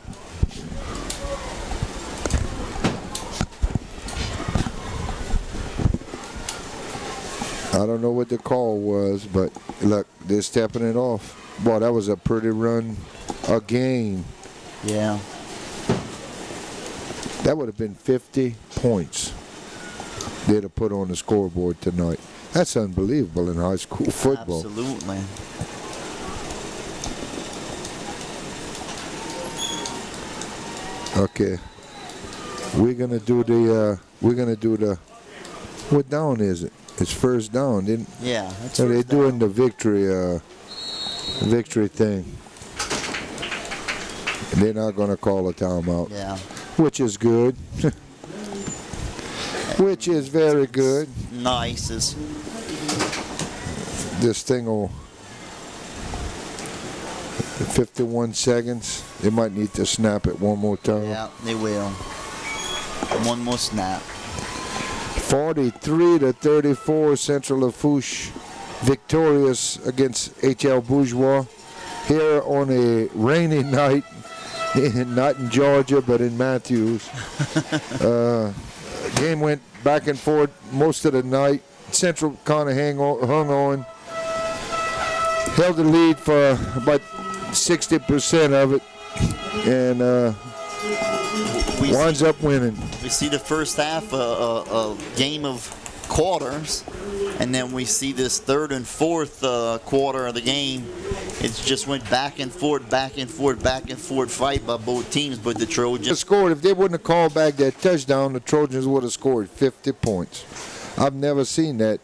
I don't know what the call was, but look, they're stepping it off. Boy, that was a pretty run again. Yeah. That would have been 50 points they'd have put on the scoreboard tonight. That's unbelievable in high school football. Absolutely. Okay. We're gonna do the what down is it? It's first down, didn't Yeah. That's so they're first down. doing the victory thing. They're not gonna call a timeout. Yeah. Which is good. Which is very good. Nice. This thing will 51 seconds. They might need to snap it one more time. Yeah, they will. One more snap. 43-34, Central Lafourche victorious against HL Bourgeois here on a rainy night, not in Georgia but in Matthews. Game went back and forth most of the night. Central kind of hung on, held the lead for about 60% of it, and winds up winning. We see the first half a game of quarters, and then we see this third and fourth quarter of the game. It just went back and forth fight by both teams, but the Trojans Scored. If they wouldn't have called back that touchdown, the Trojans would have scored 50 points. I've never seen that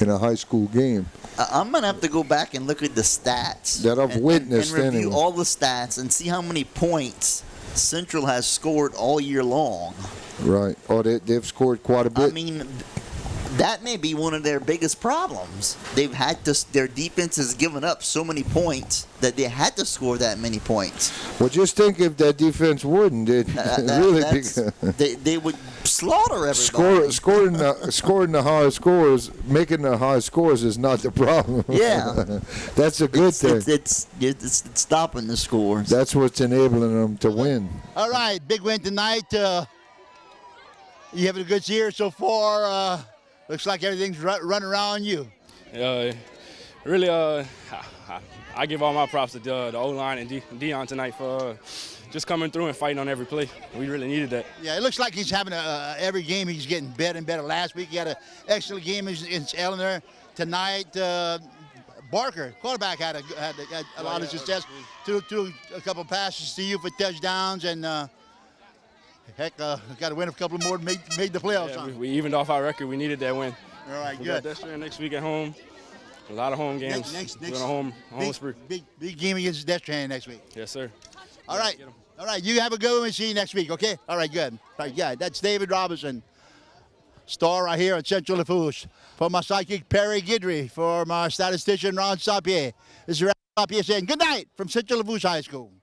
in a high school game. I'm going to have to go back and look at the stats. That I've witnessed and review anyway. all the stats and see how many points Central has scored all year long. Right. Oh, they've scored quite a bit. I mean, that may be one of their biggest problems. Their defense has given up so many points that they had to score that many points. Well, just think if that defense wouldn't, They would slaughter everybody. Scoring the high scores, making the high scores is not the problem. Yeah. That's a good thing. It's stopping the scores. That's what's enabling them to win. All right, big win tonight. You having a good year so far? Looks like everything's running around you. Really, I give all my props to the O-line and Dion tonight for just coming through and fighting on every play. We really needed that. Yeah, it looks like he's having every game he's getting better and better. Last week he had an excellent game against Eleanor. Tonight, Barker, quarterback, had a lot of success. Threw a couple passes to you for touchdowns, and got to win a couple more, made the playoffs. Yeah, we evened off our record. We needed that win. All right, we good. got Destrehan next week at home. A lot of home games. We're on a home spree. Big game against Destrehan next week. Yes, sir. All right. All right, you have a good one. We'll see you next week, okay? All right, good. All right, yeah, that's David Robinson, star right here at Central Lafourche. For my psychic, Perry Guidry. For my statistician, Ron Sapier. This is Ron Sapier saying good night from Central Lafourche High School.